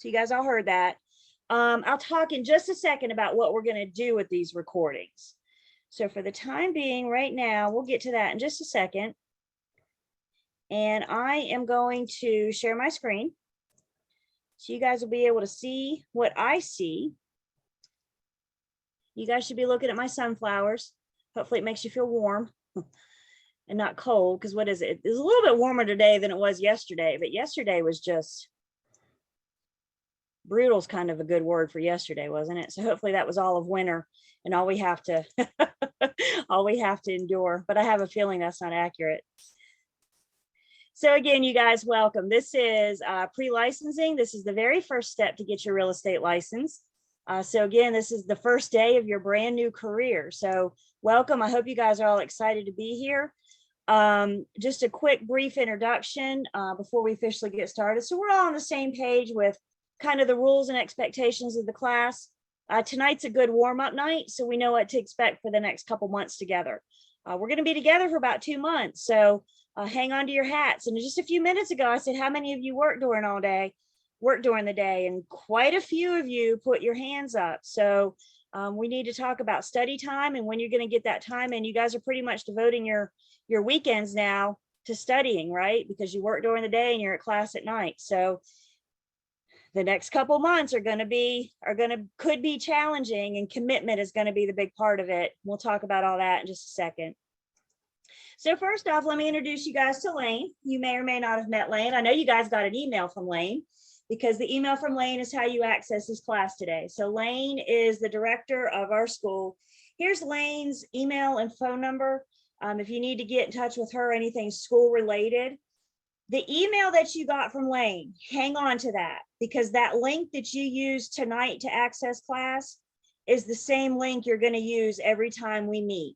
So you guys all heard that. I'll talk in just a second about what we're going to do with these recordings. So for the time being right now, we'll get to that in just a second. And I am going to share my screen. So you guys will be able to see what I see. You guys should be looking at my sunflowers. Hopefully it makes you feel warm and not cold, because what is it? It's a little bit warmer today than it was yesterday, but yesterday was just brutal's kind of a good word for yesterday, wasn't it? So hopefully that was all of winter and all we have to all we have to endure, but I have a feeling that's not accurate. So again, you guys, welcome. This is pre-licensing. This is the very first step to get your real estate license. So again, this is the first day of your brand new career. So welcome. I hope you guys are all excited to be here. Just a quick brief introduction before we officially get started. So we're all on the same page with kind of the rules and expectations of the class. Tonight's a good warm-up night, so we know what to expect for the next couple months together. We're going to be together for about 2 months, so hang on to your hats. And just a few minutes ago, I said, how many of you work during the day? And quite a few of you put your hands up. So we need to talk about study time and when you're going to get that time. And you guys are pretty much devoting your weekends now to studying, right? Because you work during the day and you're at class at night. So the next couple months could be challenging, and commitment is going to be the big part of it. We'll talk about all that in just a second. So first off, let me introduce you guys to Lane. You may or may not have met Lane. I know you guys got an email from Lane, because the email from Lane is how you access this class today. So Lane is the director of our school. Here's Lane's email and phone number. If you need to get in touch with her, anything school related. The email that you got from Lane, hang on to that, because that link that you use tonight to access class is the same link you're going to use every time we meet.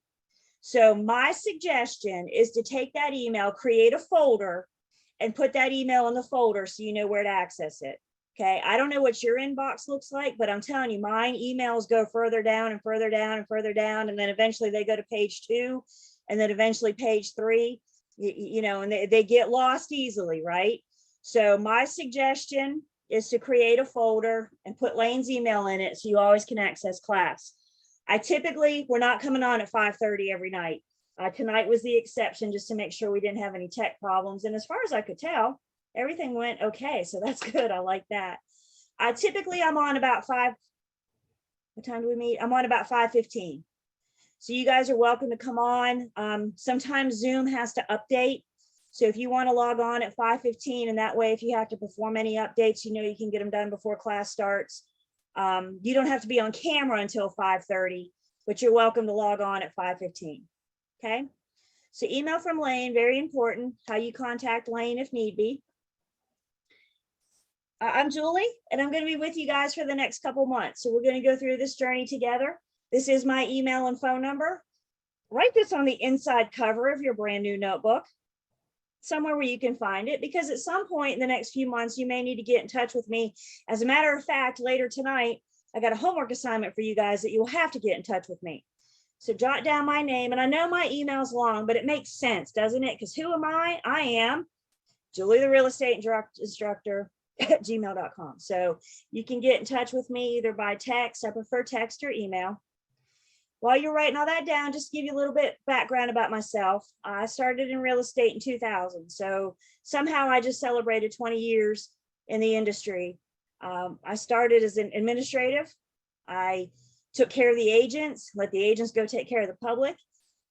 So my suggestion is to take that email, create a folder, and put that email in the folder so you know where to access it. Okay, I don't know what your inbox looks like, but I'm telling you, mine emails go further down and further down and further down, and then eventually they go to page 2, and then eventually page 3. You know, and they get lost easily, right? So my suggestion is to create a folder and put Lane's email in it so you always can access class. We're not coming on at 5:30 every night. Tonight was the exception, just to make sure we didn't have any tech problems. And as far as I could tell, everything went okay. So that's good. I like that. Typically I'm on about what time do we meet? I'm on about 5:15. So you guys are welcome to come on. Sometimes Zoom has to update. So if you want to log on at 5:15, and that way, if you have to perform any updates, you know you can get them done before class starts. You don't have to be on camera until 5:30, but you're welcome to log on at 5:15. Okay. So email from Lane, very important, how you contact Lane if need be. I'm Julie, and I'm going to be with you guys for the next couple months. So we're going to go through this journey together. This is my email and phone number. Write this on the inside cover of your brand new notebook, somewhere where you can find it, because at some point in the next few months, you may need to get in touch with me. As a matter of fact, later tonight, I got a homework assignment for you guys that you will have to get in touch with me. So jot down my name, and I know my email's long, but it makes sense, doesn't it? Because who am I? I am Julie, the real estate instructor at gmail.com. So you can get in touch with me either by text. I prefer text or email. While you're writing all that down, just to give you a little bit background about myself. I started in real estate in 2000. So somehow I just celebrated 20 years in the industry. I started as an administrative. I took care of the agents, let the agents go take care of the public.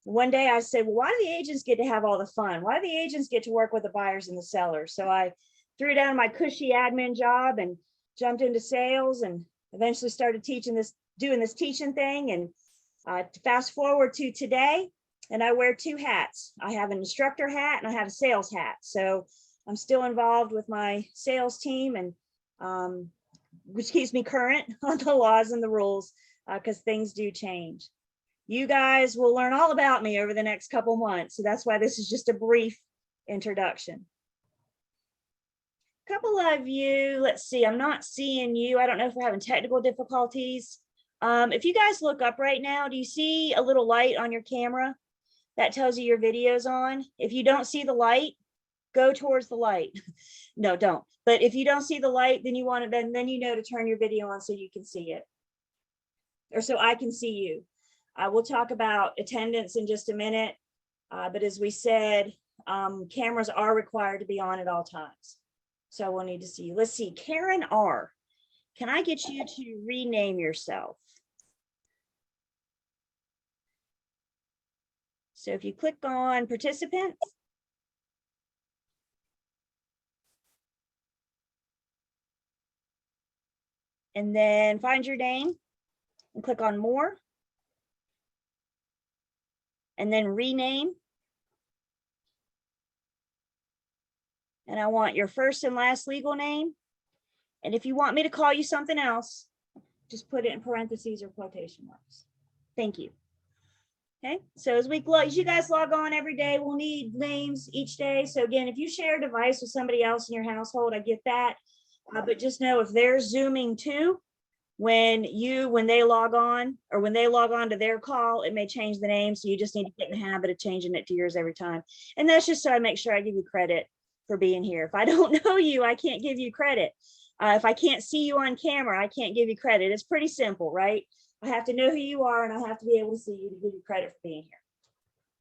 One day I said, well, why do the agents get to have all the fun? Why do the agents get to work with the buyers and the sellers? So I threw down my cushy admin job and jumped into sales, and eventually started doing this teaching thing. And fast forward to today, and I wear 2 hats. I have an instructor hat and I have a sales hat. So I'm still involved with my sales team, and which keeps me current on the laws and the rules, because things do change. You guys will learn all about me over the next couple months. So that's why this is just a brief introduction. A couple of you, let's see, I'm not seeing you. I don't know if we're having technical difficulties. If you guys look up right now, do you see a little light on your camera that tells you your video's on? If you don't see the light, go towards the light. No, don't. But if you don't see the light, then you want to, then you know to turn your video on so you can see it. Or so I can see you. We'll talk about attendance in just a minute. But as we said, cameras are required to be on at all times. So we'll need to see you. Let's see, Karen R. Can I get you to rename yourself? So if you click on participants, and then find your name and click on more, and then rename. And I want your first and last legal name. And if you want me to call you something else, just put it in parentheses or quotation marks. Thank you. Okay, so as you guys log on every day, we'll need names each day. So again, if you share a device with somebody else in your household, I get that. But just know if they're Zooming too, when they log on or when they log on to their call, it may change the name. So you just need to get in the habit of changing it to yours every time. And that's just so I make sure I give you credit for being here. If I don't know you, I can't give you credit. If I can't see you on camera, I can't give you credit. It's pretty simple, right? I have to know who you are and I have to be able to see you to give you credit for being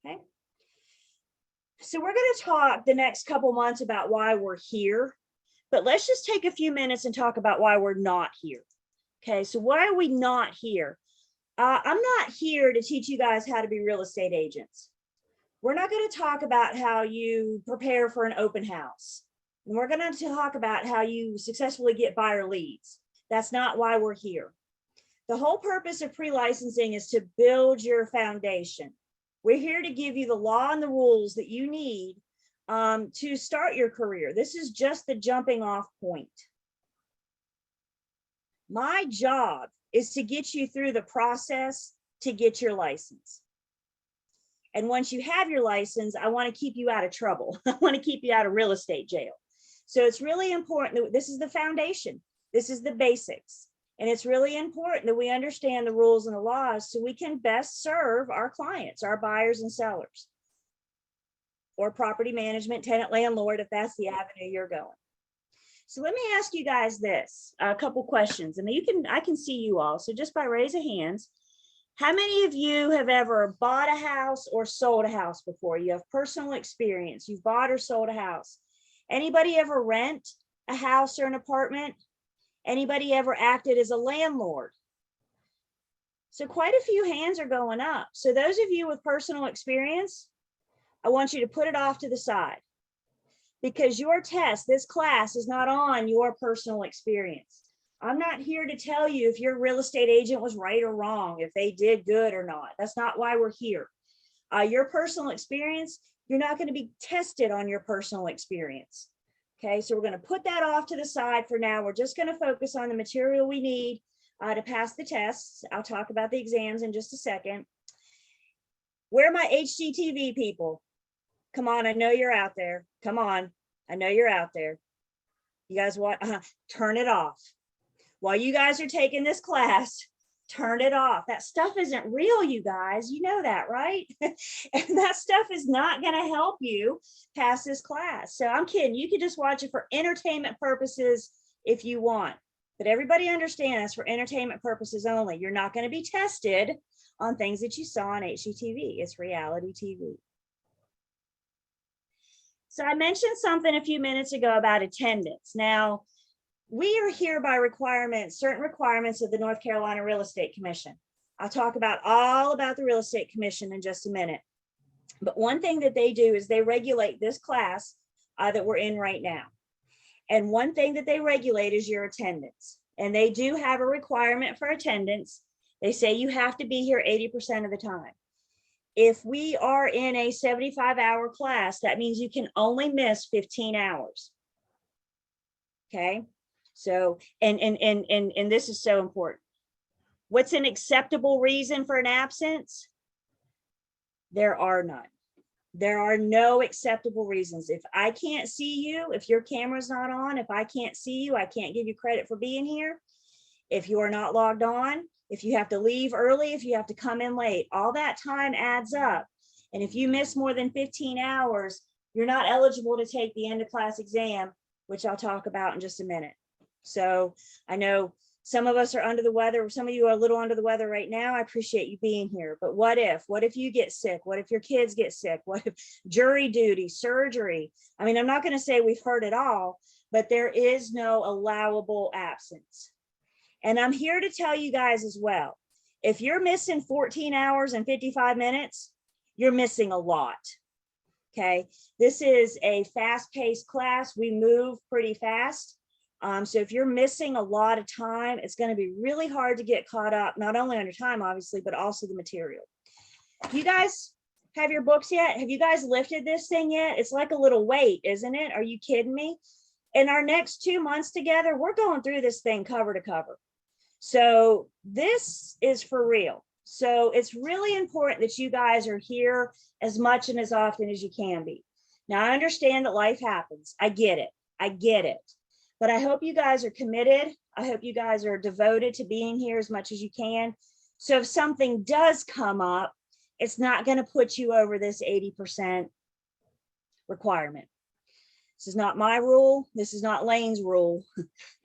here. Okay. So we're going to talk the next couple months about why we're here, but let's just take a few minutes and talk about why we're not here. Okay. So why are we not here? I'm not here to teach you guys how to be real estate agents. We're not going to talk about how you prepare for an open house. And we're going to talk about how you successfully get buyer leads. That's not why we're here. The whole purpose of pre-licensing is to build your foundation. We're here to give you the law and the rules that you need to start your career. This is just the jumping off point. My job is to get you through the process to get your license. And once you have your license, I want to keep you out of trouble. I want to keep you out of real estate jail. So it's really important that this is the foundation. This is the basics. And it's really important that we understand the rules and the laws so we can best serve our clients, our buyers and sellers, or property management, tenant landlord, if that's the avenue you're going. So let me ask you guys this, a couple questions, and I can see you all. So just by raise of hands, how many of you have ever bought a house or sold a house before? You have personal experience. You've bought or sold a house. Anybody ever rent a house or an apartment? Anybody ever acted as a landlord? So quite a few hands are going up. So those of you with personal experience, I want you to put it off to the side because your test, this class is not on your personal experience. I'm not here to tell you if your real estate agent was right or wrong, if they did good or not. That's not why we're here. Your personal experience, you're not going to be tested on your personal experience. Okay, so we're going to put that off to the side for now. We're just going to focus on the material we need to pass the tests. I'll talk about the exams in just a second. Where are my HGTV people? Come on, I know you're out there. Come on, I know you're out there. You guys want, turn it off. While you guys are taking this class, turn it off. That stuff isn't real, you guys. You know that, right? And that stuff is not going to help you pass this class. So I'm kidding. You can just watch it for entertainment purposes if you want. But everybody understands for entertainment purposes only. You're not going to be tested on things that you saw on HGTV. It's reality TV. So I mentioned something a few minutes ago about attendance. Now, we are here by requirements, certain requirements of the North Carolina Real Estate Commission. I'll talk about all about the Real Estate Commission in just a minute. But one thing that they do is they regulate this class that we're in right now. And one thing that they regulate is your attendance. And they do have a requirement for attendance. They say you have to be here 80% of the time. If we are in a 75-hour class, that means you can only miss 15 hours. Okay. So, and this is so important. What's an acceptable reason for an absence? There are none. There are no acceptable reasons. If I can't see you, if your camera's not on, if I can't see you, I can't give you credit for being here. If you are not logged on, if you have to leave early, if you have to come in late, all that time adds up. And if you miss more than 15 hours, you're not eligible to take the end of class exam, which I'll talk about in just a minute. So I know some of us are under the weather. Some of you are a little under the weather right now. I appreciate you being here. But what if you get sick? What if your kids get sick? What if jury duty, surgery? I mean, I'm not going to say we've heard it all, but there is no allowable absence. And I'm here to tell you guys as well, if you're missing 14 hours and 55 minutes, you're missing a lot. Okay. This is a fast-paced class. We move pretty fast. So if you're missing a lot of time, it's going to be really hard to get caught up, not only on your time, obviously, but also the material. You guys have your books yet? Have you guys lifted this thing yet? It's like a little weight, isn't it? Are you kidding me? In our next 2 months together, we're going through this thing cover to cover. So this is for real. So it's really important that you guys are here as much and as often as you can be. Now, I understand that life happens. I get it. I get it. But I hope you guys are committed. I hope you guys are devoted to being here as much as you can. So if something does come up, it's not going to put you over this 80% requirement. This is not my rule. This is not Lane's rule.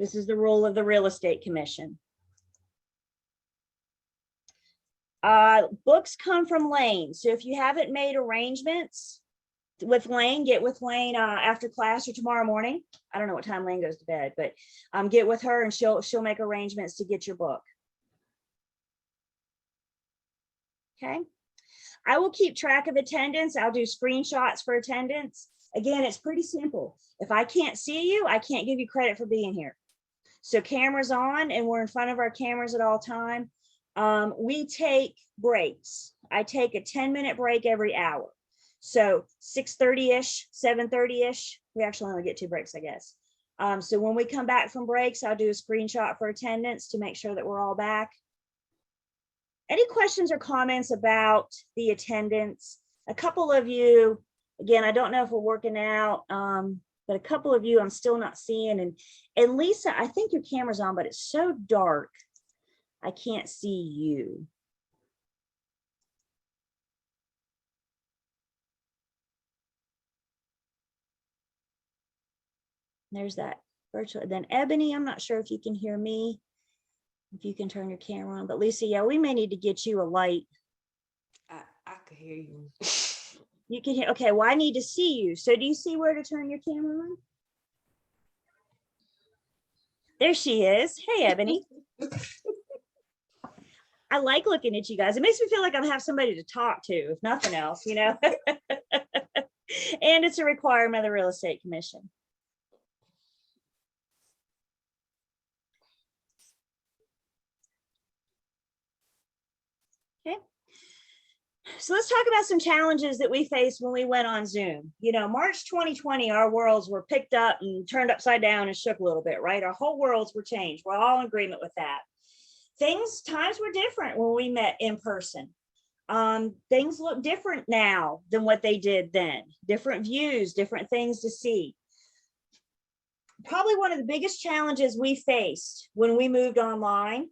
This is the rule of the Real Estate Commission. Books come from Lane. So if you haven't made arrangements with Lane, get with Lane after class or tomorrow morning. I don't know what time Lane goes to bed, but get with her and she'll make arrangements to get your book. Okay. I will keep track of attendance. I'll do screenshots for attendance. Again, it's pretty simple. If I can't see you, I can't give you credit for being here. So cameras on, and we're in front of our cameras at all time. We take breaks. I take a 10-minute break every hour. So 6:30-ish, 7:30-ish, we actually only get 2 breaks, I guess. So when we come back from breaks, I'll do a screenshot for attendance to make sure that we're all back. Any questions or comments about the attendance? A couple of you, again, I don't know if we're working out, but a couple of you I'm still not seeing. And Lisa, I think your camera's on, but it's so dark, I can't see you. There's that virtual. Then Ebony, I'm not sure if you can hear me, if you can turn your camera on. But Lisa, yeah, we may need to get you a light. I could hear you. You can hear. Okay, well, I need to see you. So do you see where to turn your camera on? There she is. Hey, Ebony. I like looking at you guys. It makes me feel like I have somebody to talk to, if nothing else, you know. And it's a requirement of the Real Estate Commission. Okay. So let's talk about some challenges that we faced when we went on Zoom. You know, March 2020, our worlds were picked up and turned upside down and shook a little bit, right? Our whole worlds were changed. We're all in agreement with that. Times were different when we met in person. Things look different now than what they did then. Different views, different things to see. Probably one of the biggest challenges we faced when we moved online.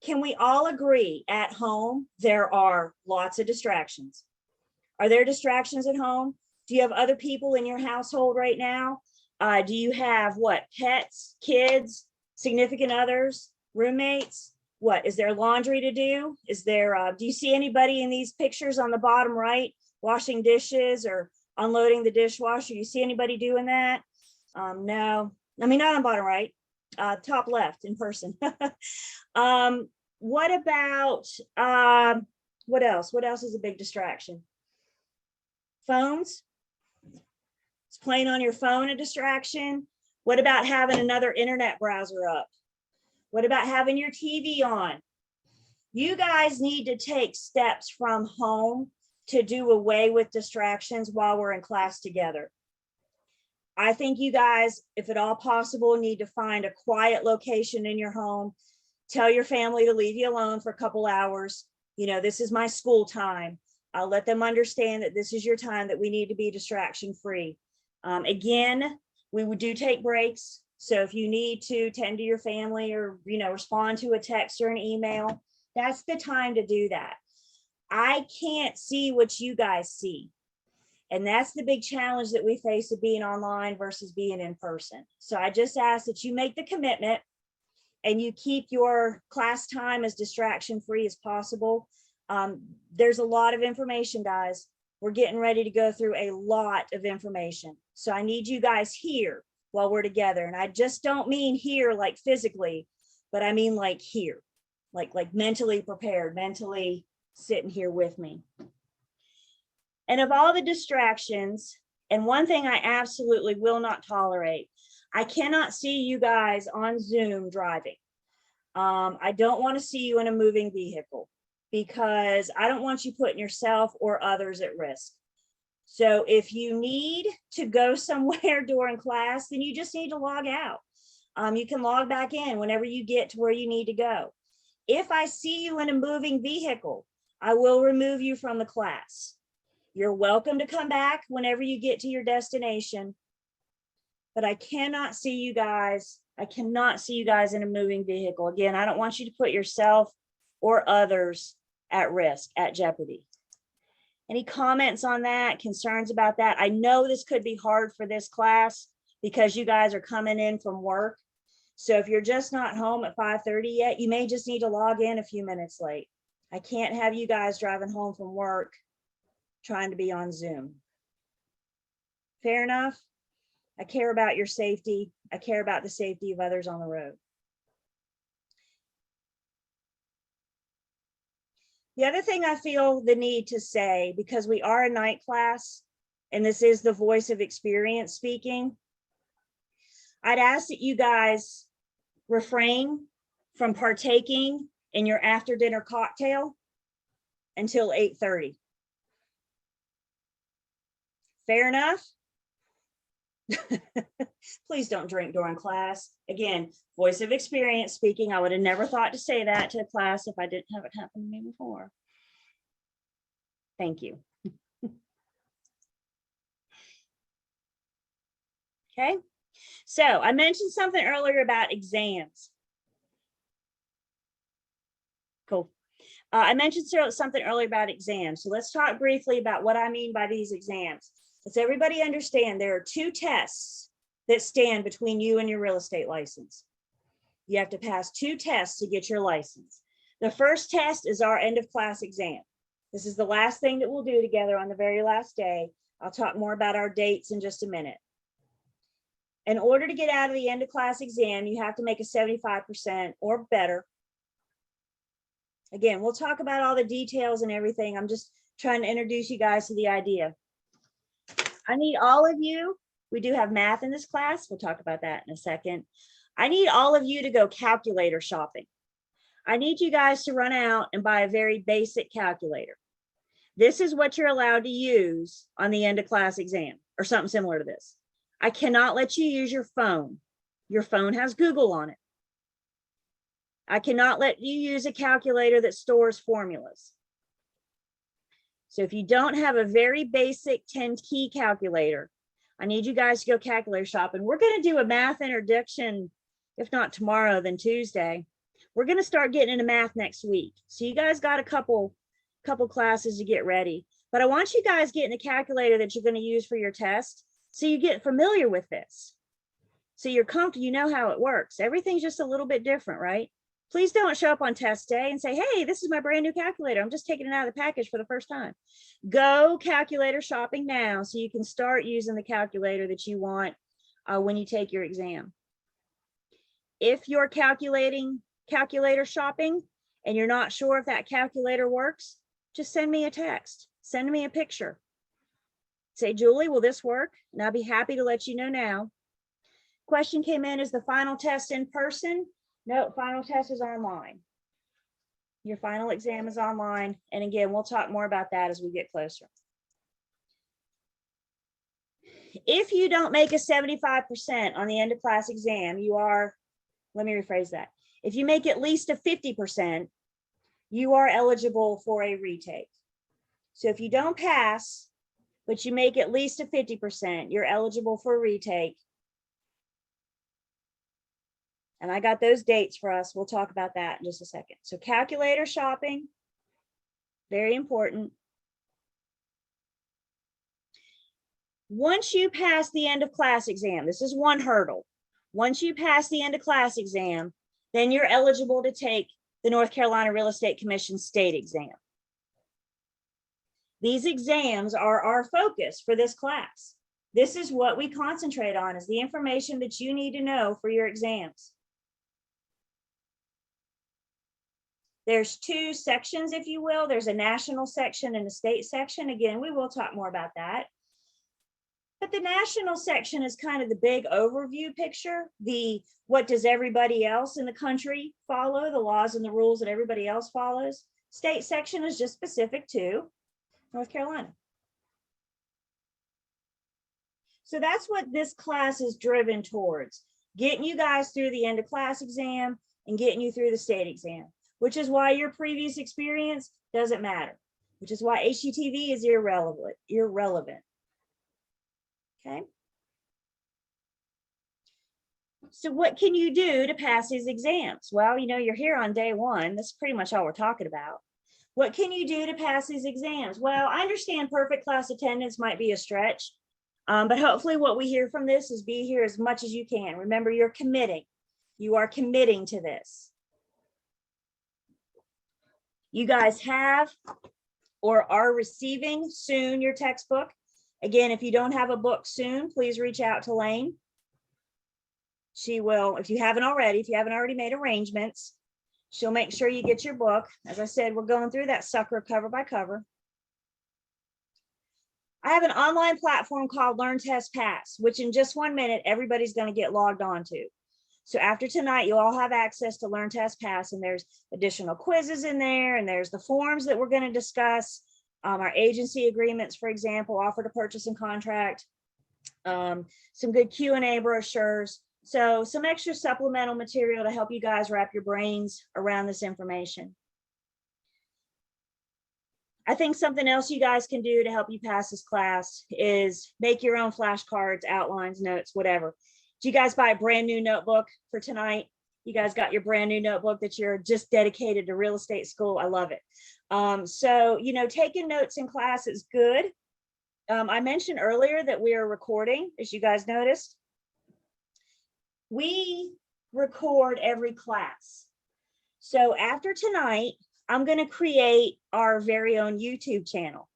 Can we all agree at home there are lots of distractions? Are there distractions at home? Do you have other people in your household right now? Do you have what? Pets, kids, significant others, roommates? What, is there laundry to do? Is there, do you see anybody in these pictures on the bottom right washing dishes or unloading the dishwasher? You see anybody doing that? No, I mean, not on bottom right, top left in person. What about, what else? What else is a big distraction? Phones? Is playing on your phone a distraction? What about having another internet browser up? What about having your TV on? You guys need to take steps from home to do away with distractions while we're in class together. I think you guys, if at all possible, need to find a quiet location in your home. Tell your family to leave you alone for a couple hours. You know, this is my school time. I'll let them understand that this is your time, that we need to be distraction free. Again, we do take breaks. So if you need to tend to your family or, you know, respond to a text or an email, that's the time to do that. I can't see what you guys see. And that's the big challenge that we face of being online versus being in person. So I just ask that you make the commitment and you keep your class time as distraction free as possible. There's a lot of information, guys. We're getting ready to go through a lot of information. So I need you guys here while we're together. And I just don't mean here like physically, but I mean like here, like mentally prepared, mentally sitting here with me. And of all the distractions, and one thing I absolutely will not tolerate, I cannot see you guys on Zoom driving. I don't want to see you in a moving vehicle because I don't want you putting yourself or others at risk. So if you need to go somewhere during class, then you just need to log out. You can log back in whenever you get to where you need to go. If I see you in a moving vehicle, I will remove you from the class. You're welcome to come back whenever you get to your destination, but I cannot see you guys. I cannot see you guys in a moving vehicle. Again, I don't want you to put yourself or others at risk, at jeopardy. Any comments on that, concerns about that? I know this could be hard for this class because you guys are coming in from work. So if you're just not home at 5:30 yet, you may just need to log in a few minutes late. I can't have you guys driving home from work trying to be on Zoom. Fair enough? I care about your safety. I care about the safety of others on the road. The other thing I feel the need to say, because we are a night class, and this is the voice of experience speaking, I'd ask that you guys refrain from partaking in your after dinner cocktail until 8:30. Fair enough? Please don't drink during class. Again, voice of experience speaking. I would have never thought to say that to a class if I didn't have it happen to me before. Thank you. Okay, so I mentioned something earlier about exams. Cool. I mentioned something earlier about exams. So let's talk briefly about what I mean by these exams. Let's everybody understand there are two tests that stand between you and your real estate license. You have to pass two tests to get your license. The first test is our end of class exam. This is the last thing that we'll do together on the very last day. I'll talk more about our dates in just a minute. In order to get out of the end of class exam, you have to make a 75% or better. Again, we'll talk about all the details and everything. I'm just trying to introduce you guys to the idea. I need all of you. We do have math in this class. We'll talk about that in a second. I need all of you to go calculator shopping. I need you guys to run out and buy a very basic calculator. This is what you're allowed to use on the end of class exam or something similar to this. I cannot let you use your phone. Your phone has Google on it. I cannot let you use a calculator that stores formulas. So if you don't have a very basic 10-key calculator, I need you guys to go calculator shopping. We're going to do a math introduction, if not tomorrow, then Tuesday. We're going to start getting into math next week. So you guys got a couple classes to get ready. But I want you guys getting a calculator that you're going to use for your test so you get familiar with this. So you're comfortable, you know how it works. Everything's just a little bit different, right? Please don't show up on test day and say, hey, this is my brand new calculator. I'm just taking it out of the package for the first time. Go calculator shopping now so you can start using the calculator that you want when you take your exam. If you're calculator shopping and you're not sure if that calculator works, just send me a text. Send me a picture. Say, Julie, will this work? And I'll be happy to let you know now. Question came in, is the final test in person? No, final test is online. Your final exam is online. And again, we'll talk more about that as we get closer. If you don't make a 75% on the end of class exam, you are, let me rephrase that. If you make at least a 50%, you are eligible for a retake. So if you don't pass, but you make at least a 50%, you're eligible for a retake. And I got those dates for us. We'll talk about that in just a second. So calculator shopping, very important. Once you pass the end of class exam, this is one hurdle. Once you pass the end of class exam, then you're eligible to take the North Carolina Real Estate Commission state exam. These exams are our focus for this class. This is what we concentrate on, is the information that you need to know for your exams. There's two sections, if you will. There's a national section and a state section. Again, we will talk more about that. But the national section is kind of the big overview picture. What does everybody else in the country follow, the laws and the rules that everybody else follows. State section is just specific to North Carolina. So that's what this class is driven towards, getting you guys through the end of class exam and getting you through the state exam, which is why your previous experience doesn't matter, which is why HGTV is irrelevant. Okay. So what can you do to pass these exams? Well, you know, you're here on day one. That's pretty much all we're talking about. What can you do to pass these exams? Well, I understand perfect class attendance might be a stretch, but hopefully what we hear from this is be here as much as you can. Remember, you're committing. You are committing to this. You guys have or are receiving soon your textbook. Again, if you don't have a book soon, please reach out to Lane. She will, if you haven't already made arrangements, she'll make sure you get your book. As I said, we're going through that sucker cover by cover. I have an online platform called Learn, Test, Pass, which in just 1 minute, everybody's going to get logged on to. So after tonight, you'll all have access to Learn, Test, Pass, and there's additional quizzes in there, and there's the forms that we're going to discuss. Our agency agreements, for example, offer to purchase and contract, some good Q&A brochures. So some extra supplemental material to help you guys wrap your brains around this information. I think something else you guys can do to help you pass this class is make your own flashcards, outlines, notes, whatever. Did you guys buy a brand new notebook for tonight? You guys got your brand new notebook that you're just dedicated to real estate school. I love it. So, you know, taking notes in class is good. I mentioned earlier that we are recording, as you guys noticed. We record every class. So after tonight, I'm going to create our very own YouTube channel.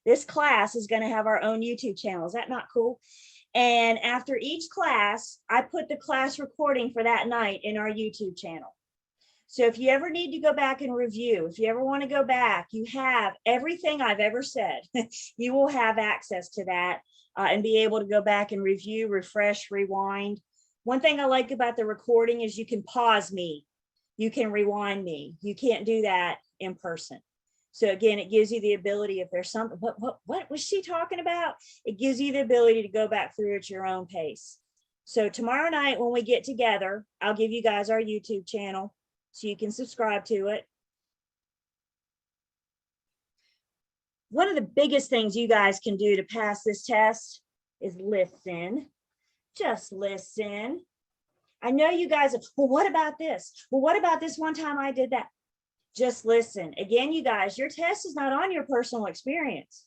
This class is going to have our own YouTube channel. Is that not cool? And after each class, I put the class recording for that night in our YouTube channel. So if you ever need to go back and review, if you ever want to go back, you have everything I've ever said. You will have access to that and be able to go back and review, refresh, rewind. One thing I like about the recording is you can pause me. You can rewind me. You can't do that in person. So again, it gives you the ability, if there's something, what was she talking about? It gives you the ability to go back through at your own pace. So tomorrow night when we get together, I'll give you guys our YouTube channel so you can subscribe to it. One of the biggest things you guys can do to pass this test is listen. Just listen. I know you guys have, well, what about this? Well, what about this one time I did that? Just listen. Again, you guys, your test is not on your personal experience.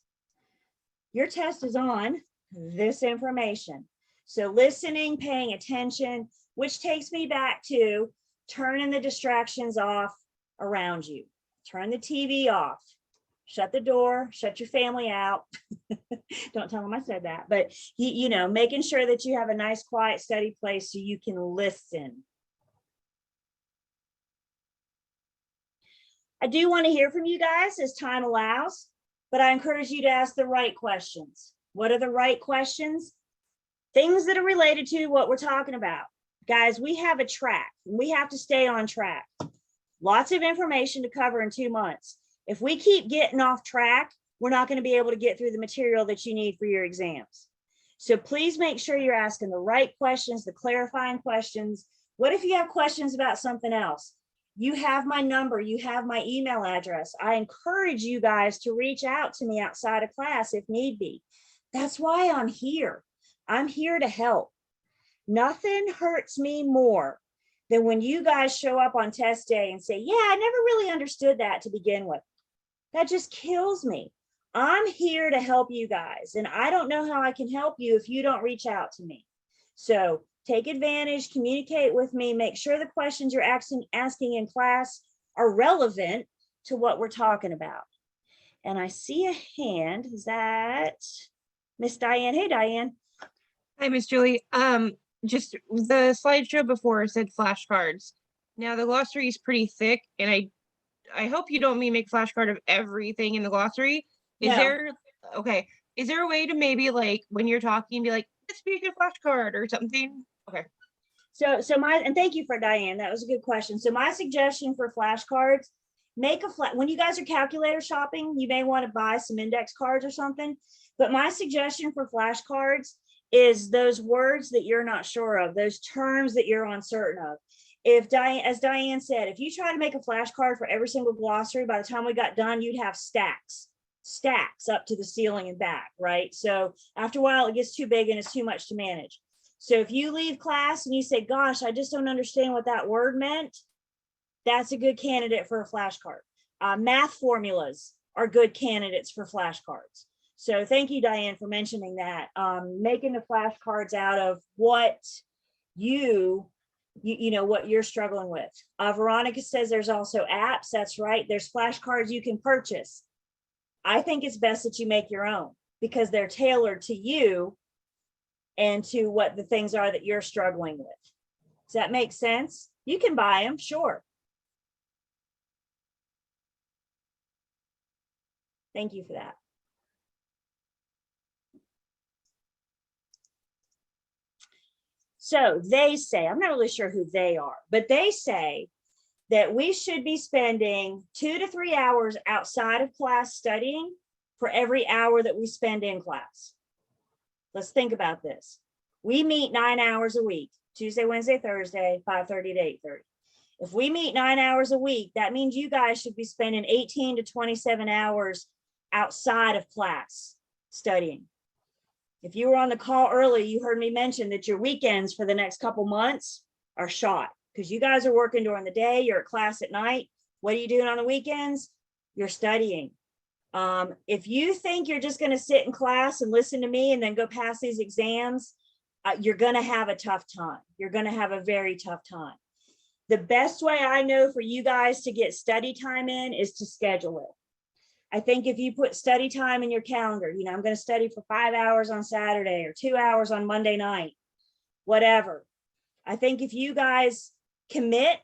Your test is on this information. So listening, paying attention, which takes me back to turning the distractions off around you. Turn the TV off. Shut the door, shut your family out. Don't tell them I said that, but you know, making sure that you have a nice, quiet, steady place so you can listen. I do want to hear from you guys as time allows, but I encourage you to ask the right questions. What are the right questions? Things that are related to what we're talking about. Guys, we have a track. We have to stay on track. Lots of information to cover in 2 months. If we keep getting off track, we're not going to be able to get through the material that you need for your exams. So please make sure you're asking the right questions, the clarifying questions. What if you have questions about something else? You have my number, you have my email address. I encourage you guys to reach out to me outside of class if need be. That's why I'm here. I'm here to help. Nothing hurts me more than when you guys show up on test day and say, yeah, I never really understood that to begin with. That just kills me. I'm here to help you guys, and I don't know how I can help you if you don't reach out to me. So take advantage, communicate with me, make sure the questions you're asking in class are relevant to what we're talking about. And I see a hand. Is that Miss Diane? Hey, Diane. Hi, Miss Julie. Just the slideshow before said flashcards. Now the glossary is pretty thick, and I hope you don't mean make flashcard of everything in the glossary. Is No. there okay? Is there a way to maybe like when you're talking, be like, let's make a flashcard or something? Okay. So and thank you for Diane. That was a good question. So my suggestion for flashcards, make a when you guys are calculator shopping, you may want to buy some index cards or something. But my suggestion for flashcards is those words that you're not sure of, those terms that you're uncertain of. If Diane, as Diane said, if you try to make a flashcard for every single glossary, by the time we got done, you'd have stacks up to the ceiling and back, right? So after a while, it gets too big and it's too much to manage. So if you leave class and you say, gosh, I just don't understand what that word meant, that's a good candidate for a flashcard. Math formulas are good candidates for flashcards. So thank you, Diane, for mentioning that. Making the flashcards out of what you know, what you're struggling with. Veronica says there's also apps. That's right. There's flashcards you can purchase. I think it's best that you make your own because they're tailored to you and to what the things are that you're struggling with. Does that make sense? You can buy them, sure. Thank you for that. So they say, I'm not really sure who they are, but they say that we should be spending 2 to 3 hours outside of class studying for every hour that we spend in class. Let's think about this. We meet 9 hours a week, Tuesday, Wednesday, Thursday, 5:30 to 8:30. If we meet 9 hours a week, that means you guys should be spending 18 to 27 hours outside of class studying. If you were on the call early, you heard me mention that your weekends for the next couple months are shot because you guys are working during the day, you're at class at night. What are you doing on the weekends? You're studying. If you think you're just going to sit in class and listen to me and then go pass these exams, you're going to have a tough time. You're going to have a very tough time. The best way I know for you guys to get study time in is to schedule it. I think if you put study time in your calendar, you know, I'm going to study for 5 hours on Saturday or 2 hours on Monday night, whatever. I think if you guys commit,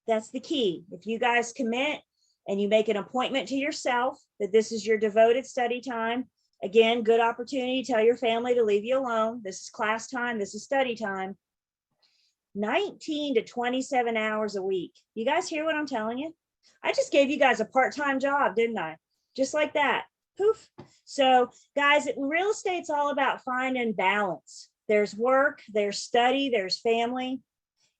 that's the key. If you guys commit and you make an appointment to yourself that this is your devoted study time, again, good opportunity to tell your family to leave you alone. This is class time. This is study time. 19 to 27 hours a week. You guys hear what I'm telling you? I just gave you guys a part-time job, didn't I? Just like that. Poof. So guys, real estate's all about finding balance. There's work, there's study, there's family,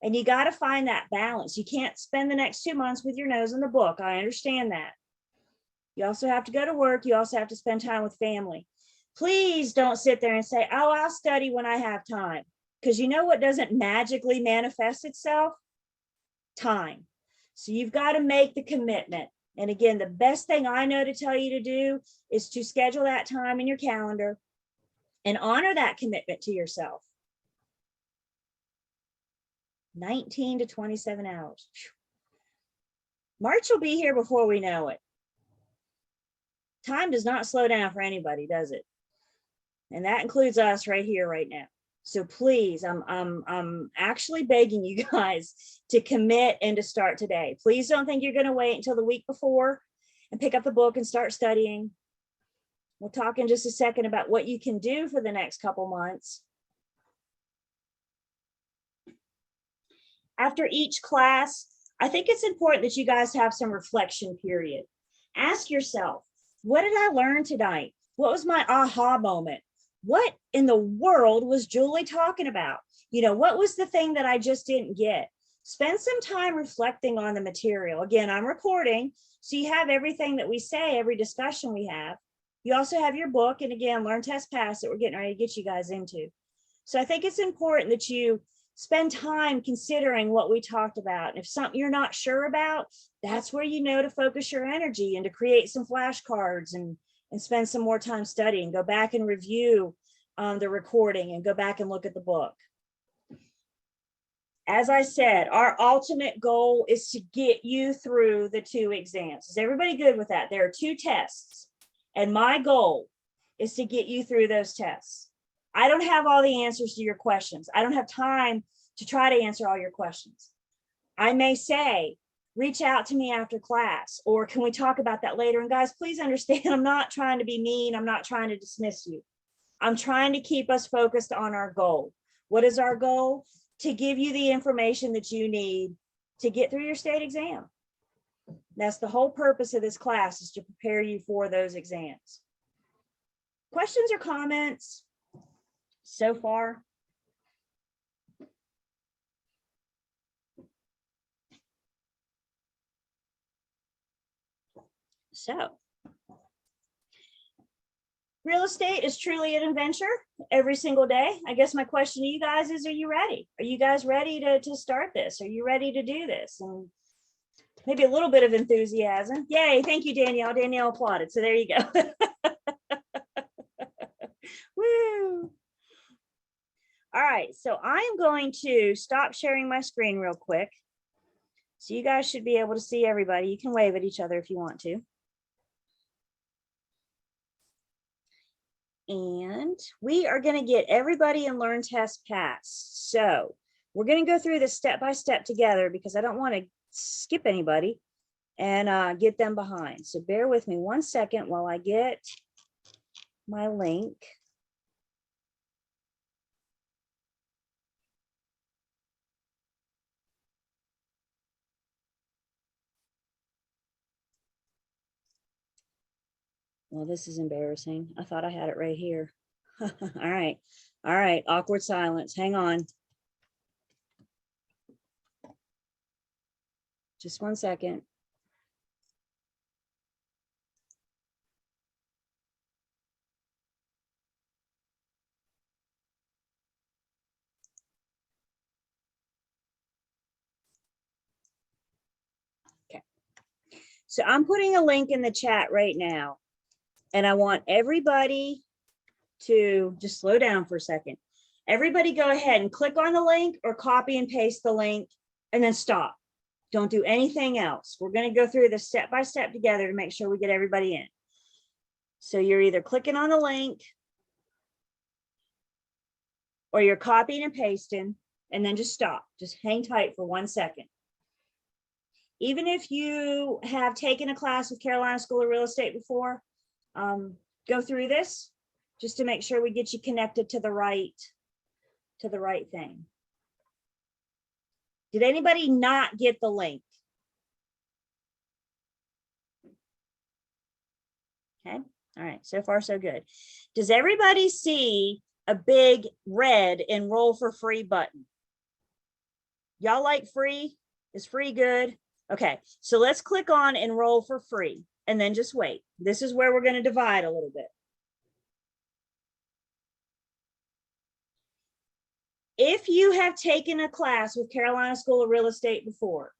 and you got to find that balance. You can't spend the next 2 months with your nose in the book. I understand that. You also have to go to work. You also have to spend time with family. Please don't sit there and say, oh, I'll study when I have time. Because you know what doesn't magically manifest itself? Time. So you've got to make the commitment. And again, the best thing I know to tell you to do is to schedule that time in your calendar and honor that commitment to yourself. 19 to 27 hours. March will be here before we know it. Time does not slow down for anybody, does it? And that includes us right here, right now. So please, I'm actually begging you guys to commit and to start today. Please don't think you're going to wait until the week before and pick up the book and start studying. We'll talk in just a second about what you can do for the next couple months. After each class, I think it's important that you guys have some reflection period. Ask yourself, what did I learn tonight? What was my aha moment? What in the world was Julie talking about? You know, what was the thing that I just didn't get? Spend some time reflecting on the material. Again, I'm recording, so you have everything that we say, every discussion we have. You also have your book, and again, Learn, Test, Pass that we're getting ready to get you guys into. So I think it's important that you spend time considering what we talked about. And if something you're not sure about, that's where you know to focus your energy and to create some flashcards and and spend some more time studying. Go back and review the recording and go back and look at the book. As I said, our ultimate goal is to get you through the 2 exams. Is everybody good with that? There are 2 tests, and my goal is to get you through those tests. I don't have all the answers to your questions. I don't have time to try to answer all your questions. I may say, reach out to me after class, or can we talk about that later? And guys, please understand, I'm not trying to be mean. I'm not trying to dismiss you. I'm trying to keep us focused on our goal. What is our goal? To give you the information that you need to get through your state exam. That's the whole purpose of this class, is to prepare you for those exams. Questions or comments so far? So, real estate is truly an adventure every single day. I guess my question to you guys is, are you ready? Are you guys ready to start this? Are you ready to do this? And maybe a little bit of enthusiasm. Yay, thank you, Danielle. Danielle applauded, so there you go. Woo. All right, so I am going to stop sharing my screen real quick. So you guys should be able to see everybody. You can wave at each other if you want to. And we are going to get everybody in Learn Test Pass. So we're going to go through this step by step together, because I don't want to skip anybody and get them behind. So bear with me 1 second while I get my link. Well, this is embarrassing. I thought I had it right here. All right. All right. Awkward silence. Hang on. Just 1 second. Okay. So I'm putting a link in the chat right now, and I want everybody to just slow down for a second. Everybody go ahead and click on the link or copy and paste the link and then stop. Don't do anything else. We're going to go through this step by step together to make sure we get everybody in. So you're either clicking on the link or you're copying and pasting, and then just stop. Just hang tight for 1 second. Even if you have taken a class with Carolina School of Real Estate before, go through this just to make sure we get you connected to the right thing. Did anybody not get the link? Okay. All right. So far, so good. Does everybody see a big red Enroll for Free button? Y'all like free? Is free good? Okay. So let's click on Enroll for Free and then just wait. This is where we're going to divide a little bit. If you have taken a class with Carolina School of Real Estate before,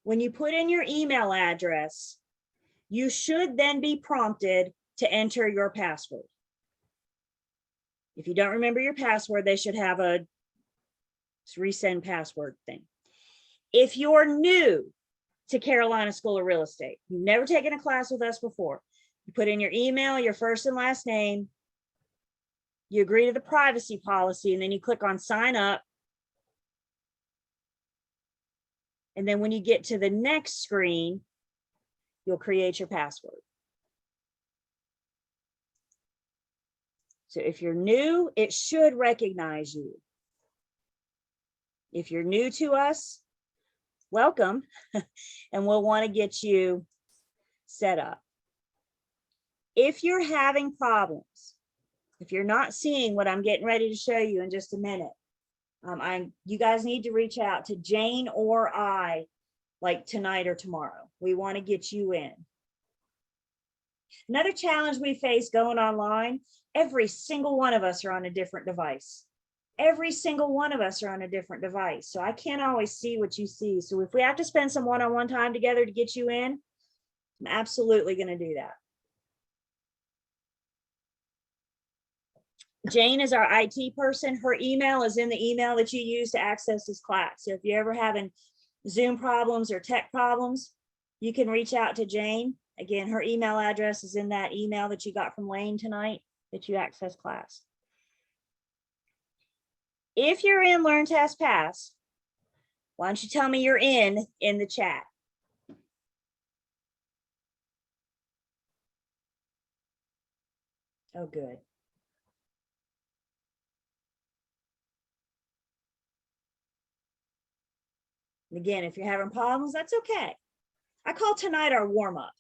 when you put in your email address, you should then be prompted to enter your password. If you don't remember your password, they should have a resend password thing. If you're new to Carolina School of Real Estate, you've never taken a class with us before, you put in your email, your first and last name, you agree to the privacy policy, and then you click on sign up. And then when you get to the next screen, you'll create your password. So if you're new, it should recognize you. If you're new to us, welcome, and we'll want to get you set up. If you're having problems, if you're not seeing what I'm getting ready to show you in just a minute, you guys need to reach out to Jane or I, like tonight or tomorrow. We want to get you in. Another challenge we face going online, every single one of us are on a different device. Every single one of us are on a different device. So I can't always see what you see. So if we have to spend some one-on-one time together to get you in, I'm absolutely going to do that. Jane is our IT person. Her email is in the email that you use to access this class. So if you're ever having Zoom problems or tech problems, you can reach out to Jane. Again, her email address is in that email that you got from Lane tonight that you access class. If you're in Learn, Test, Pass, why don't you tell me you're in the chat? Oh, good. And again, if you're having problems, that's okay. I call tonight our warm up.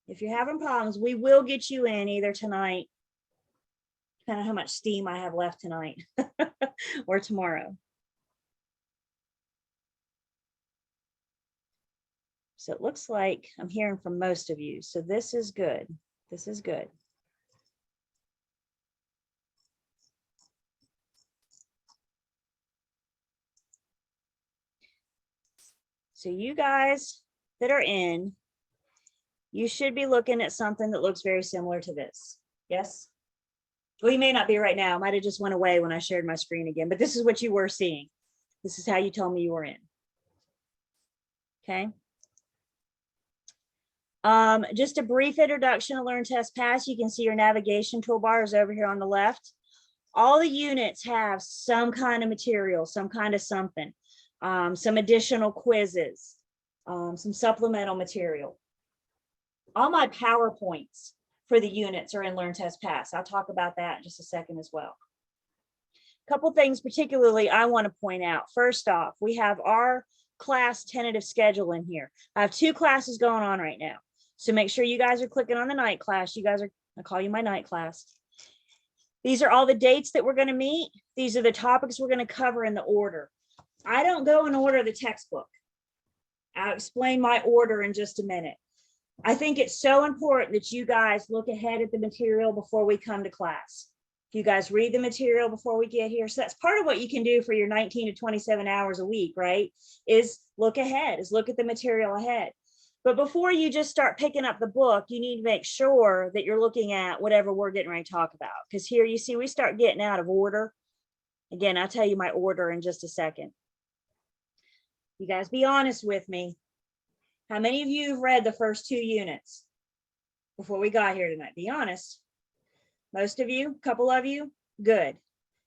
If you're having problems, we will get you in either tonight, depending on how much steam I have left tonight, or tomorrow. So it looks like I'm hearing from most of you. So this is good. This is good. So you guys that are in, you should be looking at something that looks very similar to this. Yes? Well, you may not be right now. It might have just went away when I shared my screen again, but this is what you were seeing. This is how you told me you were in. Okay. Just a brief introduction to Learn, Test, Pass. You can see your navigation toolbar is over here on the left. All the units have some kind of material, some kind of something, some additional quizzes, some supplemental material. All my PowerPoints for the units are in Learn, Test, Pass. I'll talk about that in just a second as well. A couple things particularly I want to point out. First off, we have our class tentative schedule in here. I have 2 classes going on right now. So make sure you guys are clicking on the night class. You guys are, I call you my night class. These are all the dates that we're going to meet. These are the topics we're going to cover in the order. I don't go in order of the textbook. I'll explain my order in just a minute. I think it's so important that you guys look ahead at the material before we come to class. You guys read the material before we get here. So that's part of what you can do for your 19 to 27 hours a week, right? Is look ahead, is look at the material ahead. But before you just start picking up the book, you need to make sure that you're looking at whatever we're getting ready to talk about. Because here you see we start getting out of order. Again, I'll tell you my order in just a second. You guys be honest with me. How many of you have read the first 2 units before we got here tonight? Be honest. Most of you, a couple of you, good,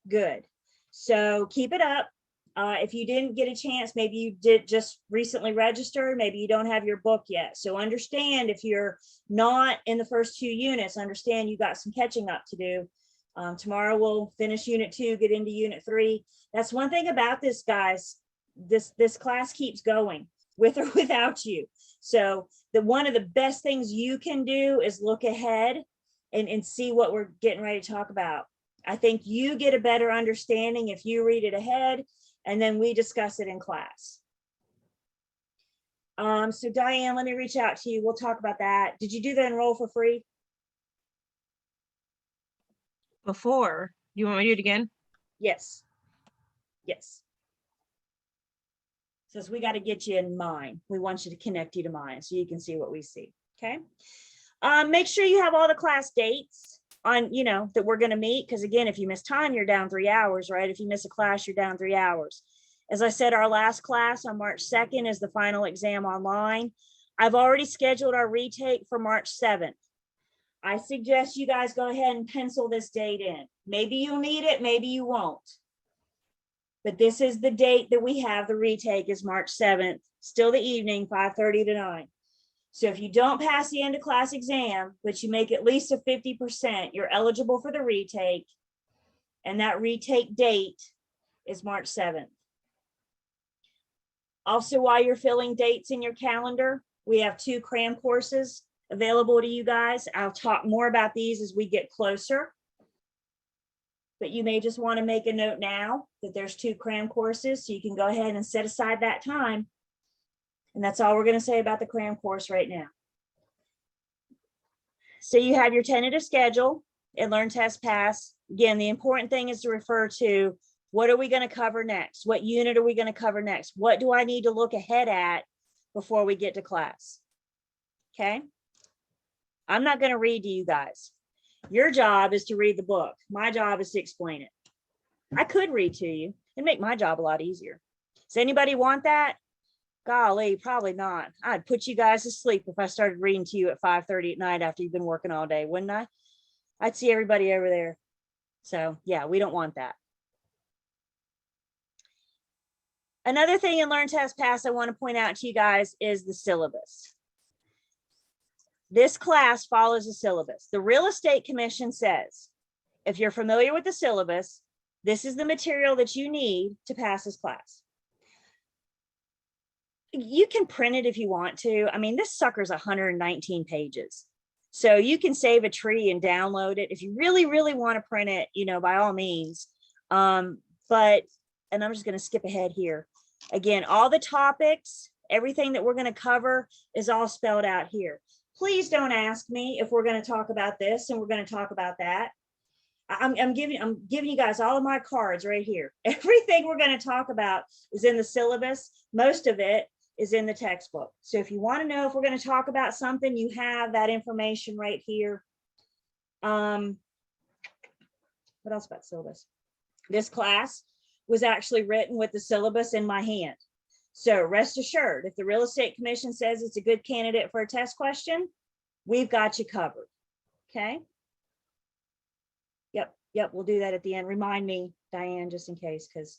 good. So keep it up. If you didn't get a chance, maybe you did just recently register, maybe you don't have your book yet. So understand if you're not in the first 2 units, understand you got some catching up to do. Tomorrow we'll finish unit 2, get into unit 3. That's one thing about this, guys. This class keeps going with or without you. So one of the best things you can do is look ahead and see what we're getting ready to talk about. I think you get a better understanding if you read it ahead and then we discuss it in class. So Diane, let me reach out to you. We'll talk about that. Did you do the enroll for free? Before, you want me to do it again? Yes. Yes. Says we got to get you in mine. We want you to connect you to mine so you can see what we see. Okay. Make sure you have all the class dates on, you know, that we're going to meet. Because again, if you miss time, you're down 3 hours, right? If you miss a class, you're down 3 hours. As I said, our last class on March 2nd is the final exam online. I've already scheduled our retake for March 7th. I suggest you guys go ahead and pencil this date in. Maybe you'll need it, maybe you won't. But this is the date that we have. The retake is March 7th, still the evening, 5:30 to 9. So if you don't pass the end of class exam, but you make at least a 50%, you're eligible for the retake. And that retake date is March 7th. Also, while you're filling dates in your calendar, we have 2 cram courses available to you guys. I'll talk more about these as we get closer. But you may just want to make a note now that there's 2 cram courses, so you can go ahead and set aside that time. And that's all we're going to say about the cram course right now. So you have your tentative schedule and Learn, Test, Pass. Again, the important thing is to refer to what are we going to cover next? What unit are we going to cover next? What do I need to look ahead at before we get to class? Okay. I'm not going to read to you guys. Your job is to read the book. My job is to explain it. I could read to you and make my job a lot easier. Does anybody want that? Golly, probably not. I'd put you guys to sleep if I started reading to you at 5:30 at night after you've been working all day, wouldn't I? I'd see everybody over there. So yeah, we don't want that. Another thing in Learn, Test, Pass I want to point out to you guys is the syllabus. This class follows the syllabus. The Real Estate Commission says, if you're familiar with the syllabus, this is the material that you need to pass this class. You can print it if you want to. I mean, this sucker's 119 pages. So you can save a tree and download it. If you really, really want to print it, you know, by all means. And I'm just going to skip ahead here. Again, all the topics, everything that we're going to cover is all spelled out here. Please don't ask me if we're going to talk about this and we're going to talk about that. I'm giving you guys all of my cards right here. Everything we're going to talk about is in the syllabus. Most of it is in the textbook. So if you want to know if we're going to talk about something, you have that information right here. What else about syllabus? This class was actually written with the syllabus in my hand. So rest assured, if the Real Estate Commission says it's a good candidate for a test question, we've got you covered. Okay. Yep, we'll do that at the end. Remind me, Diane, just in case, because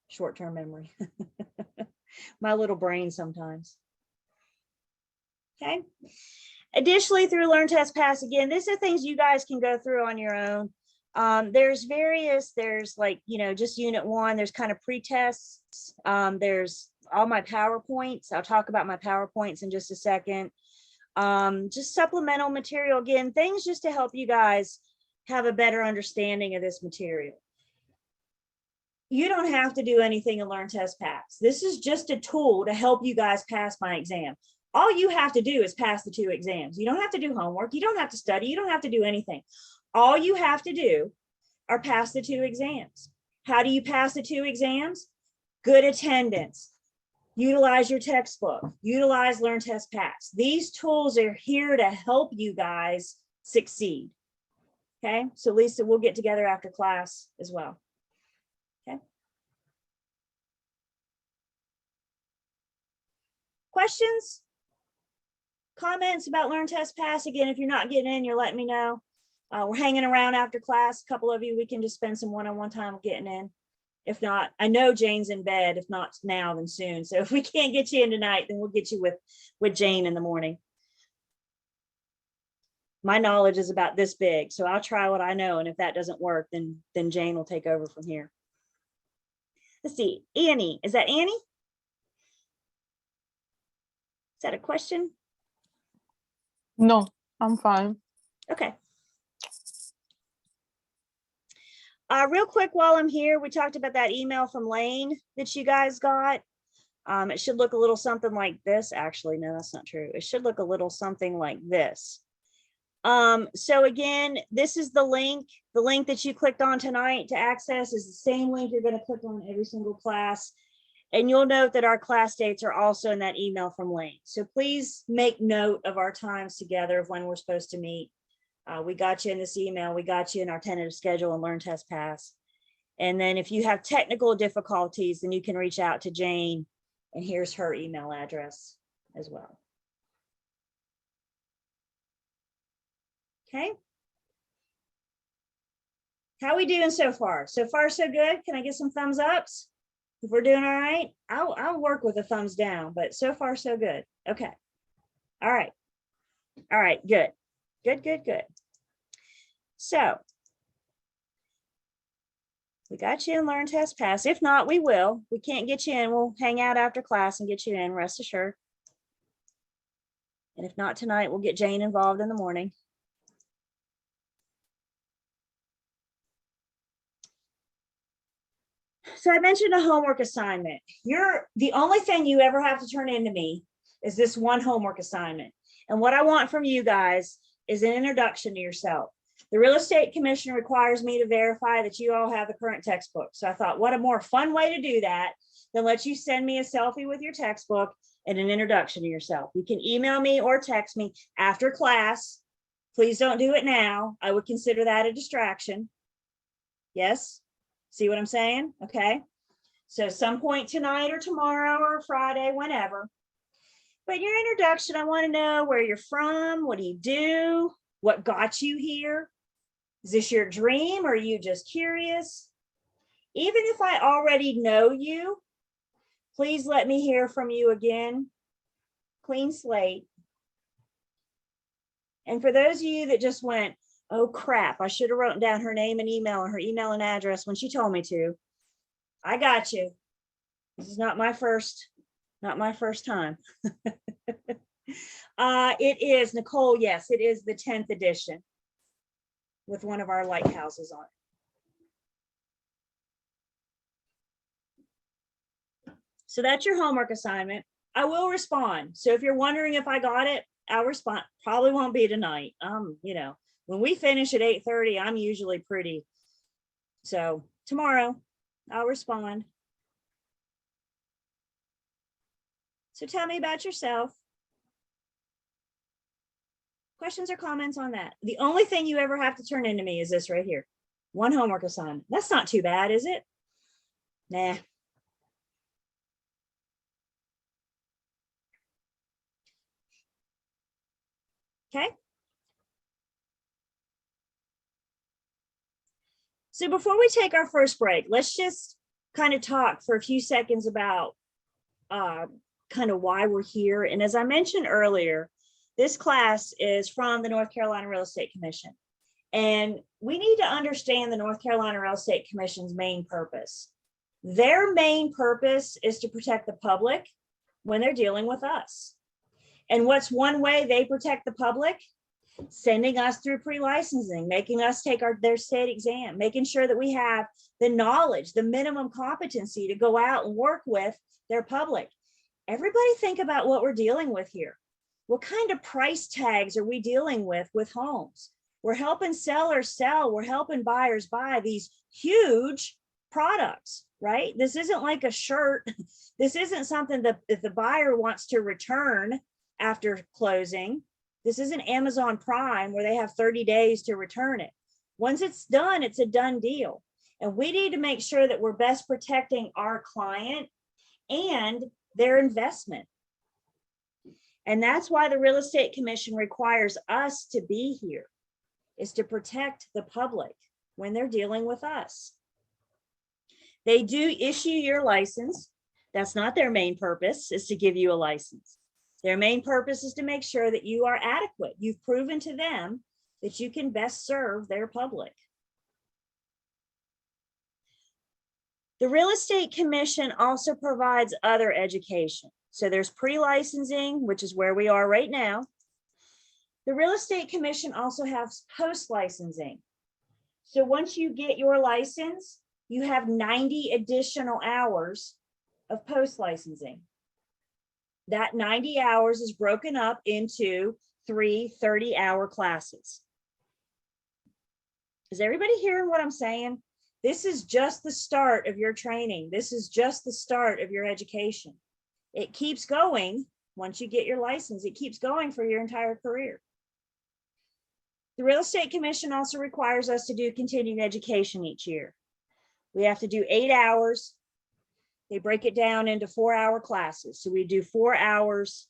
short-term memory. My little brain sometimes. Okay. Additionally, through Learn, Test, Pass, again, these are things you guys can go through on your own. There's like, you know, just unit 1, there's kind of pre-tests. There's all my PowerPoints. I'll talk about my PowerPoints in just a second. Just supplemental material, again, things just to help you guys have a better understanding of this material. You don't have to do anything in Learn, Test, Pass. This is just a tool to help you guys pass my exam. All you have to do is pass the 2 exams. You don't have to do homework. You don't have to study. You don't have to do anything. All you have to do are pass the 2 exams. How do you pass the 2 exams? Good attendance. Utilize your textbook. Utilize Learn, Test, Pass. These tools are here to help you guys succeed. Okay, so Lisa, we'll get together after class as well. Okay. Questions? Comments about Learn, Test, Pass? Again, if you're not getting in, you're letting me know. We're hanging around after class. A couple of you, we can just spend some one-on-one time getting in. If not, I know Jane's in bed. If not now, then soon. So if we can't get you in tonight, then we'll get you with Jane in the morning. My knowledge is about this big, so I'll try what I know. And if that doesn't work, then Jane will take over from here. Let's see, Annie, is that Annie? Is that a question? No, I'm fine. Okay. Real quick, while I'm here, we talked about that email from Lane that you guys got. It should look a little something like this. Actually, no, that's not true. It should look a little something like this. So again, this is the link that you clicked on tonight to access is the same link you're going to click on every single class. And you'll note that our class dates are also in that email from Lane. So please make note of our times together of when we're supposed to meet. We got you in this email. We got you in our tentative schedule and Learn, Test, Pass. And then if you have technical difficulties, then you can reach out to Jane, and here's her email address as well. Okay. How are we doing so far? So far, so good. Can I get some thumbs ups? If we're doing all right, I'll work with a thumbs down, but so far, so good. Okay. All right. All right, good. Good. So we got you in Learn, Test, Pass. If not, we will. We can't get you in. We'll hang out after class and get you in, rest assured. And if not tonight, we'll get Jane involved in the morning. So I mentioned a homework assignment. The only thing you ever have to turn in to me is this one homework assignment. And what I want from you guys is an introduction to yourself. The Real Estate Commission requires me to verify that you all have the current textbook. So I thought, what a more fun way to do that than let you send me a selfie with your textbook and an introduction to yourself. You can email me or text me after class Please don't do it now. I would consider that a distraction. Yes? See what I'm saying? Okay. So some point tonight or tomorrow or Friday, whenever. But your introduction, I want to know where you're from, what do you do, what got you here? Is this your dream or are you just curious? Even if I already know you, please let me hear from you again. Clean slate. And for those of you that just went, oh crap, I should have written down her name and email and her email and address when she told me to. I got you. This is not my first time. It is, Nicole, yes, it is the 10th edition with one of our lighthouses on it. So that's your homework assignment. I will respond. So if you're wondering if I got it, I'll respond. Probably won't be tonight. You know, when we finish at 8:30, I'm usually pretty. So tomorrow I'll respond. So tell me about yourself. Questions or comments on that? The only thing you ever have to turn into me is this right here. One homework assignment. That's not too bad, is it? Nah. Okay. So before we take our first break, let's just kind of talk for a few seconds about kind of why we're here. And as I mentioned earlier, this class is from the North Carolina Real Estate Commission. And we need to understand the North Carolina Real Estate Commission's main purpose. Their main purpose is to protect the public when they're dealing with us. And what's one way they protect the public? Sending us through pre-licensing, making us take their state exam, making sure that we have the knowledge, the minimum competency to go out and work with their public. Everybody think about what we're dealing with here. What kind of price tags are we dealing with homes? We're helping sellers sell, we're helping buyers buy these huge products, right? This isn't like a shirt. This isn't something that if the buyer wants to return after closing. This isn't Amazon Prime where they have 30 days to return it. Once it's done, it's a done deal. And we need to make sure that we're best protecting our client and their investment. And that's why the Real Estate Commission requires us to be here, is to protect the public when they're dealing with us. They do issue your license. That's not their main purpose, is to give you a license. Their main purpose is to make sure that you are adequate. You've proven to them that you can best serve their public. The Real Estate Commission also provides other education. So there's pre-licensing, which is where we are right now. The Real Estate Commission also has post-licensing. So once you get your license, you have 90 additional hours of post-licensing. That 90 hours is broken up into 3 30-hour classes. Is everybody hearing what I'm saying? This is just the start of your training. This is just the start of your education. It keeps going once you get your license. It keeps going for your entire career. The Real Estate Commission also requires us to do continuing education each year. We have to do 8 hours. They break it down into 4-hour classes. So we do 4 hours.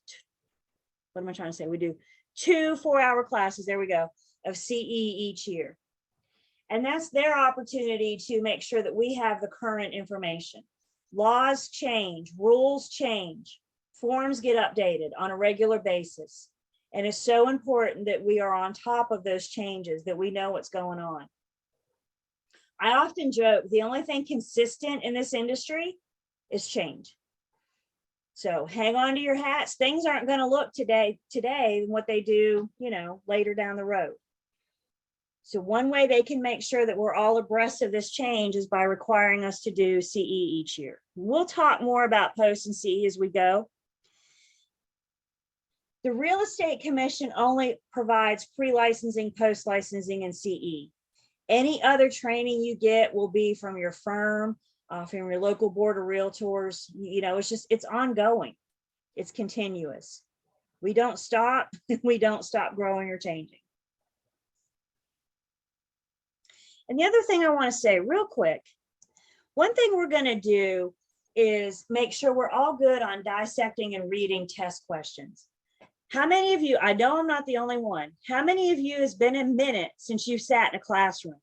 What am I trying to say? We do 2 4-hour classes, there we go, of CE each year. And that's their opportunity to make sure that we have the current information. Laws change, rules change, forms get updated on a regular basis. And it's so important that we are on top of those changes, that we know what's going on. I often joke, the only thing consistent in this industry is change. So hang on to your hats. Things aren't going to look today what they do, later down the road. So one way they can make sure that we're all abreast of this change is by requiring us to do CE each year. We'll talk more about post and CE as we go. The Real Estate Commission only provides pre-licensing, post-licensing, and CE. Any other training you get will be from your firm, from your local board of realtors. It's ongoing. It's continuous. We don't stop. We don't stop growing or changing. And the other thing I want to say real quick, one thing we're going to do is make sure we're all good on dissecting and reading test questions. How many of you, I know I'm not the only one, how many of you has been a minute since you sat in a classroom?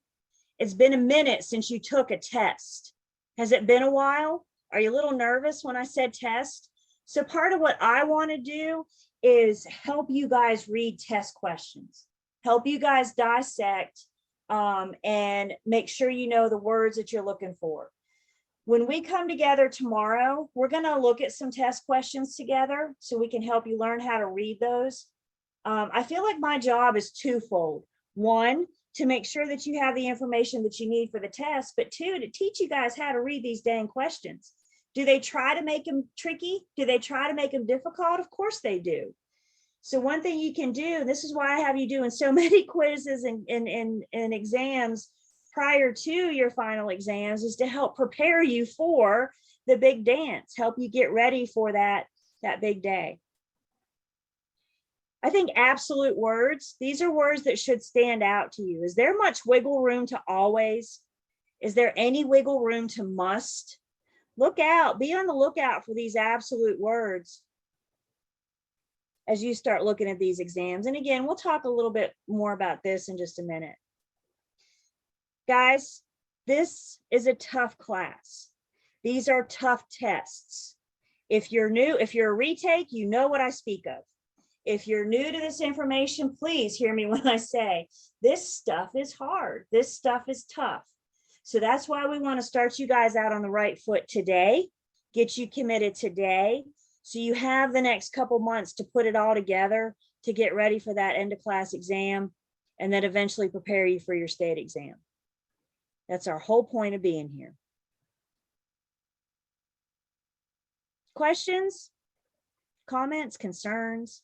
It's been a minute since you took a test. Has it been a while? Are you a little nervous when I said test? So part of what I want to do is help you guys read test questions, help you guys dissect and make sure you know the words that you're looking for. When we come together tomorrow, we're going to look at some test questions together so we can help you learn how to read those. I feel like my job is twofold. One, to make sure that you have the information that you need for the test, but two, to teach you guys how to read these dang questions. Do they try to make them tricky? Do they try to make them difficult? Of course they do. So one thing you can do, this is why I have you doing so many quizzes and exams prior to your final exams, is to help prepare you for the big dance, help you get ready for that big day. I think absolute words, these are words that should stand out to you. Is there much wiggle room to always? Is there any wiggle room to must? Look out, be on the lookout for these absolute words as you start looking at these exams. And again, we'll talk a little bit more about this in just a minute. Guys, this is a tough class. These are tough tests. If you're new, if you're a retake, you know what I speak of. If you're new to this information, please hear me when I say this stuff is hard. This stuff is tough. So that's why we want to start you guys out on the right foot today, get you committed today, so you have the next couple months to put it all together to get ready for that end of class exam and then eventually prepare you for your state exam. That's our whole point of being here. Questions, comments, concerns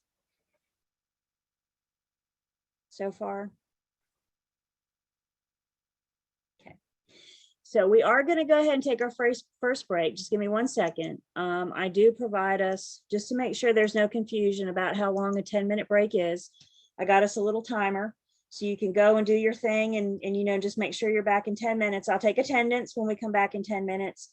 so far? Okay, so we are going to go ahead and take our first break. Just give me 1 second. I do provide us, just to make sure there's no confusion about how long a 10-minute break is, I got us a little timer. So you can go and do your thing and you know, just make sure you're back in 10 minutes. I'll take attendance when we come back in 10 minutes.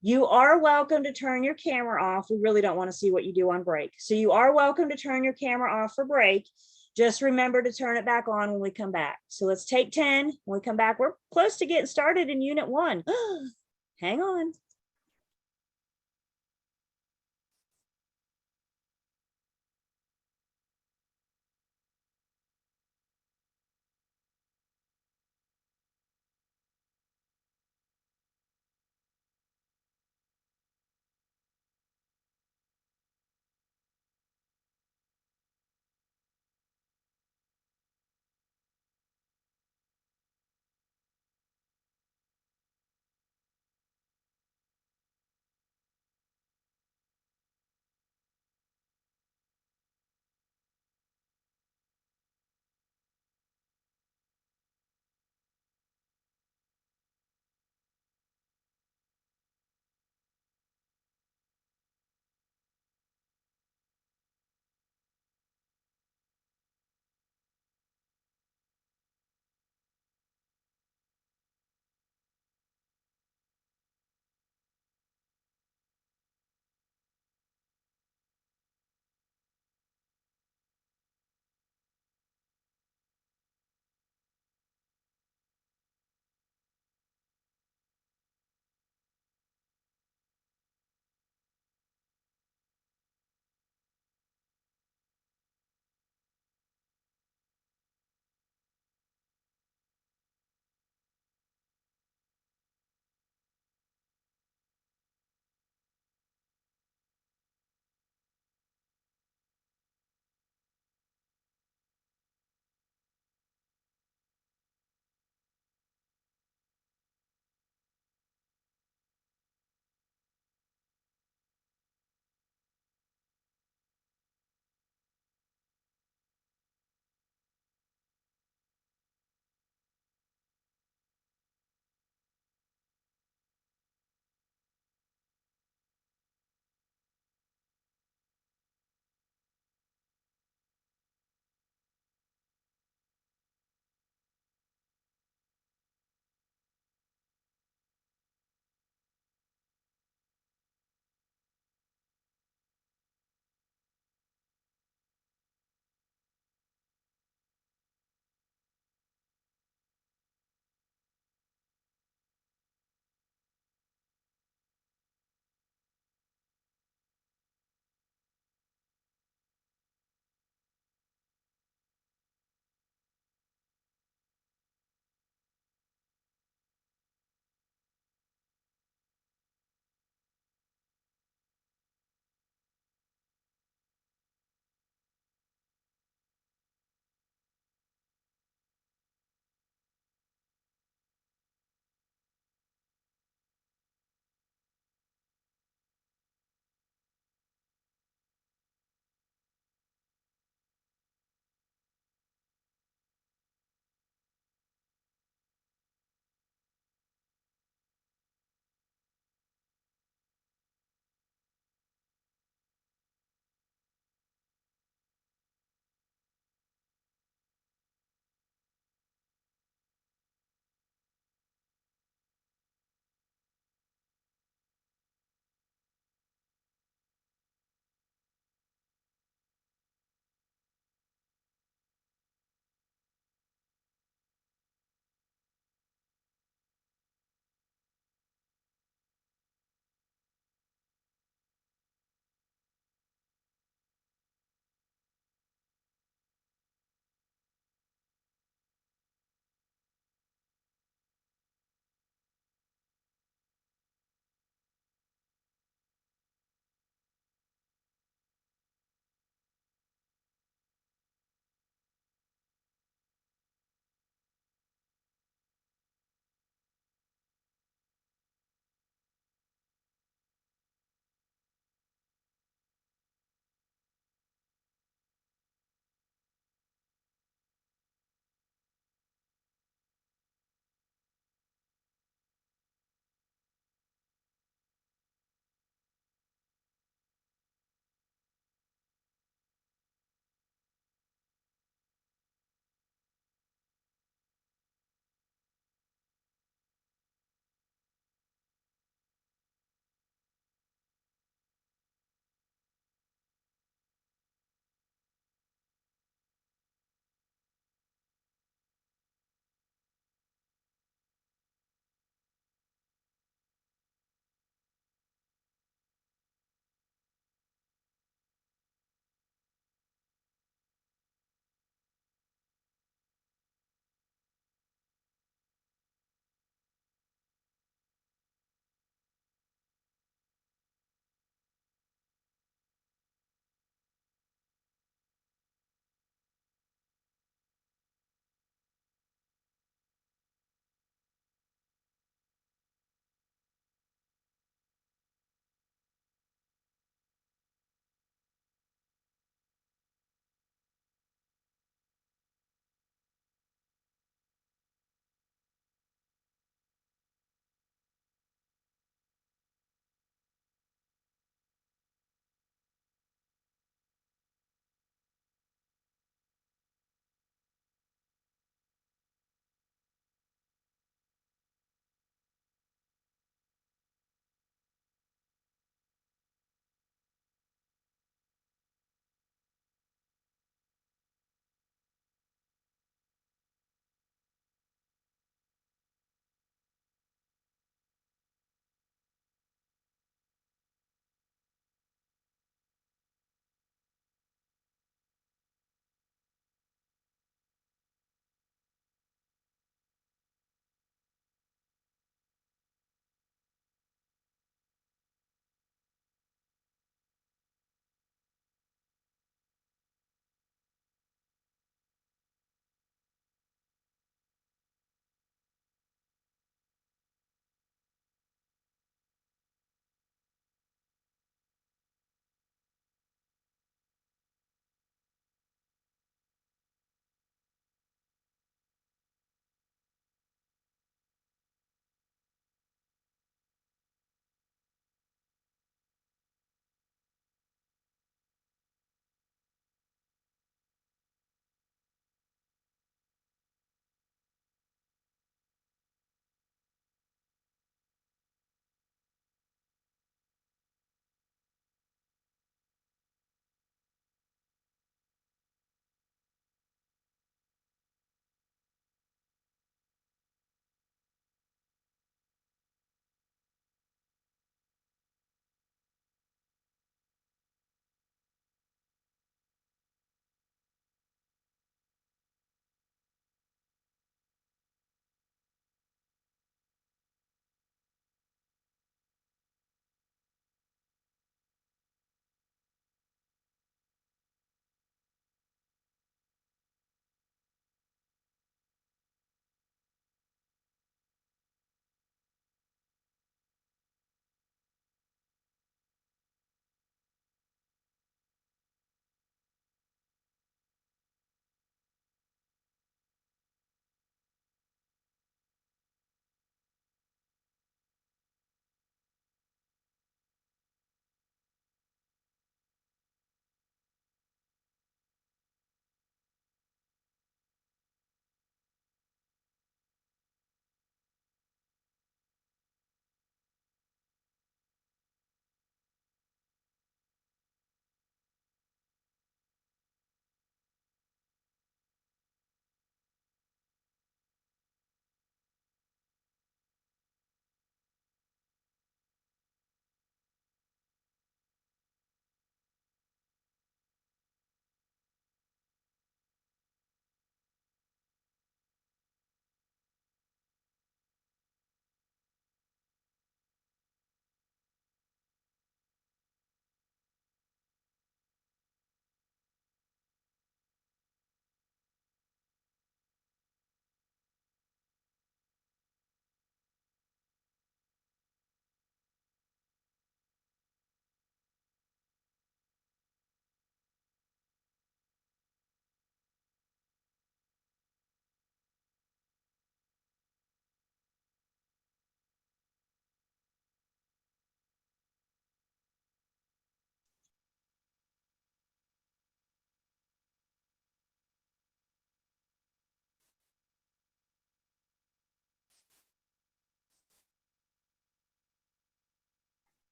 You are welcome to turn your camera off. We really don't want to see what you do on break. So you are welcome to turn your camera off for break. Just remember to turn it back on when we come back. So let's take 10. When we come back, we're close to getting started in unit 1. Hang on.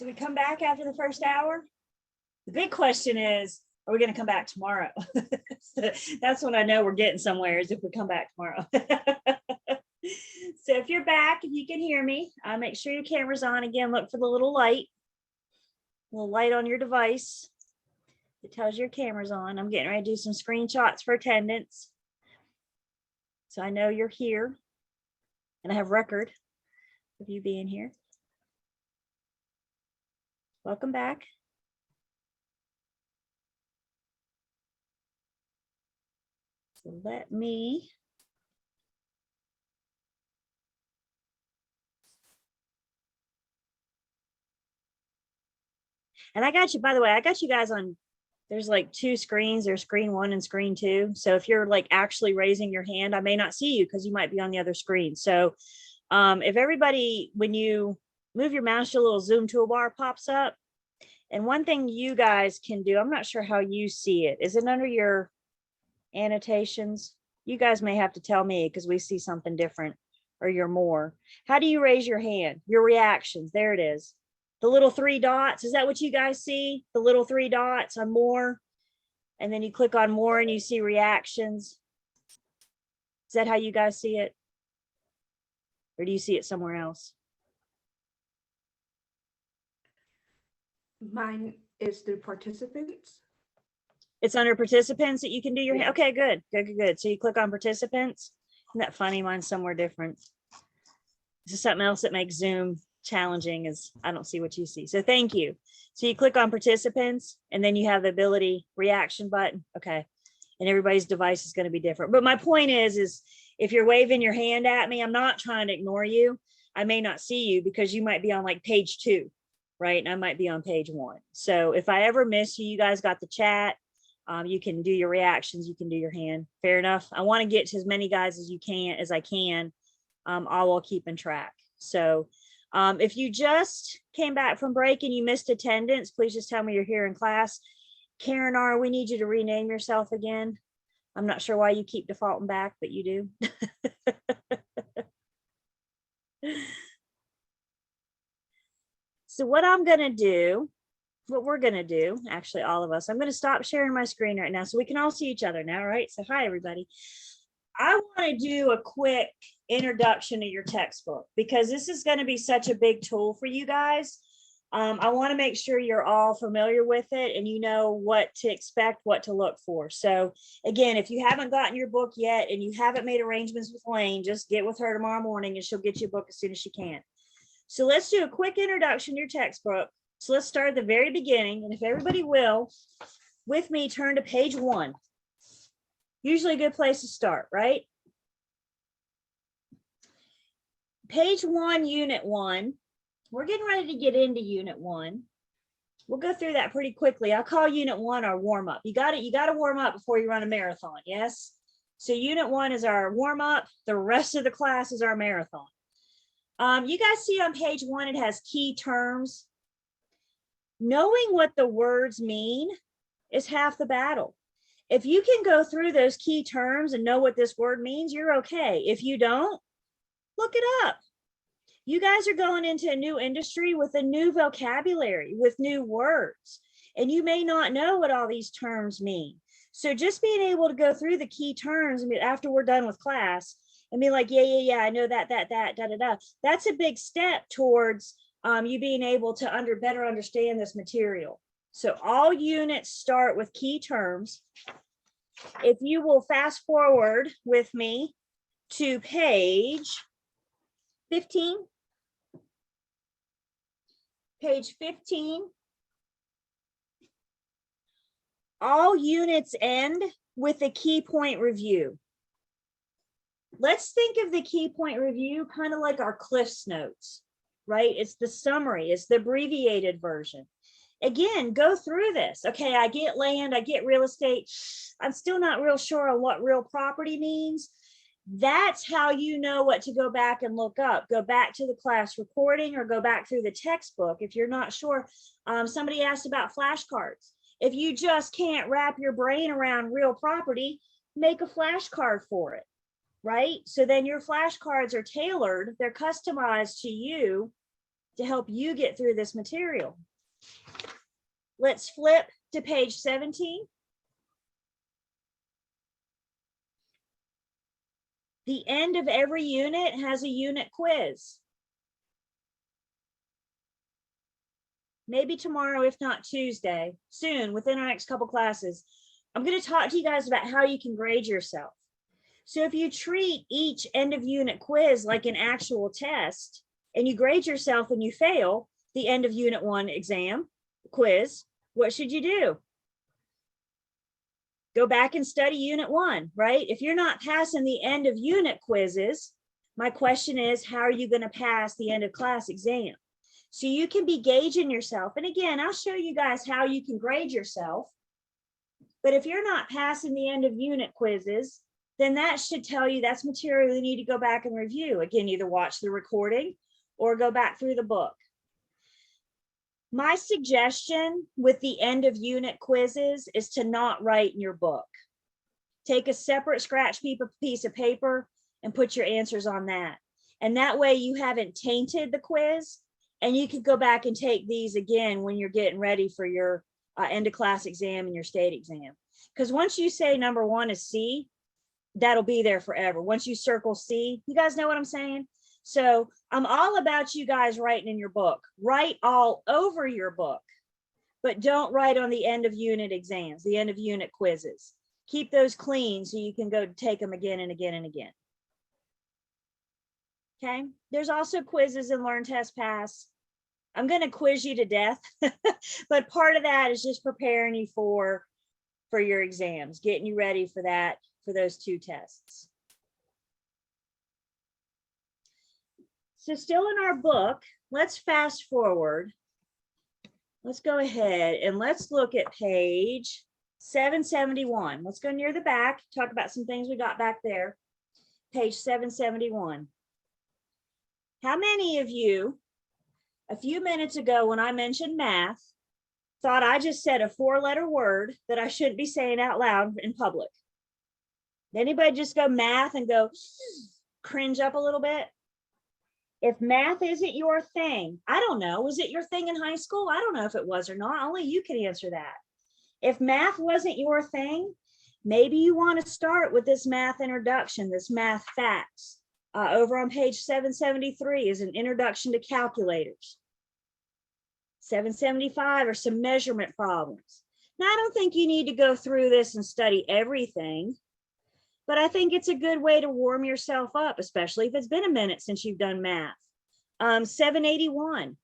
Do we come back after the first hour? The big question is, are we going to come back tomorrow? That's when I know we're getting somewhere, is if we come back tomorrow. So if you're back, if you can hear me, make sure your camera's on. Again, look for the little light on your device. It tells your camera's on. I'm getting ready to do some screenshots for attendance. So I know you're here and I have record of you being here. Welcome back. So let me and I got you, by the way, I got you guys on, there's like two screens, there's screen 1 and screen 2. So if you're like actually raising your hand, I may not see you because you might be on the other screen. So if everybody, when you move your mouse, your little zoom toolbar pops up. And one thing you guys can do, I'm not sure how you see it. Is it under your annotations? You guys may have to tell me because we see something different, or your more. How do you raise your hand? Your reactions, there it is. The little 3 dots, is that what you guys see? The little 3 dots on more, and then you click on more and you see reactions. Is that how you guys see it? Or do you see it somewhere else? Mine is through participants. It's under participants that you can do your, Yeah. okay, good, good, good, good. So you click on participants. Isn't that funny? Mine's somewhere different. This is something else that makes Zoom challenging, is I don't see what you see. So thank you. So you click on participants and then you have the ability reaction button. Okay. And everybody's device is going to be different. But my point is if you're waving your hand at me, I'm not trying to ignore you. I may not see you because you might be on like page 2, right? And I might be on page 1. So if I ever miss you, you guys got the chat. You can do your reactions, you can do your hand. Fair enough. I want to get to as many guys as I can, all while keeping track. So if you just came back from break and you missed attendance, please just tell me you're here in class. Karen R., we need you to rename yourself again. I'm not sure why you keep defaulting back, but you do. So what we're going to do, actually all of us, I'm going to stop sharing my screen right now so we can all see each other now, right? So hi, everybody. I want to do a quick introduction to your textbook because this is going to be such a big tool for you guys. I want to make sure you're all familiar with it and you know what to expect, what to look for. So again, if you haven't gotten your book yet and you haven't made arrangements with Lane, just get with her tomorrow morning and she'll get you a book as soon as she can. So let's do a quick introduction to your textbook. So let's start at the very beginning. And if everybody will, with me, turn to page 1. Usually a good place to start, right? Page 1, unit 1. We're getting ready to get into unit 1. We'll go through that pretty quickly. I'll call unit 1 our warm up. You got to warm up before you run a marathon. Yes. So unit 1 is our warm up. The rest of the class is our marathon. You guys see on page 1, it has key terms. Knowing what the words mean is half the battle. If you can go through those key terms and know what this word means, you're okay. If you don't, look it up. You guys are going into a new industry with a new vocabulary, with new words, and you may not know what all these terms mean. So just being able to go through the key terms after we're done with class and be like, yeah, I know that, that's a big step towards you being able to better understand this material. So all units start with key terms. If you will fast forward with me to page 15. Page 15. All units end with a key point review. Let's think of the key point review kind of like our Cliff's Notes, right? It's the summary, it's the abbreviated version. Again, go through this. Okay, I get land, I get real estate. I'm still not real sure on what real property means. That's how you know what to go back and look up. Go back to the class recording or go back through the textbook. If you're not sure, somebody asked about flashcards. If you just can't wrap your brain around real property, make a flashcard for it, right? So then your flashcards are tailored, they're customized to you to help you get through this material. Let's flip to page 17. The end of every unit has a unit quiz. Maybe tomorrow, if not Tuesday, soon within our next couple classes, I'm going to talk to you guys about how you can grade yourself. So if you treat each end of unit quiz like an actual test and you grade yourself and you fail the end of unit 1 exam quiz, what should you do? Go back and study unit 1, right? If you're not passing the end of unit quizzes, my question is, how are you going to pass the end of class exam? So you can be gauging yourself. And again, I'll show you guys how you can grade yourself. But if you're not passing the end of unit quizzes, then that should tell you that's material you need to go back and review. Again, either watch the recording or go back through the book. My suggestion with the end of unit quizzes is to not write in your book. Take a separate scratch piece of paper and put your answers on that. And that way you haven't tainted the quiz, and you can go back and take these again when you're getting ready for your end of class exam and your state exam. Because once you say number 1 is C, that'll be there forever. Once you circle C, you guys know what I'm saying? So I'm all about you guys writing in your book. Write all over your book, but don't write on the end of unit exams, the end of unit quizzes. Keep those clean so you can go take them again and again and again. Okay, there's also quizzes in Learn, Test, Pass. I'm going to quiz you to death, but part of that is just preparing you for your exams, getting you ready for that, for those 2 tests. So still in our book, let's fast forward. Let's go ahead and let's look at page 771. Let's go near the back, talk about some things we got back there. Page 771. How many of you, a few minutes ago when I mentioned math, thought I just said a 4-letter word that I shouldn't be saying out loud in public? Did anybody just go math and go cringe up a little bit? If math isn't your thing, I don't know, was it your thing in high school? I don't know if it was or not. Only you can answer that. If math wasn't your thing, maybe you want to start with this math introduction, this math facts. Over on page 773 is an introduction to calculators. 775 are some measurement problems. Now, I don't think you need to go through this and study everything, but I think it's a good way to warm yourself up, especially if it's been a minute since you've done math. 781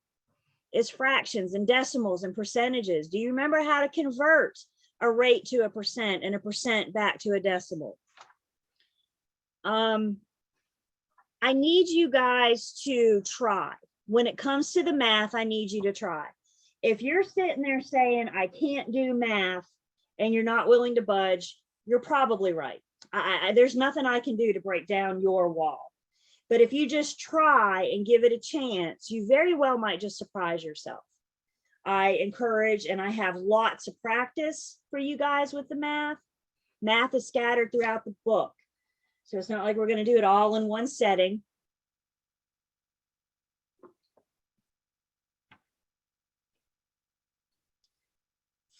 is fractions and decimals and percentages. Do you remember how to convert a rate to a percent and a percent back to a decimal? I need you guys to try. When it comes to the math, I need you to try. If you're sitting there saying, I can't do math, and you're not willing to budge, you're probably right. There's nothing I can do to break down your wall. But if you just try and give it a chance, you very well might just surprise yourself. I encourage, and I have lots of practice for you guys with the math. Math is scattered throughout the book. So it's not like we're going to do it all in one setting.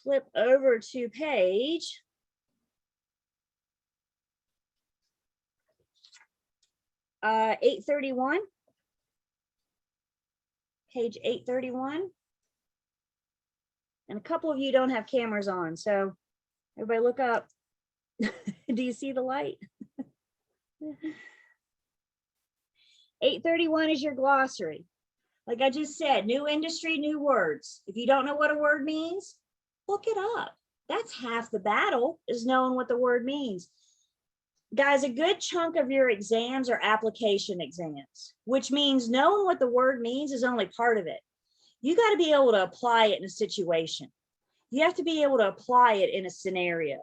Flip over to page 831. Page 831. And a couple of you don't have cameras on, so everybody look up. Do you see the light? 831 is your glossary. Like I just said, new industry, new words. If you don't know what a word means, look it up. That's half the battle, is knowing what the word means. Guys, a good chunk of your exams are application exams, which means knowing what the word means is only part of it. You got to be able to apply it in a situation. You have to be able to apply it in a scenario.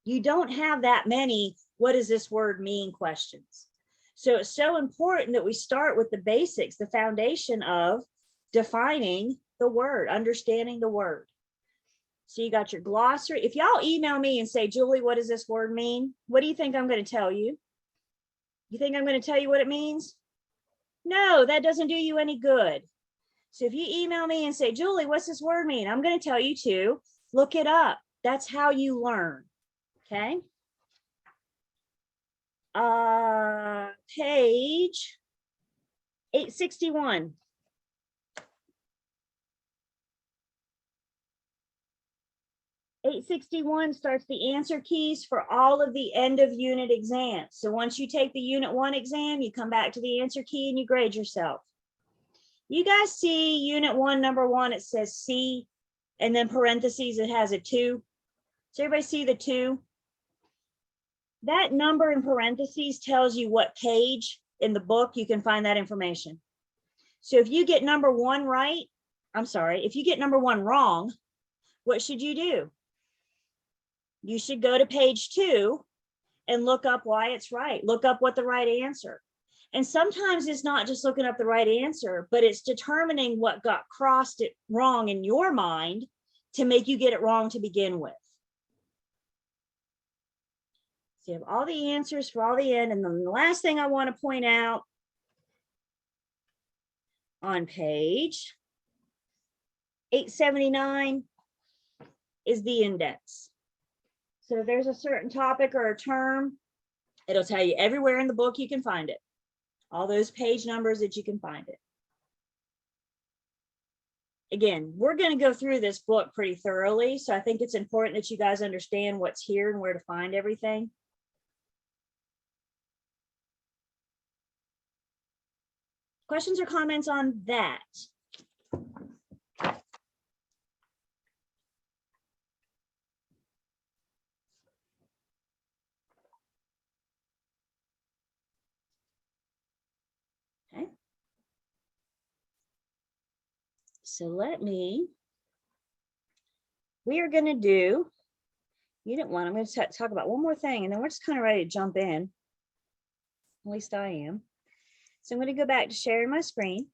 You don't have that many, what does this word mean questions. So it's so important that we start with the basics, the foundation of defining the word, understanding the word. So you got your glossary. If y'all email me and say, Julie, what does this word mean? What do you think I'm going to tell you? You think I'm going to tell you what it means? No, that doesn't do you any good. So if you email me and say, Julie, what's this word mean? I'm going to tell you to look it up. That's how you learn. Okay. Page 861. Page 861 starts the answer keys for all of the end of unit exams. So once you take the unit 1 exam, you come back to the answer key and you grade yourself. You guys see unit 1, number 1, it says C, and then parentheses, it has a 2. Does everybody see the 2? That number in parentheses tells you what page in the book you can find that information. So if you get number 1 right, if you get number 1 wrong, what should you do? You should go to page 2 and look up why it's right. Look up what the right answer. And sometimes it's not just looking up the right answer, but it's determining what got crossed it wrong in your mind to make you get it wrong to begin with. So you have all the answers for all the end. And then the last thing I want to point out on page 879 is the index. So if there's a certain topic or a term, it'll tell you everywhere in the book you can find it. All those page numbers that you can find it. Again, we're going to go through this book pretty thoroughly. So I think it's important that you guys understand what's here and where to find everything. Questions or comments on that? Okay. So we are going to do unit 1. I'm going to talk about one more thing and then we're just kind of ready to jump in. At least I am. So I'm going to go back to sharing my screen.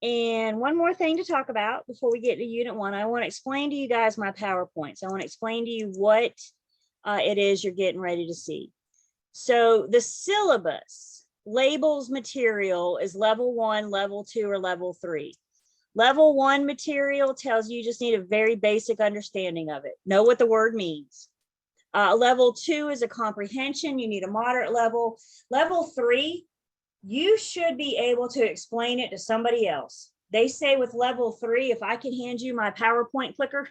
And one more thing to talk about before we get to unit 1, I want to explain to you guys my PowerPoints. I want to explain to you what it is you're getting ready to see. So the syllabus labels material is level 1, level 2, or level 3. Level 1 material tells you just need a very basic understanding of it. Know what the word means. Level 2 is a comprehension. You need a moderate level. Level 3, you should be able to explain it to somebody else. They say with level 3, if I can hand you my PowerPoint clicker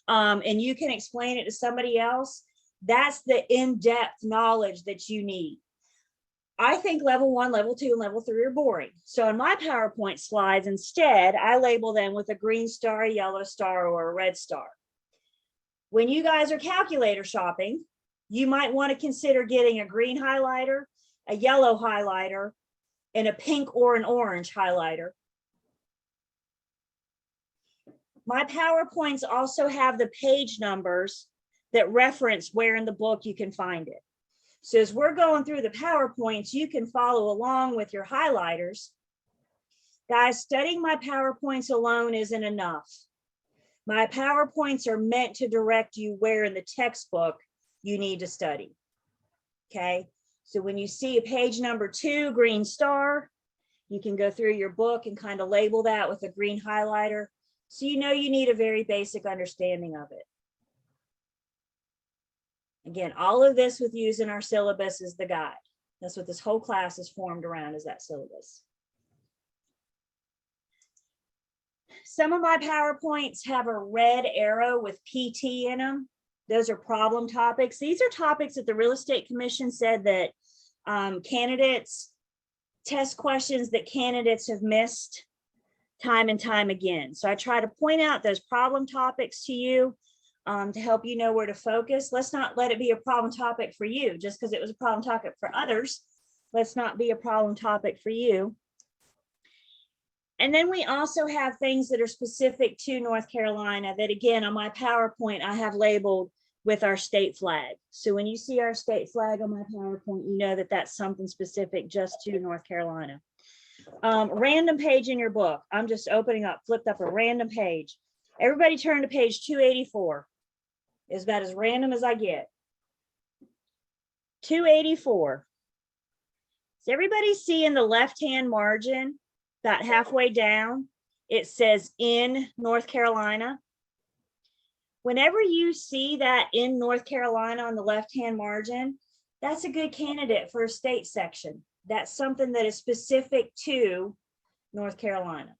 and you can explain it to somebody else, that's the in-depth knowledge that you need. I think level 1, level 2, and level 3 are boring. So in my PowerPoint slides, instead, I label them with a green star, a yellow star, or a red star. When you guys are calculator shopping, you might want to consider getting a green highlighter, a yellow highlighter, and a pink or an orange highlighter. My PowerPoints also have the page numbers that reference where in the book you can find it. So as we're going through the PowerPoints, you can follow along with your highlighters. Guys, studying my PowerPoints alone isn't enough. My PowerPoints are meant to direct you where in the textbook you need to study. Okay, so when you see a page number 2, green star, you can go through your book and kind of label that with a green highlighter. So you know you need a very basic understanding of it. Again, all of this with using our syllabus is the guide. That's what this whole class is formed around, is that syllabus. Some of my PowerPoints have a red arrow with PT in them. Those are problem topics. These are topics that the Real Estate Commission said that candidates, test questions that candidates have missed time and time again. So I try to point out those problem topics to you to help you know where to focus. Let's not let it be a problem topic for you. Just because it was a problem topic for others, let's not be a problem topic for you. And then we also have things that are specific to North Carolina that, again, on my PowerPoint, I have labeled with our state flag. So when you see our state flag on my PowerPoint, you know that that's something specific just to North Carolina. Random page in your book. I'm just flipped up a random page. Everybody turn to page 284. It's about as random as I get. 284. Does everybody see in the left-hand margin, about halfway down, it says in North Carolina? Whenever you see that in North Carolina on the left-hand margin, that's a good candidate for a state section. That's something that is specific to North Carolina.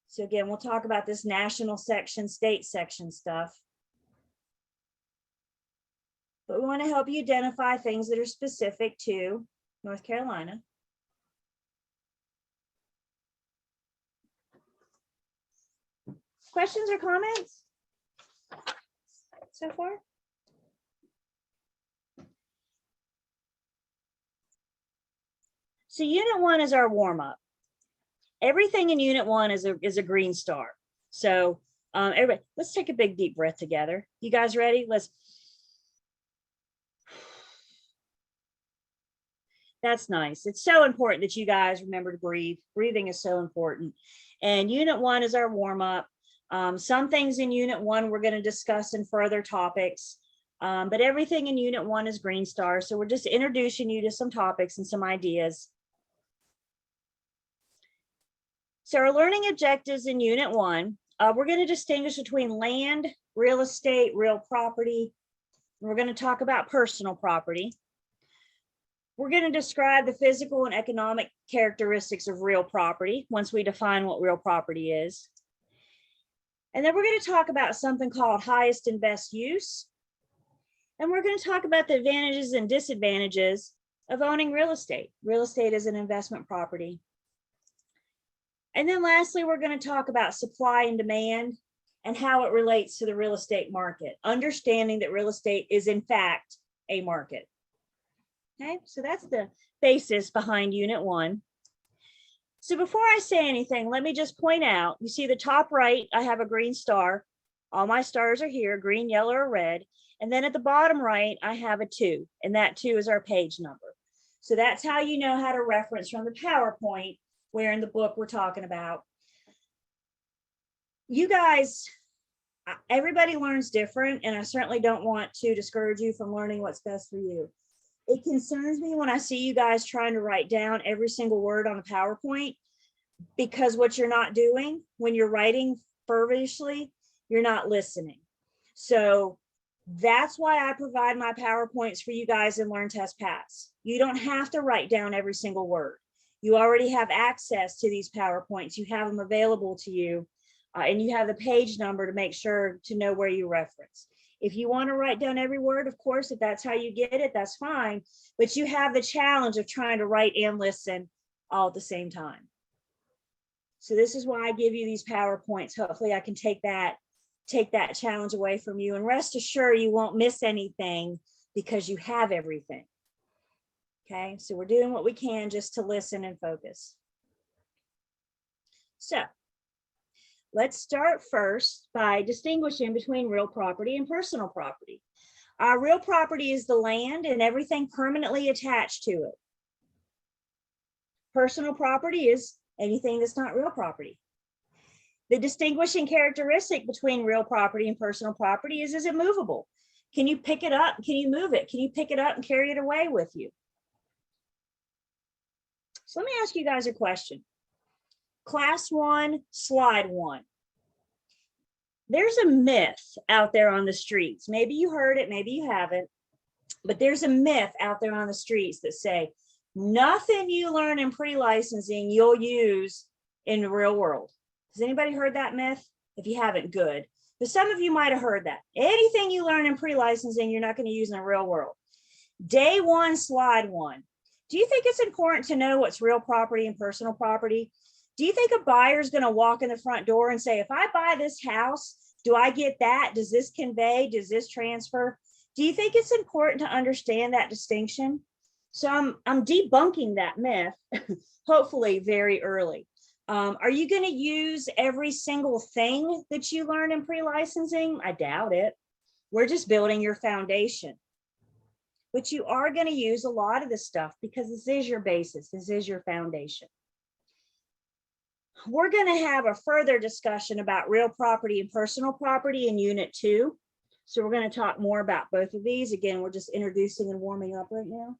So again, we'll talk about this national section, state section stuff. But we want to help you identify things that are specific to North Carolina. Questions or comments so far? So unit 1 is our warm-up. Everything in unit 1 is a green star. So everybody, let's take a big deep breath together. You guys ready? That's nice. It's so important that you guys remember to breathe. Breathing is so important. And unit 1 is our warm-up. Some things in unit 1 we're going to discuss in further topics, but everything in unit 1 is green star. So we're just introducing you to some topics and some ideas. So our learning objectives in unit 1, we're going to distinguish between land, real estate, real property. We're going to talk about personal property. We're going to describe the physical and economic characteristics of real property once we define what real property is. And then we're going to talk about something called highest and best use. And we're going to talk about the advantages and disadvantages of owning real estate. Real estate is an investment property. And then lastly, we're going to talk about supply and demand and how it relates to the real estate market, understanding that real estate is in fact a market. Okay, so that's the basis behind unit 1. So before I say anything, let me just point out, you see the top right, I have a green star. All my stars are here, green, yellow, or red. And then at the bottom right, I have a 2, and that 2 is our page number. So that's how you know how to reference from the PowerPoint, where in the book we're talking about. You guys, everybody learns different, and I certainly don't want to discourage you from learning what's best for you. It concerns me when I see you guys trying to write down every single word on a PowerPoint, because what you're not doing when you're writing fervently, you're not listening. So that's why I provide my PowerPoints for you guys in Learn, Test, Pass. You don't have to write down every single word. You already have access to these PowerPoints. You have them available to you, and you have the page number to make sure to know where you reference. If you want to write down every word, of course, if that's how you get it, that's fine. But you have the challenge of trying to write and listen all at the same time. So this is why I give you these PowerPoints. Hopefully I can take that challenge away from you, and rest assured you won't miss anything because you have everything. Okay, so we're doing what we can just to listen and focus. So let's start first by distinguishing between real property and personal property. Real property is the land and everything permanently attached to it. Personal property is anything that's not real property. The distinguishing characteristic between real property and personal property is it movable? Can you pick it up? Can you move it? Can you pick it up and carry it away with you? So let me ask you guys a question. Class 1, slide 1. There's a myth out there on the streets. Maybe you heard it, maybe you haven't, but there's a myth out there on the streets that say, nothing you learn in pre-licensing you'll use in the real world. Has anybody heard that myth? If you haven't, good. But some of you might have heard that. Anything you learn in pre-licensing, you're not going to use in the real world. Day 1, slide 1. Do you think it's important to know what's real property and personal property? Do you think a buyer is going to walk in the front door and say, if I buy this house, do I get that? Does this convey? Does this transfer? Do you think it's important to understand that distinction? So I'm debunking that myth, hopefully very early. Are you going to use every single thing that you learn in pre-licensing? I doubt it. We're just building your foundation. But you are going to use a lot of this stuff because this is your basis. This is your foundation. We're going to have a further discussion about real property and personal property in Unit 2. So we're going to talk more about both of these. Again, we're just introducing and warming up right now.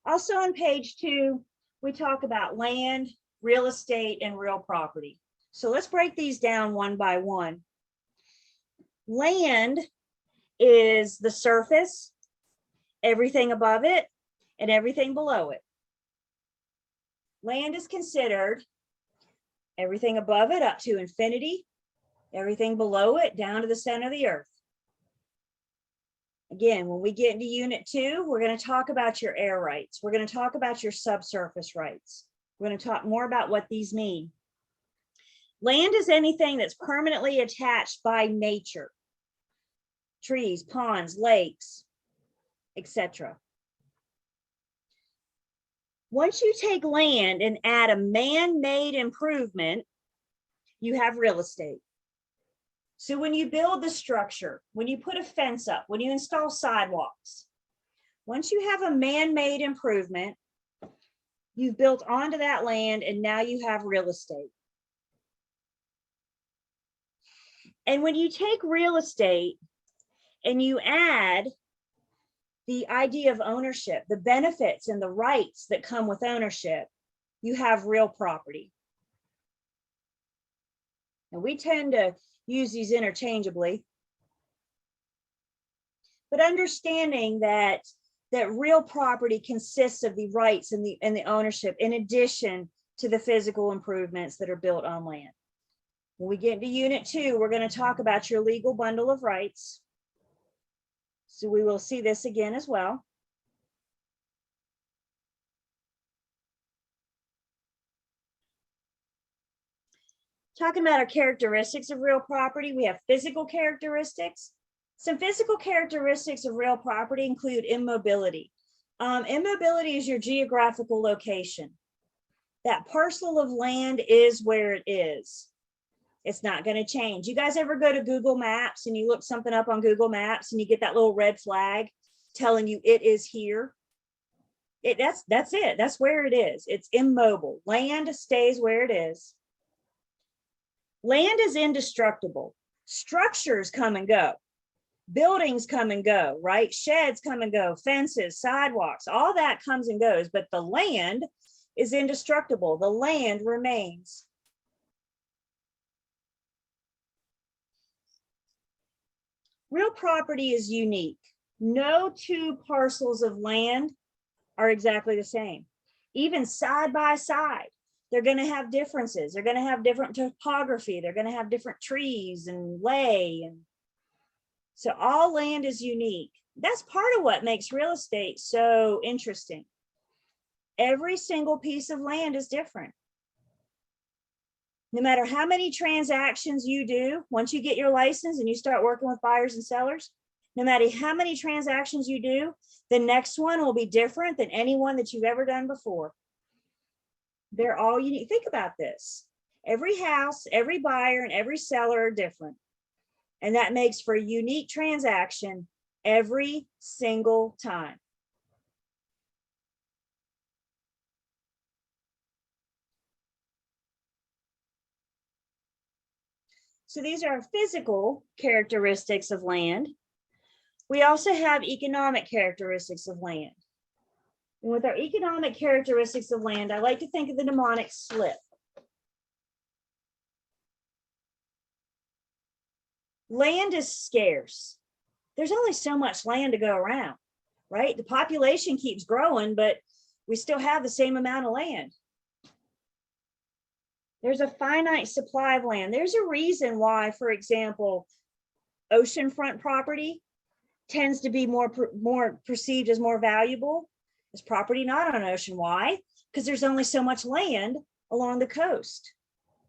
Also on page 2, we talk about land, real estate, and real property. So let's break these down one by one. Land is the surface, everything above it, and everything below it. Land is considered everything above it up to infinity, everything below it down to the center of the earth. Again, when we get into unit 2, we're going to talk about your air rights. We're going to talk about your subsurface rights. We're going to talk more about what these mean. Land is anything that's permanently attached by nature. Trees, ponds, lakes, etc. Once you take land and add a man-made improvement, you have real estate. So when you build the structure, when you put a fence up, when you install sidewalks, once you have a man-made improvement, you've built onto that land and now you have real estate. And when you take real estate and you add the idea of ownership, the benefits and the rights that come with ownership, you have real property. And we tend to use these interchangeably, but understanding that real property consists of the rights and the ownership in addition to the physical improvements that are built on land. When we get into unit 2, we're going to talk about your legal bundle of rights. So we will see this again as well. Talking about our characteristics of real property, we have physical characteristics. Some physical characteristics of real property include immobility. Immobility is your geographical location. That parcel of land is where it is. It's not going to change. You guys ever go to Google Maps and you look something up on Google Maps and you get that little red flag telling you it is here? That's it. That's where it is. It's immobile. Land stays where it is. Land is indestructible. Structures come and go. Buildings come and go, right? Sheds come and go, fences, sidewalks, all that comes and goes, but the land is indestructible. The land remains. Real property is unique. No two parcels of land are exactly the same. Even side by side, they're going to have differences. They're going to have different topography. They're going to have different trees and lay. And so all land is unique. That's part of what makes real estate so interesting. Every single piece of land is different. No matter how many transactions you do, once you get your license and you start working with buyers and sellers, no matter how many transactions you do, the next one will be different than any one that you've ever done before. They're all unique. Think about this. Every house, every buyer, and every seller are different. And that makes for a unique transaction every single time. So these are physical characteristics of land. We also have economic characteristics of land. And with our economic characteristics of land, I like to think of the mnemonic SLIP. Land is scarce. There's only so much land to go around, right? The population keeps growing, but we still have the same amount of land. There's a finite supply of land. There's a reason why, for example, oceanfront property tends to be more perceived as more valuable as property not on ocean. Why? Because there's only so much land along the coast.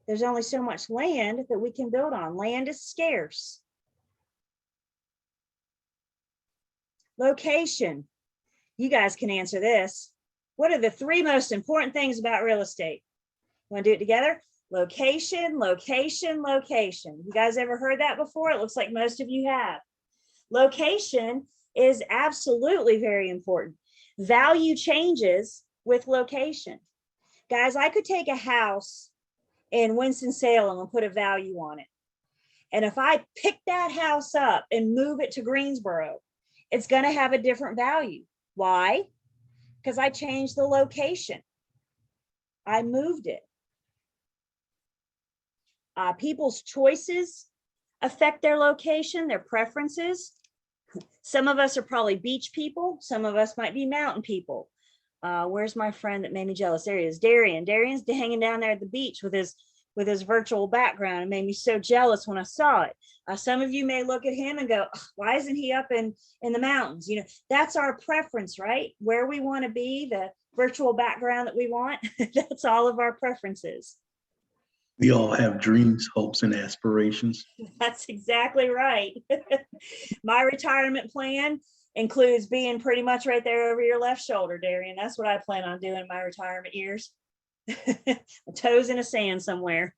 There's only so much land that we can build on. Land is scarce. Location. You guys can answer this. What are the 3 most important things about real estate? Want to do it together? Location, location, location. You guys ever heard that before? It looks like most of you have. Location is absolutely very important. Value changes with location. Guys, I could take a house in Winston-Salem and put a value on it. And if I pick that house up and move it to Greensboro, it's going to have a different value. Why? because I changed the location. I moved it. People's choices affect their location, their preferences. Some of us are probably beach people. Some of us might be mountain people. Where's my friend that made me jealous? There he is, Darian. Darian's hanging down there at the beach with his virtual background. It made me so jealous when I saw it. Some of you may look at him and go, why isn't he up in the mountains? You know, that's our preference, right? Where we want to be, the virtual background that we want, that's all of our preferences. We all have dreams, hopes, and aspirations. That's exactly right. My retirement plan includes being pretty much right there over your left shoulder, Darian. That's what I plan on doing in my retirement years. Toes in the sand somewhere.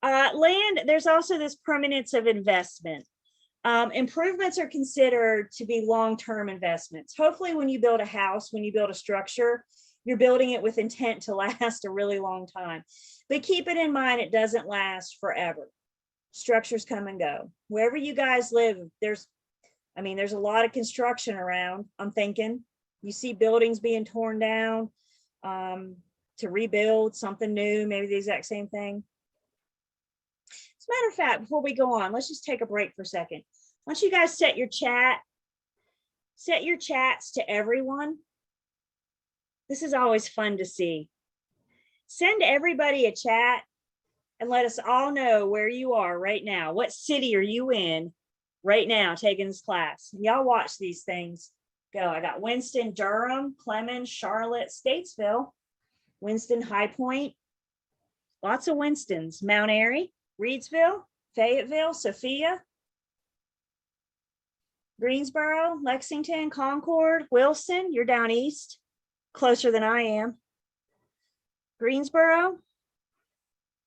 Land, there's also this permanence of investment. Improvements are considered to be long-term investments. Hopefully when you build a house, when you build a structure, you're building it with intent to last a really long time. But keep it in mind, it doesn't last forever. Structures come and go. Wherever you guys live, there's a lot of construction around, I'm thinking. You see buildings being torn down to rebuild something new, maybe the exact same thing. As a matter of fact, before we go on, let's just take a break for a second. Why don't you guys set your chats to everyone. This is always fun to see. Send everybody a chat and let us all know where you are right now. What city are you in right now taking this class? Y'all watch these things go. I got Winston, Durham, Clemens, Charlotte, Statesville, Winston, High Point, lots of Winstons, Mount Airy, Reidsville, Fayetteville, Sophia, Greensboro, Lexington, Concord, Wilson, you're down east, closer than I am. Greensboro,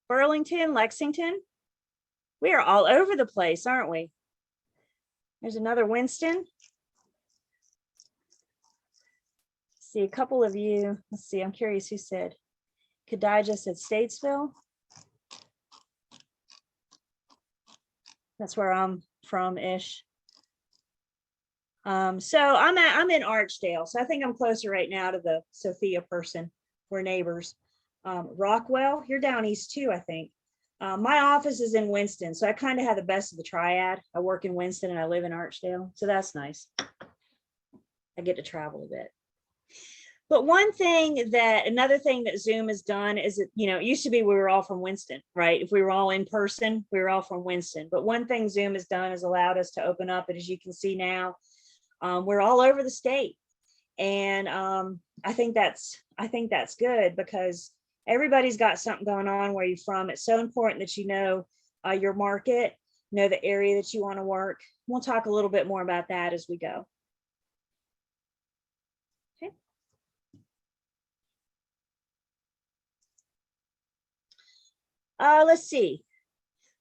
Burlington, Lexington. We are all over the place, aren't we? There's another Winston. See a couple of you. Let's see, I'm curious who said. Kadijah said Statesville. That's where I'm from-ish. So I'm in Archdale, so I think I'm closer right now to the Sophia person. We're neighbors. Rockwell, you're down east too, I think. My office is in Winston, so I kind of have the best of the triad. I work in Winston and I live in Archdale, so that's nice. I get to travel a bit. But another thing that Zoom has done is that, it used to be we were all from Winston, right? If we were all in person, we were all from Winston. But one thing Zoom has done is allowed us to open up, and as you can see now, we're all over the state. And I think that's good because everybody's got something going on where you're from. It's so important that you know your market, know the area that you want to work. We'll talk a little bit more about that as we go. Okay. Let's see.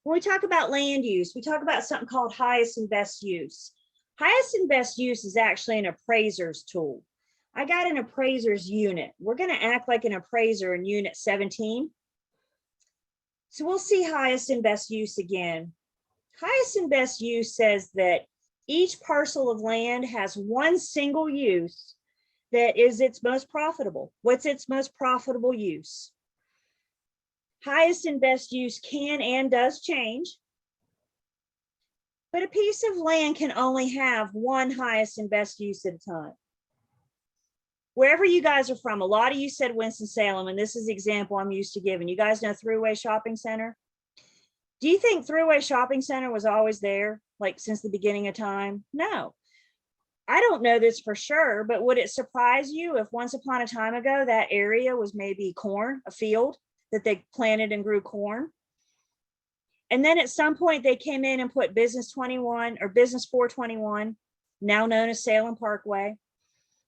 When we talk about land use, we talk about something called highest and best use. Highest and best use is actually an appraiser's tool. I got an appraiser's unit. We're going to act like an appraiser in unit 17. So we'll see highest and best use again. Highest and best use says that each parcel of land has one single use that is its most profitable. What's its most profitable use? Highest and best use can and does change. But a piece of land can only have one highest and best use at a time. Wherever you guys are from, a lot of you said Winston-Salem, and this is the example I'm used to giving. You guys know Thruway Shopping Center? Do you think Thruway Shopping Center was always there, like since the beginning of time? No. I don't know this for sure, but would it surprise you if once upon a time ago that area was maybe corn, a field that they planted and grew corn? And then at some point they came in and put Business 21 or Business 421, now known as Salem Parkway.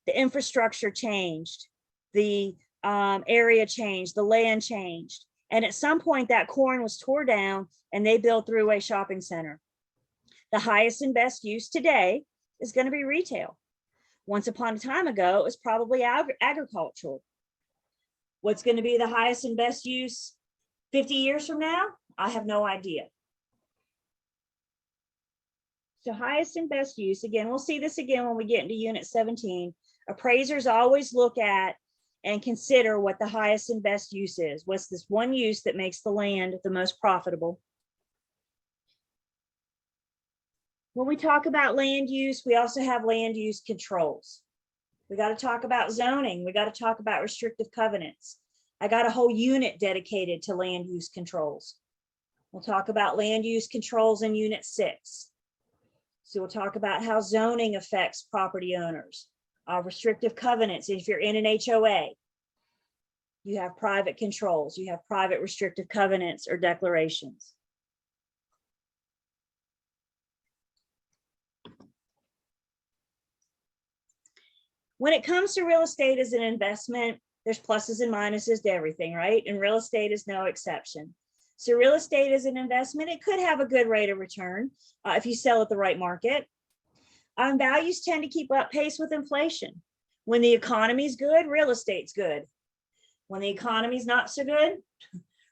The infrastructure changed, the area changed, the land changed. And at some point that corn was tore down and they built Thruway Shopping Center. The highest and best use today is going to be retail. Once upon a time ago, it was probably agricultural. What's going to be the highest and best use 50 years from now? I have no idea. So highest and best use, again, we'll see this again when we get into unit 17. Appraisers always look at and consider what the highest and best use is. What's this one use that makes the land the most profitable? When we talk about land use, we also have land use controls. We got to talk about zoning. We got to talk about restrictive covenants. I got a whole unit dedicated to land use controls. We'll talk about land use controls in unit 6. So we'll talk about how zoning affects property owners, restrictive covenants. If you're in an HOA, you have private controls, you have private restrictive covenants or declarations. When it comes to real estate as an investment, there's pluses and minuses to everything, right? And real estate is no exception. So real estate as an investment, it could have a good rate of return if you sell at the right market. Values tend to keep up pace with inflation. When the economy's good, real estate's good. When the economy's not so good,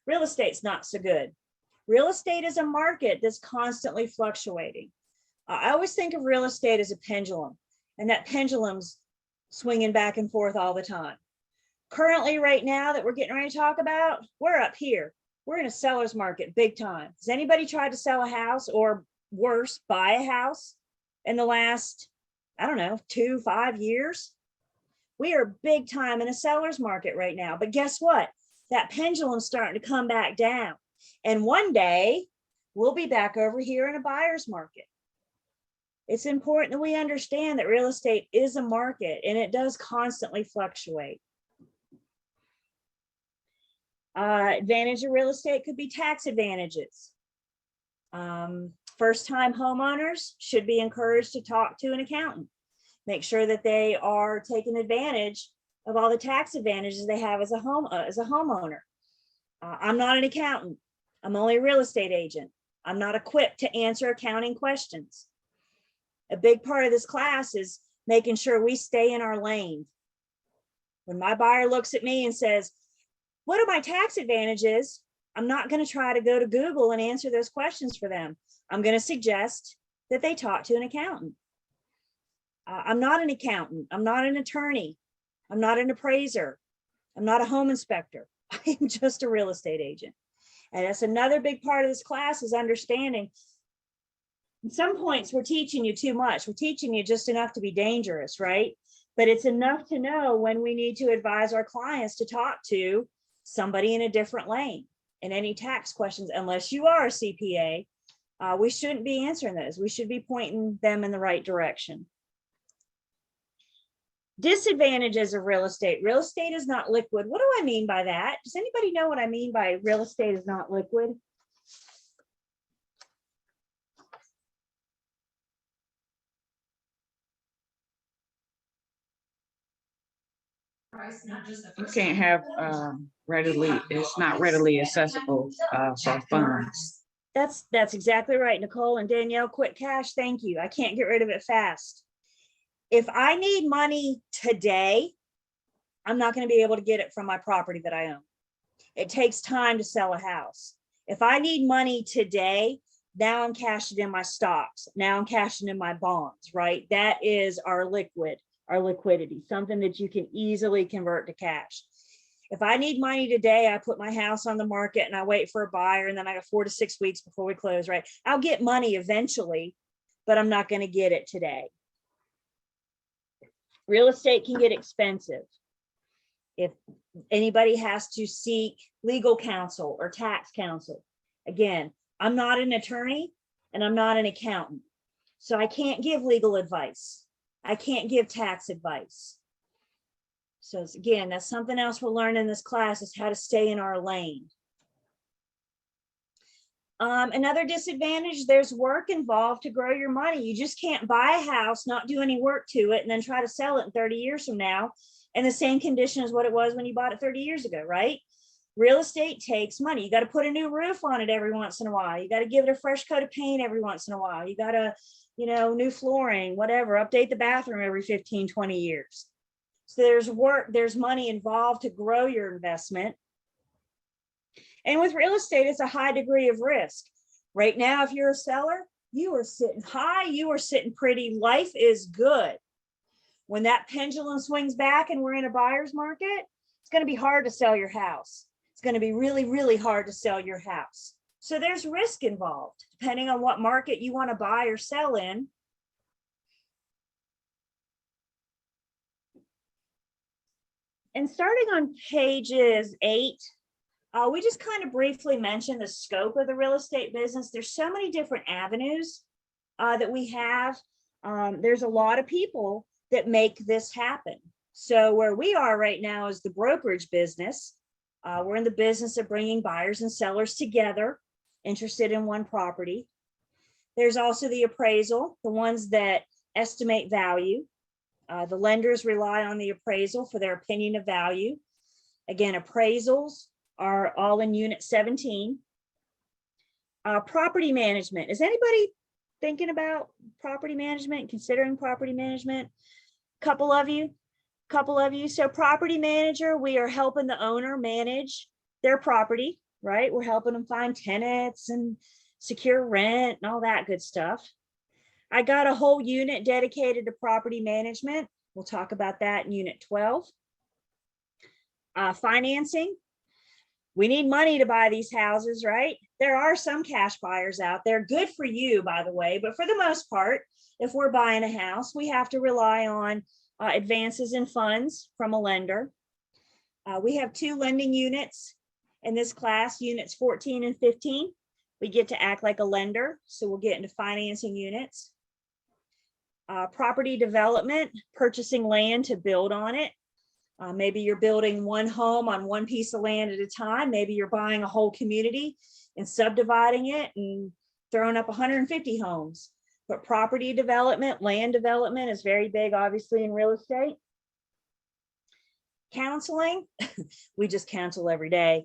real estate's not so good. Real estate is a market that's constantly fluctuating. I always think of real estate as a pendulum, and that pendulum's swinging back and forth all the time. Currently, right now that we're getting ready to talk about, we're up here. We're in a seller's market big time. Has anybody tried to sell a house or worse, buy a house in the last, I don't know, 2-5 years? We are big time in a seller's market right now. But guess what? That pendulum's starting to come back down. And one day we'll be back over here in a buyer's market. It's important that we understand that real estate is a market and it does constantly fluctuate. Advantage of real estate could be tax advantages. First-time homeowners should be encouraged to talk to an accountant. Make sure that they are taking advantage of all the tax advantages they have as a homeowner. I'm not an accountant. I'm only a real estate agent. I'm not equipped to answer accounting questions. A big part of this class is making sure we stay in our lane. When my buyer looks at me and says, what are my tax advantages? I'm not going to try to go to Google and answer those questions for them. I'm going to suggest that they talk to an accountant. I'm not an accountant. I'm not an attorney. I'm not an appraiser. I'm not a home inspector. I am just a real estate agent. And that's another big part of this class is understanding. At some points, we're teaching you too much. We're teaching you just enough to be dangerous, right? But it's enough to know when we need to advise our clients to talk to somebody in a different lane. And any tax questions, unless you are a CPA, we shouldn't be answering those. We should be pointing them in the right direction. Disadvantages of real estate. Real estate is not liquid. What do I mean by that? Does anybody know what I mean by real estate is not liquid? You can't have it's not readily accessible for funds. That's exactly right, Nicole. And Danielle, quick cash, thank you. I can't get rid of it fast. If I need money today, I'm not going to be able to get it from my property that I own. It takes time to sell a house. If I need money today, now I'm cashing in my stocks. Now I'm cashing in my bonds, right? That is our liquidity, something that you can easily convert to cash. If I need money today, I put my house on the market and I wait for a buyer, and then I got 4 to 6 weeks before we close, right? I'll get money eventually, but I'm not going to get it today. Real estate can get expensive. If anybody has to seek legal counsel or tax counsel, again, I'm not an attorney and I'm not an accountant, so I can't give legal advice. I can't give tax advice. So again, that's something else we'll learn in this class is how to stay in our lane. Another disadvantage, there's work involved to grow your money. You just can't buy a house, not do any work to it, and then try to sell it in 30 years from now in the same condition as what it was when you bought it 30 years ago, right? Real estate takes money. You got to put a new roof on it every once in a while. You got to give it a fresh coat of paint every once in a while. You got to, new flooring, whatever, update the bathroom every 15, 20 years. So there's work, there's money involved to grow your investment. And with real estate, it's a high degree of risk. Right now, if you're a seller, You are sitting high, you are sitting pretty. Life is good. When that pendulum swings back and we're in a buyer's market, it's going to be hard to sell your house. It's going to be really, really hard to sell your house. So there's risk involved, depending on what market you want to buy or sell in. And starting on pages 8, we just kind of briefly mentioned the scope of the real estate business. There's so many different avenues that we have. There's a lot of people that make this happen. So where we are right now is the brokerage business. We're in the business of bringing buyers and sellers together, interested in one property. There's also the appraisal, the ones that estimate value. The lenders rely on the appraisal for their opinion of value. Again, appraisals are all in Unit 17. Property management. Is anybody thinking about property management, considering property management? Couple of you. So property manager, we are helping the owner manage their property, right? We're helping them find tenants and secure rent and all that good stuff. I got a whole unit dedicated to property management. We'll talk about that in Unit 12. Financing. We need money to buy these houses, right? There are some cash buyers out there. Good for you, by the way. But for the most part, if we're buying a house, we have to rely on advances in funds from a lender. We have 2 lending units in this class, Units 14 and 15. We get to act like a lender, so we'll get into financing units. Property development, purchasing land to build on it. Maybe you're building one home on one piece of land at a time. Maybe you're buying a whole community and subdividing it and throwing up 150 homes. But property development, land development is very big, obviously, in real estate. Counseling, we just counsel every day.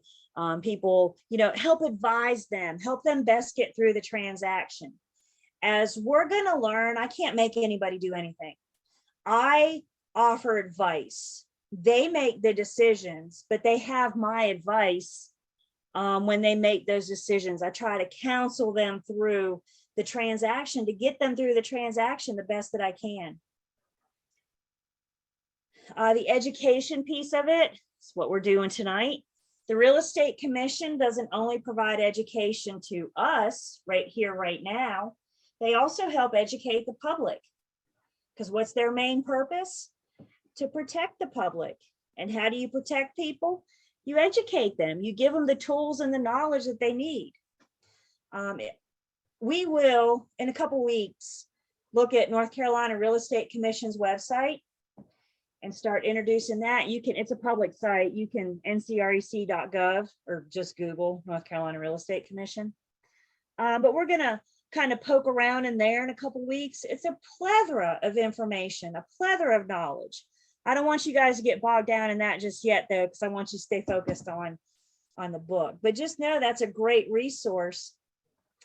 People, help advise them, help them best get through the transaction. As we're going to learn, I can't make anybody do anything. I offer advice. They make the decisions, but they have my advice when they make those decisions. I try to counsel them through the transaction to get them through the transaction the best that I can. The education piece of it is what we're doing tonight. The Real Estate Commission doesn't only provide education to us right here, right now. They also help educate the public, because what's their main purpose? To protect the public. And how do you protect people? You educate them. You give them the tools and the knowledge that they need. We will, in a couple weeks, look at North Carolina Real Estate Commission's website and start introducing that. It's a public site. You can ncrec.gov or just Google North Carolina Real Estate Commission. But we're going to kind of poke around in there in a couple weeks. It's a plethora of information, a plethora of knowledge. I don't want you guys to get bogged down in that just yet, though, because I want you to stay focused on the book. But just know that's a great resource,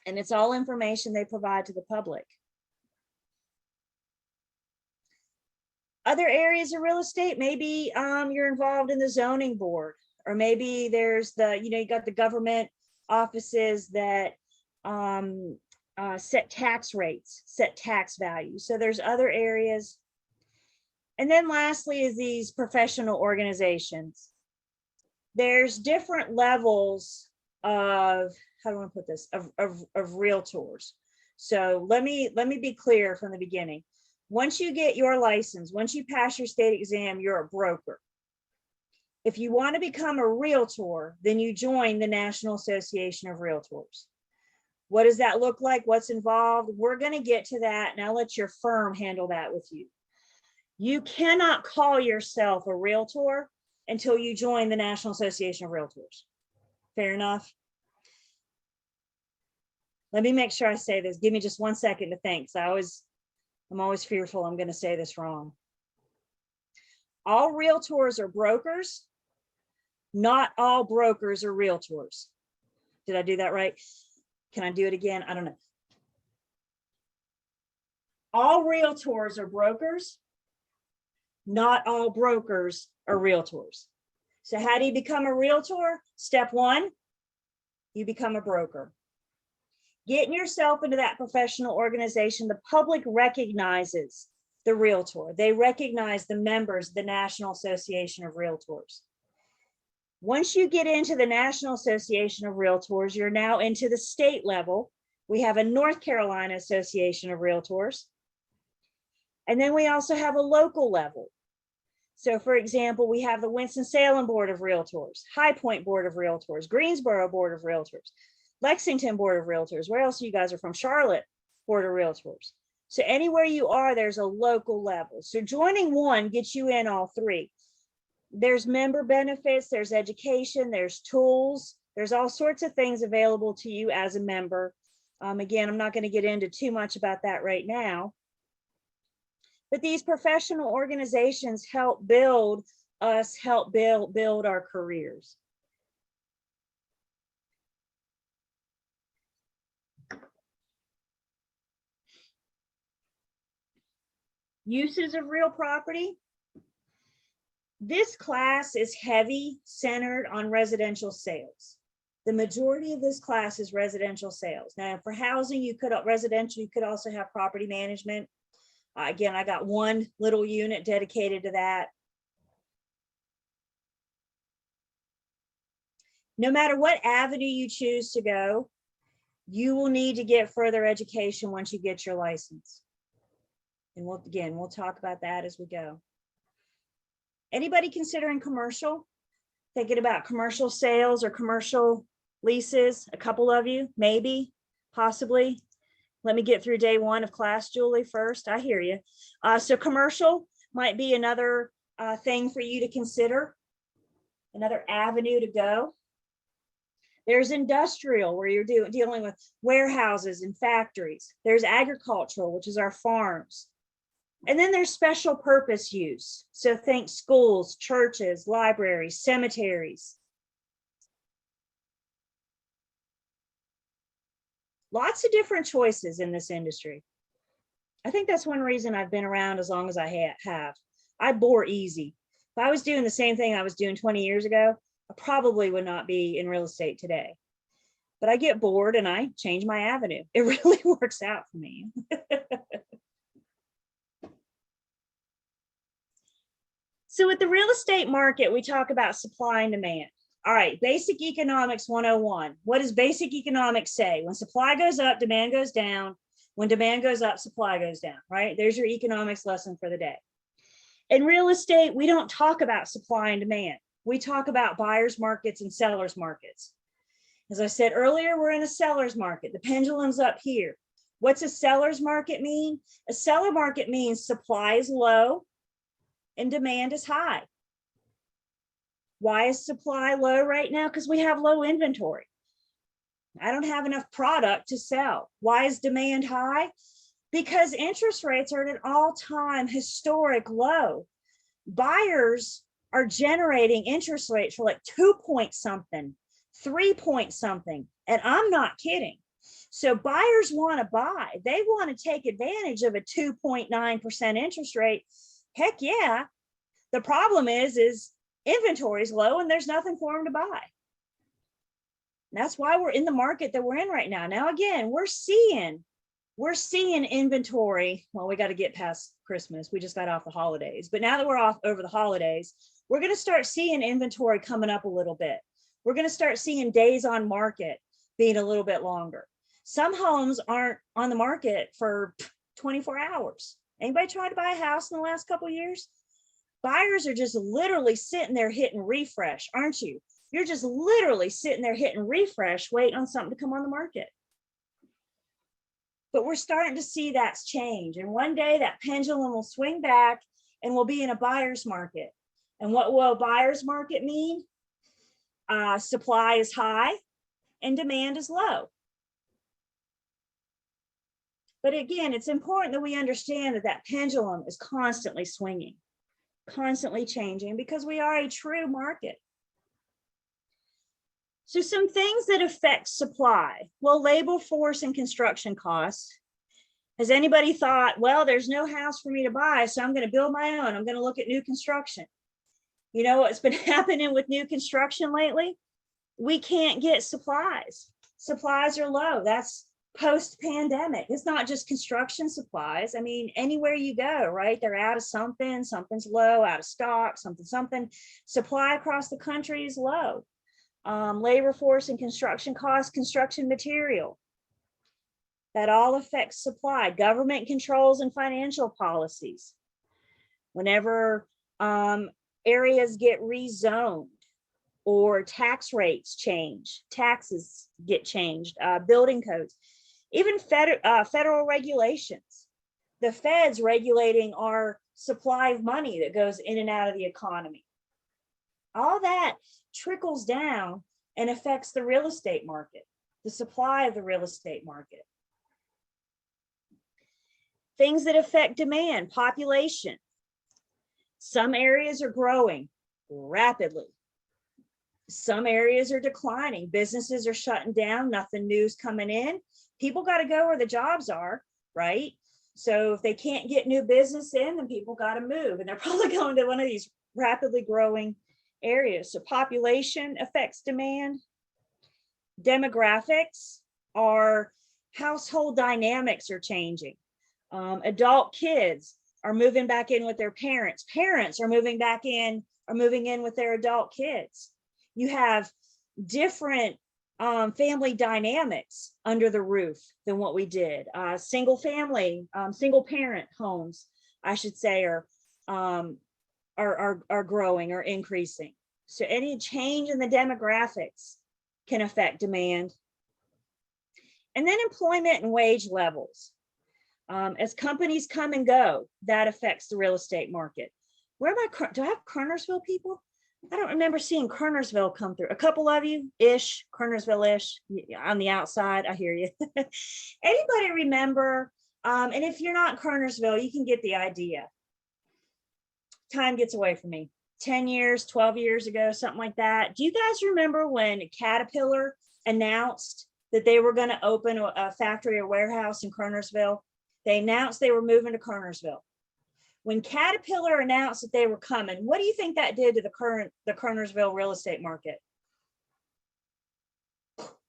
and it's all information they provide to the public. Other areas of real estate, maybe you're involved in the zoning board, or maybe there's you got the government offices that set tax rates, set tax values. So there's other areas. And then lastly is these professional organizations. There's different levels of, how do I put this, of realtors. So let me be clear from the beginning. Once you get your license, once you pass your state exam, you're a broker. If you want to become a realtor, then you join the National Association of Realtors. What does that look like? What's involved? We're going to get to that, and I'll let your firm handle that with you. You cannot call yourself a realtor until you join the National Association of Realtors. Fair enough? Let me make sure I say this. Give me just 1 second to think. I'm always fearful I'm going to say this wrong. All realtors are brokers. Not all brokers are realtors. Did I do that right? Can I do it again? I don't know. All realtors are brokers. Not all brokers are realtors. So how do you become a realtor? Step 1, you become a broker. Getting yourself into that professional organization, the public recognizes the Realtor. They recognize the members of the National Association of Realtors. Once you get into the National Association of Realtors, you're now into the state level. We have a North Carolina Association of Realtors. And then we also have a local level. So for example, we have the Winston-Salem Board of Realtors, High Point Board of Realtors, Greensboro Board of Realtors, Lexington Board of Realtors. Where else you guys are from? Charlotte Board of Realtors. So anywhere you are, there's a local level. So joining one gets you in all three. There's member benefits, there's education, there's tools, there's all sorts of things available to you as a member. Again, I'm not going to get into too much about that right now. But these professional organizations help build us, help build our careers. Uses of real property. This class is heavy centered on residential sales. The majority of this class is residential sales. Now for housing, you could also have property management. Again, I got one little unit dedicated to that. No matter what avenue you choose to go, you will need to get further education once you get your license. And we'll talk about that as we go. Anybody considering commercial? Thinking about commercial sales or commercial leases? A couple of you, maybe, possibly. Let me get through day one of class, Julie, first. I hear you. So commercial might be another thing for you to consider, another avenue to go. There's industrial, where you're dealing with warehouses and factories. There's agricultural, which is our farms. And then there's special purpose use. So think schools, churches, libraries, cemeteries. Lots of different choices in this industry. I think that's one reason I've been around as long as I have. I bore easy. If I was doing the same thing I was doing 20 years ago, I probably would not be in real estate today. But I get bored and I change my avenue. It really works out for me. So with the real estate market, we talk about supply and demand. All right, basic economics 101. What does basic economics say? When supply goes up, demand goes down. When demand goes up, supply goes down, right? There's your economics lesson for the day. In real estate, we don't talk about supply and demand. We talk about buyers markets and sellers markets. As I said earlier, we're in a seller's market. The pendulum's up here. What's a seller's market mean? A seller market means supply is low and demand is high. Why is supply low right now? Because we have low inventory. I don't have enough product to sell. Why is demand high? Because interest rates are at an all-time historic low. Buyers are generating interest rates for like 2 point something, 3 point something, and I'm not kidding. So buyers want to buy. They want to take advantage of a 2.9% interest rate. Heck yeah. The problem is inventory is low and there's nothing for them to buy. That's why we're in the market that we're in right now. Now, again, we're seeing inventory. Well, we got to get past Christmas. We just got off the holidays. But now that we're off over the holidays, we're going to start seeing inventory coming up a little bit. We're going to start seeing days on market being a little bit longer. Some homes aren't on the market for 24 hours. Anybody tried to buy a house in the last couple of years? Buyers are just literally sitting there hitting refresh, aren't you? You're just literally sitting there hitting refresh, waiting on something to come on the market. But we're starting to see that's change. And one day that pendulum will swing back and we'll be in a buyer's market. And what will a buyer's market mean? Supply is high and demand is low. But again, it's important that we understand that that pendulum is constantly swinging, constantly changing, because we are a true market. So some things that affect supply. Well, labor force and construction costs. Has anybody thought, well, there's no house for me to buy, so I'm going to build my own. I'm going to look at new construction. You know what's been happening with new construction lately? We can't get supplies. Supplies are low. That's post-pandemic. It's not just construction supplies. I mean, anywhere you go, right? They're out of something, something's low, out of stock, something. Supply across the country is low. Labor force and construction costs, construction material. That all affects supply. Government controls and financial policies. Whenever areas get rezoned or tax rates change, taxes get changed, building codes, even federal regulations. The feds regulating our supply of money that goes in and out of the economy. All that trickles down and affects the real estate market, the supply of the real estate market. Things that affect demand, population. Some areas are growing rapidly. Some areas are declining. Businesses are shutting down, nothing new's coming in. People got to go where the jobs are, right? So if they can't get new business in, then people got to move. And they're probably going to one of these rapidly growing areas. So population affects demand. Demographics are, household dynamics are changing. Adult kids are moving back in with their parents. Parents are moving in with their adult kids. You have different family dynamics under the roof than what we did. Single parent homes, I should say, are growing or increasing. So any change in the demographics can affect demand. And then employment and wage levels. As companies come and go, that affects the real estate market. Where am I? Do I have Kernersville people? I don't remember seeing Kernersville come through. A couple of you ish, Kernersville-ish on the outside. I hear you. Anybody remember? And if you're not Kernersville, you can get the idea. Time gets away from me. 10 years, 12 years ago, something like that. Do you guys remember when Caterpillar announced that they were going to open a factory or warehouse in Kernersville? They announced they were moving to Kernersville. When Caterpillar announced that they were coming, what do you think that did to the Kernersville real estate market?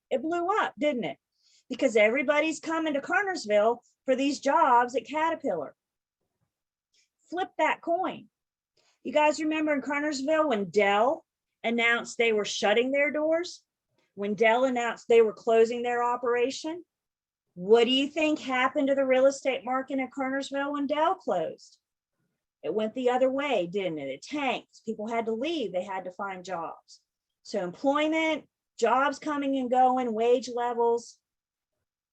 It blew up, didn't it? Because everybody's coming to Kernersville for these jobs at Caterpillar. Flip that coin. You guys remember in Kernersville when Dell announced they were shutting their doors? When Dell announced they were closing their operation? What do you think happened to the real estate market in Kernersville when Dell closed? It went the other way, didn't it? It tanked. People had to leave. They had to find jobs. So employment, jobs coming and going, wage levels,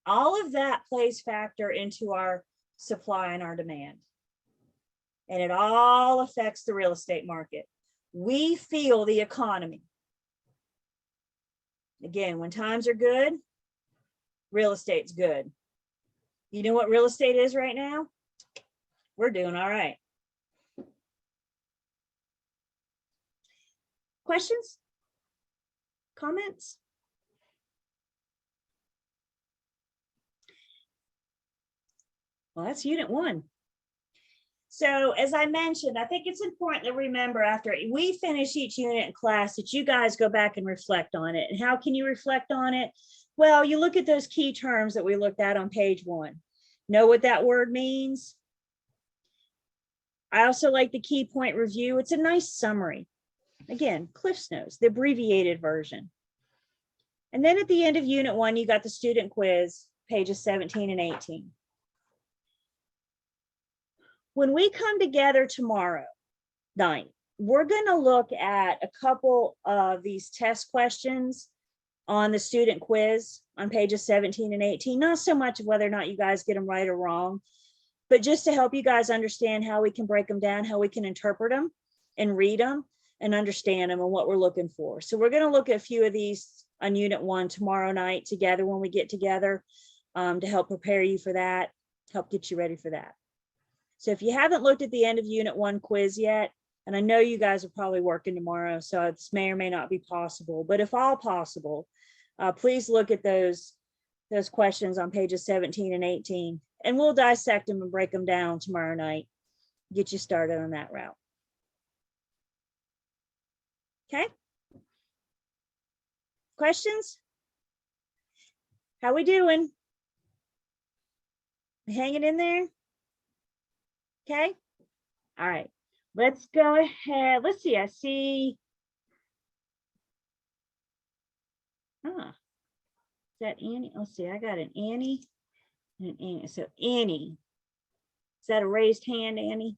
all of that plays factor into our supply and our demand. And it all affects the real estate market. We feel the economy. Again, when times are good, real estate's good. You know what real estate is right now? We're doing all right. Questions? Comments? Well, that's unit 1. So as I mentioned, I think it's important to remember after we finish each unit in class that you guys go back and reflect on it. And how can you reflect on it? Well, you look at those key terms that we looked at on page 1. Know what that word means. I also like the key point review. It's a nice summary. Again, CliffsNotes, the abbreviated version. And then at the end of unit 1, you got the student quiz, pages 17 and 18. When we come together tomorrow night, we're going to look at a couple of these test questions on the student quiz on pages 17 and 18. Not so much of whether or not you guys get them right or wrong, but just to help you guys understand how we can break them down, how we can interpret them and read them and understand them and what we're looking for. So we're going to look at a few of these on unit 1 tomorrow night together when we get together to help prepare you for that, help get you ready for that. So if you haven't looked at the end of unit 1 quiz yet, and I know you guys are probably working tomorrow, so this may or may not be possible, but if all possible, please look at those questions on pages 17 and 18, and we'll dissect them and break them down tomorrow night, get you started on that route. Okay? Questions? How we doing? Hanging in there? Okay. All right. Let's go ahead. Let's see. I see. Is that Annie? Let's see. I got an Annie and an Annie. So Annie. Is that a raised hand, Annie?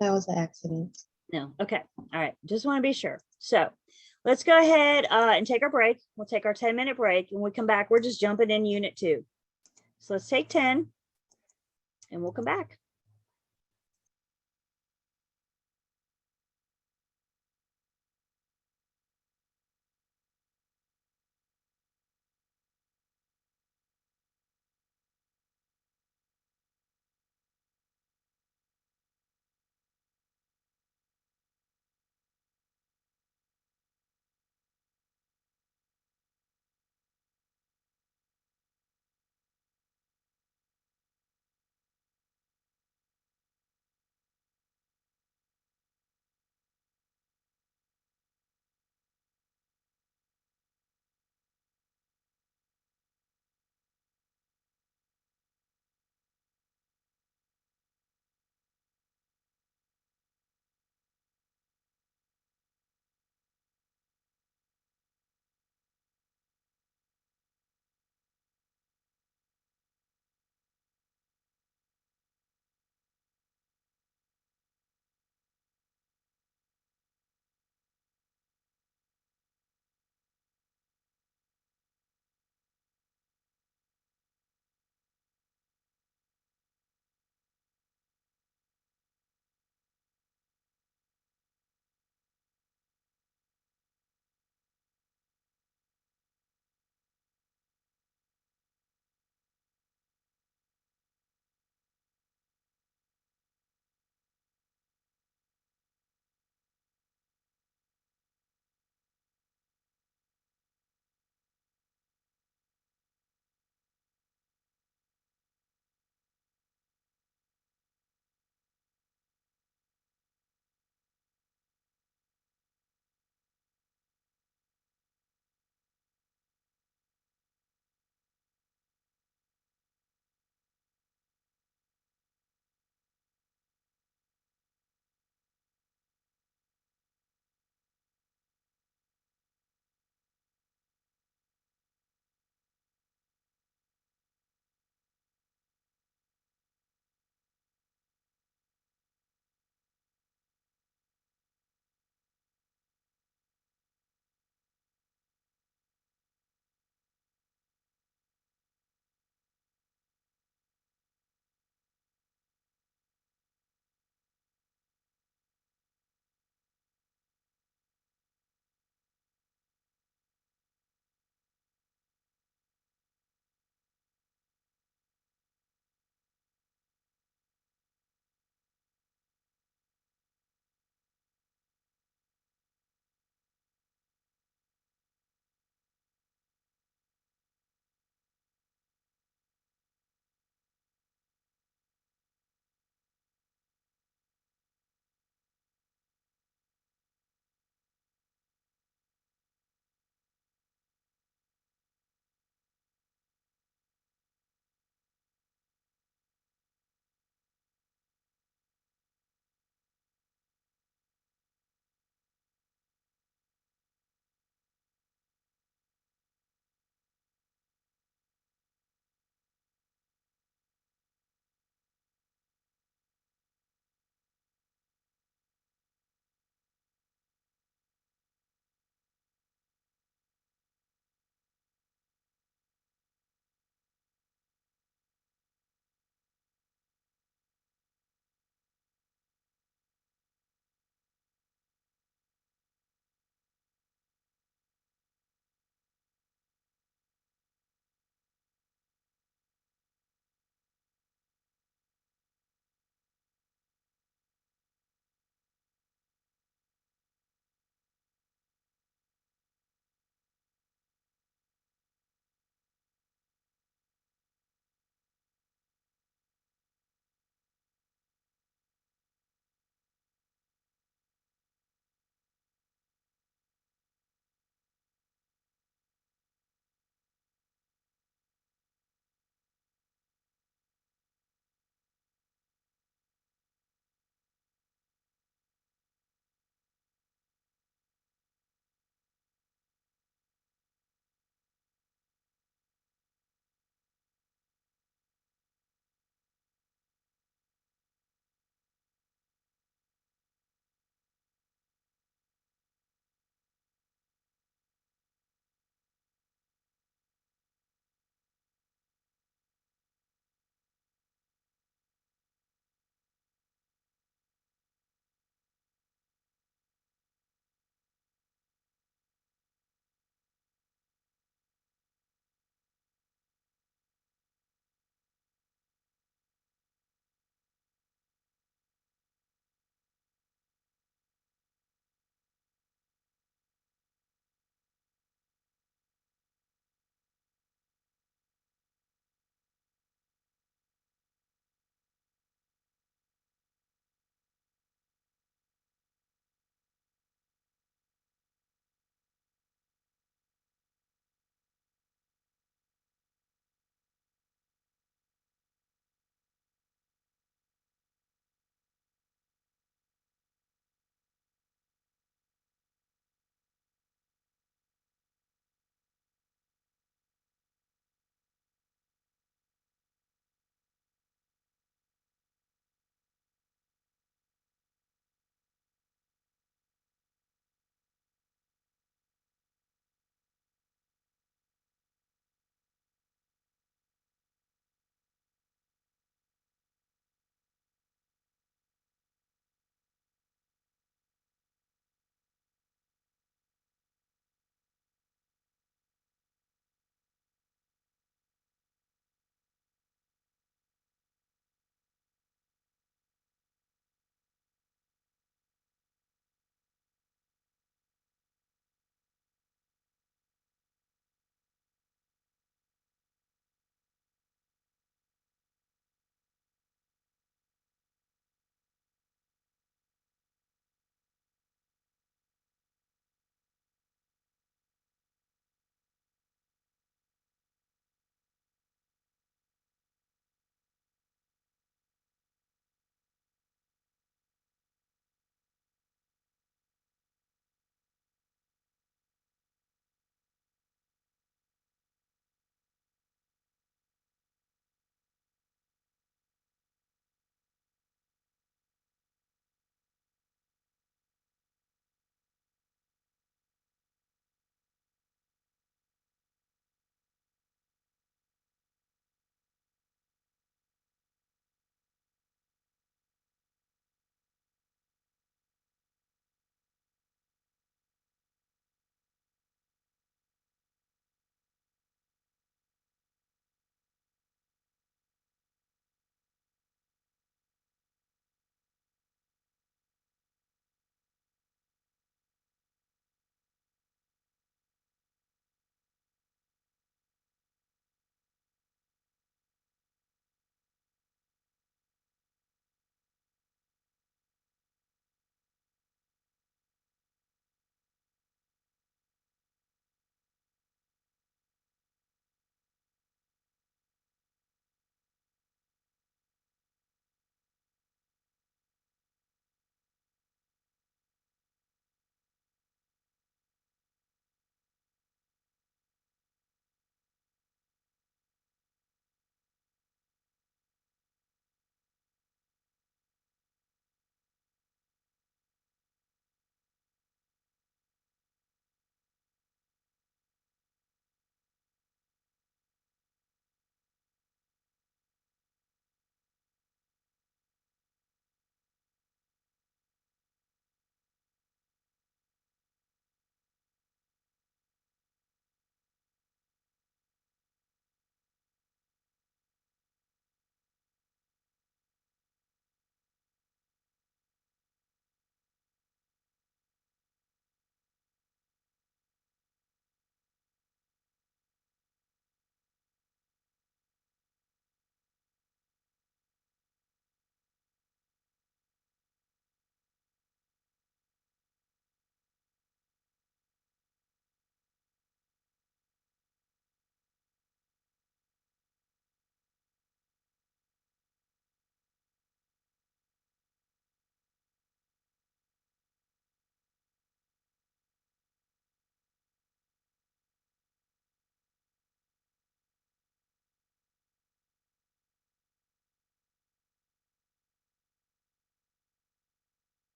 That was an accident. No. Okay. All right. Just want to be sure. So let's go ahead and take our break. We'll take our 10-minute break. And when we come back, we're just jumping in unit 2. So let's take 10 and we'll come back.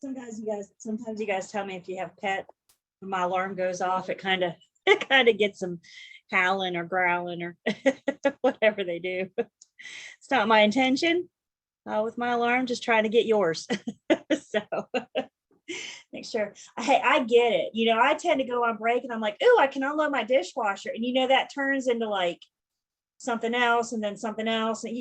Sometimes you guys tell me if you have pet, when my alarm goes off, it kind of gets them howling or growling or whatever they do. It's not my intention with my alarm, just trying to get yours. So make sure. Hey, I get it. You know, I tend to go on break and I'm like, oh, I can unload my dishwasher. And you know, that turns into like something else and then something else. And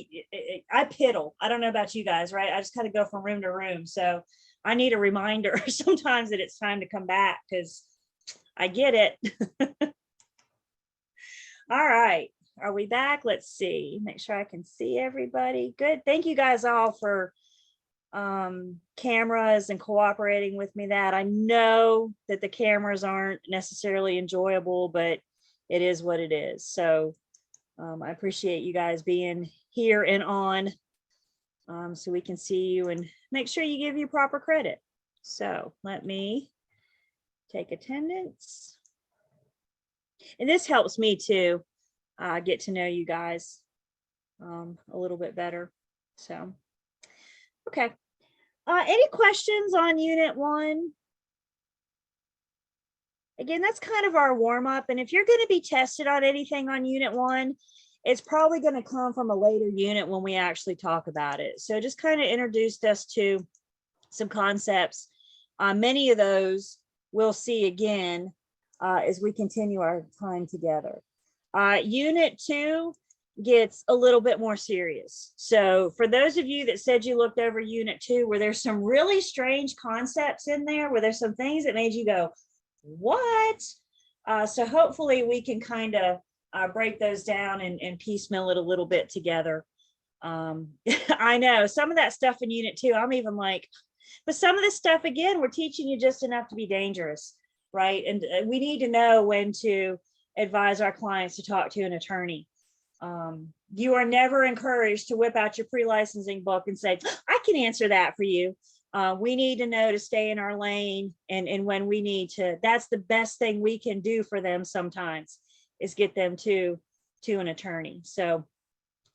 I piddle. I don't know about you guys, right? I just kind of go from room to room. So I need a reminder sometimes that it's time to come back because I get it. All right. Are we back? Let's see. Make sure I can see everybody. Good. Thank you guys all for cameras and cooperating with me. That I know that the cameras aren't necessarily enjoyable, but it is what it is. So I appreciate you guys being here and on so we can see you and make sure you give you proper credit. So let me take attendance. And this helps me too get to know you guys a little bit better. So, okay. Any questions on Unit 1? Again, that's kind of our warm up. And if you're going to be tested on anything on Unit 1, it's probably going to come from a later unit when we actually talk about it. So just kind of introduced us to some concepts. Many of those we'll see again as we continue our time together. Unit 2 gets a little bit more serious. So for those of you that said you looked over Unit 2, where there's some really strange concepts in there, where there's some things that made you go, what? So hopefully we can kind of break those down and piecemeal it a little bit together. I know some of that stuff in Unit 2, I'm even like, but some of this stuff, again, we're teaching you just enough to be dangerous, right? And we need to know when to advise our clients to talk to an attorney. You are never encouraged to whip out your pre-licensing book and say, I can answer that for you. We need to know to stay in our lane, and when we need to, that's the best thing we can do for them sometimes, is get them to an attorney. So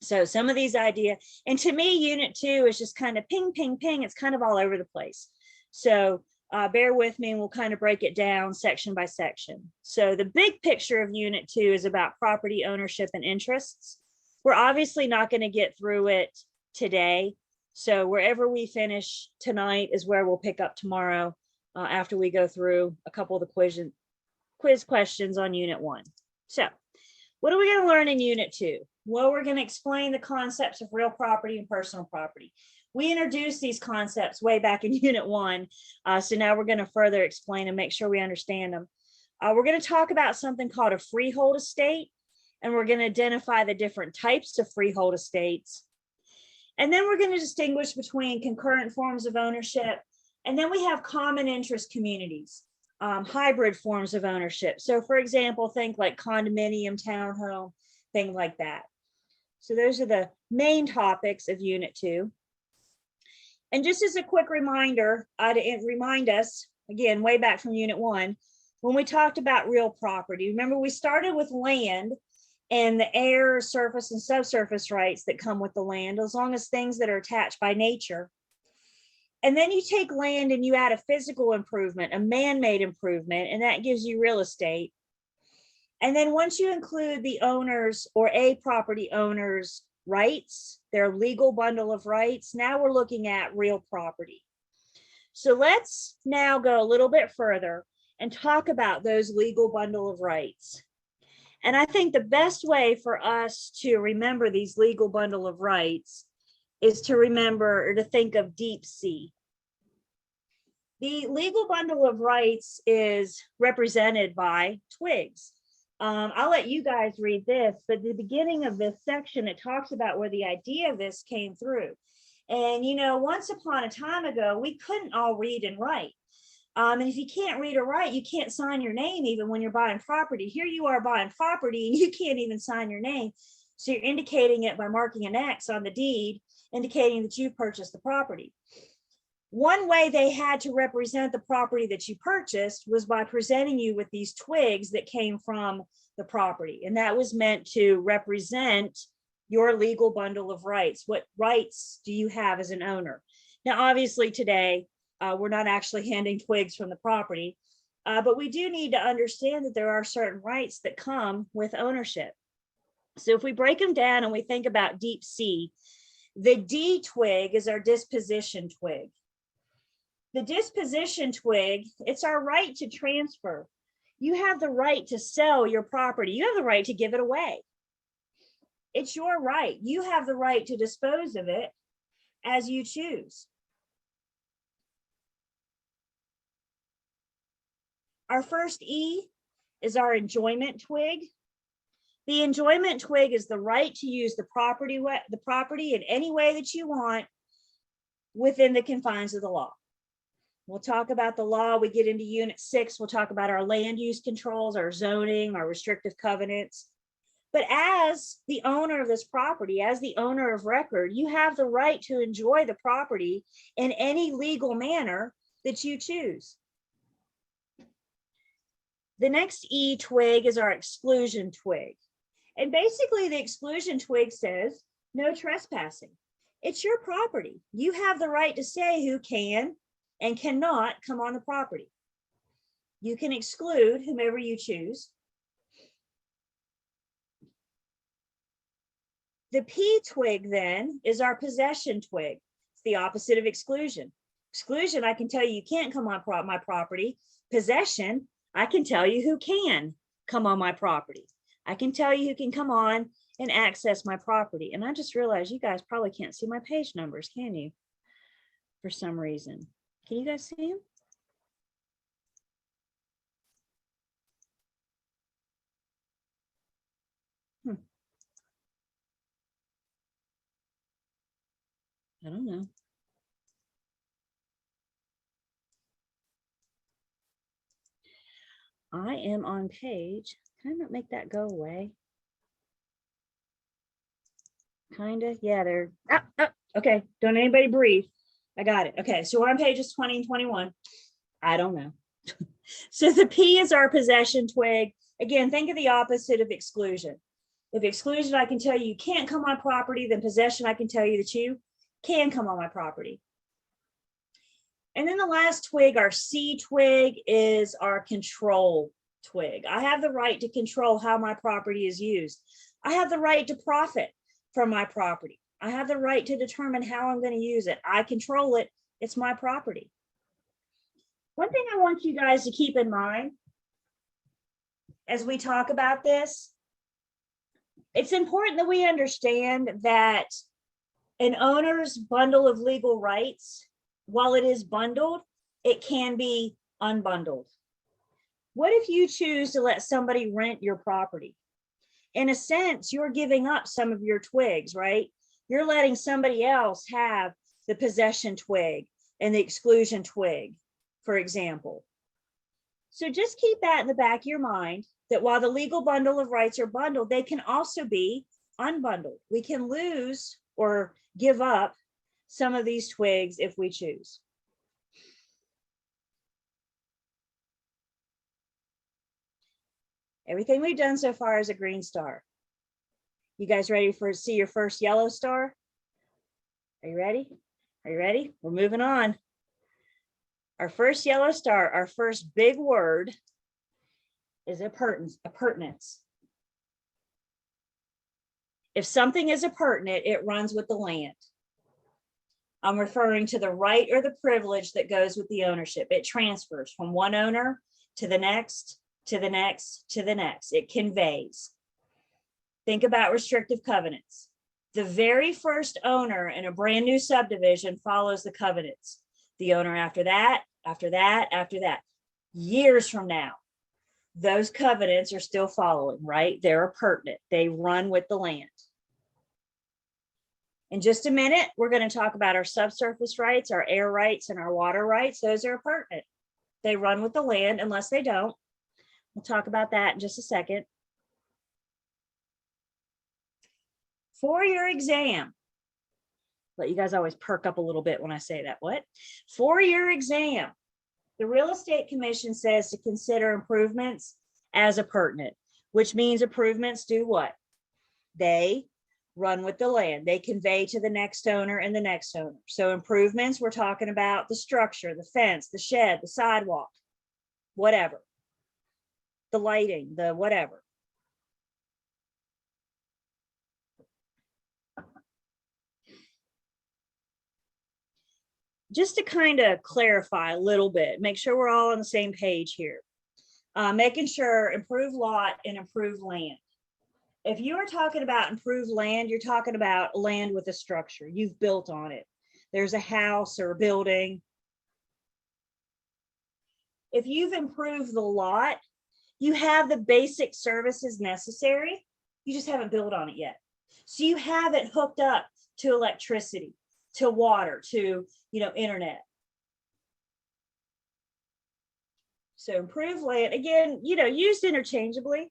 some of these ideas, and to me, Unit 2 is just kind of ping, ping, ping. It's kind of all over the place. So bear with me and we'll kind of break it down section by section. So the big picture of Unit 2 is about property ownership and interests. We're obviously not going to get through it today. So wherever we finish tonight is where we'll pick up tomorrow after we go through a couple of the quiz questions on Unit 1. So what are we going to learn in Unit 2? Well, we're going to explain the concepts of real property and personal property. We introduced these concepts way back in Unit 1. So now we're going to further explain and make sure we understand them. We're going to talk about something called a freehold estate, and we're going to identify the different types of freehold estates. And then we're going to distinguish between concurrent forms of ownership. And then we have common interest communities, hybrid forms of ownership. So for example, think like condominium, townhome, things like that. So those are the main topics of Unit 2. And just as a quick reminder, to remind us, again, way back from Unit 1, when we talked about real property, remember we started with land and the air, surface, and subsurface rights that come with the land, as long as things that are attached by nature. And then you take land and you add a physical improvement, a man-made improvement, and that gives you real estate. And then once you include the owners or a property owner's rights, their legal bundle of rights, now we're looking at real property. So let's now go a little bit further and talk about those legal bundle of rights. And I think the best way for us to remember these legal bundle of rights is to remember or to think of deep sea. The legal bundle of rights is represented by twigs. I'll let you guys read this, but at the beginning of this section, it talks about where the idea of this came through. And, you know, once upon a time ago, we couldn't all read and write. And if you can't read or write, you can't sign your name even when you're buying property. Here you are buying property and you can't even sign your name. So you're indicating it by marking an X on the deed, indicating that you purchased the property. One way they had to represent the property that you purchased was by presenting you with these twigs that came from the property. And that was meant to represent your legal bundle of rights. What rights do you have as an owner? Now, obviously today, We're not actually handing twigs from the property, but we do need to understand that there are certain rights that come with ownership. So if we break them down and we think about deep sea, the D twig is our disposition twig. The disposition twig, it's our right to transfer. You have the right to sell your property. You have the right to give it away. It's your right. You have the right to dispose of it as you choose. Our first E is our enjoyment twig. The enjoyment twig is the right to use the property in any way that you want within the confines of the law. We'll talk about the law. We get into Unit 6. We'll talk about our land use controls, our zoning, our restrictive covenants. But as the owner of this property, as the owner of record, you have the right to enjoy the property in any legal manner that you choose. The next E twig is our exclusion twig. And basically the exclusion twig says no trespassing. It's your property. You have the right to say who can and cannot come on the property. You can exclude whomever you choose. The P twig then is our possession twig. It's the opposite of exclusion. Exclusion, I can tell you can't come on my property. Possession, I can tell you who can come on my property. I can tell you who can come on and access my property. And I just realized you guys probably can't see my page numbers, can you? For some reason. Can you guys see them? I don't know. I am on page. Can I not make that go away? Kind of. Yeah, they're. Okay. Don't anybody breathe. I got it. Okay. So we're on pages 20 and 21. I don't know. So the P is our possession twig. Again, think of the opposite of exclusion. If exclusion, I can tell you can't come on property, then possession, I can tell you that you can come on my property. And then the last twig, our C twig, is our control twig. I have the right to control how my property is used. I have the right to profit from my property. I have the right to determine how I'm going to use it. I control it. It's my property. One thing I want you guys to keep in mind as we talk about this, it's important that we understand that an owner's bundle of legal rights, while it is bundled, it can be unbundled. What if you choose to let somebody rent your property? In a sense, you're giving up some of your twigs, right? You're letting somebody else have the possession twig and the exclusion twig, for example. So just keep that in the back of your mind, that while the legal bundle of rights are bundled, they can also be unbundled. We can lose or give up some of these twigs if we choose. Everything we've done so far is a green star. You guys ready to see your first yellow star? Are you ready? Are you ready? We're moving on. Our first yellow star, our first big word is appurtenance. If something is appurtenant, it runs with the land. I'm referring to the right or the privilege that goes with the ownership. It transfers from one owner to the next, to the next, to the next. It conveys. Think about restrictive covenants. The very first owner in a brand new subdivision follows the covenants. The owner after that, after that, after that. Years from now, those covenants are still following, right? They're appurtenant. They run with the land. In just a minute, we're going to talk about our subsurface rights, our air rights, and our water rights. Those are appurtenant. They run with the land unless they don't. We'll talk about that in just a second. For your exam, but you guys always perk up a little bit when I say that. What? For your exam, the Real Estate Commission says to consider improvements as appurtenant, which means improvements do what? They run with the land. They convey to the next owner and the next owner. So improvements, we're talking about the structure, the fence, the shed, the sidewalk, whatever. The lighting, the whatever. Just to kind of clarify a little bit, make sure we're all on the same page here. Making sure improve lot and improve land. If you are talking about improved land, you're talking about land with a structure. You've built on it. There's a house or a building. If you've improved the lot, you have the basic services necessary. You just haven't built on it yet. So you have it hooked up to electricity, to water, to, internet. So improved land, again, used interchangeably,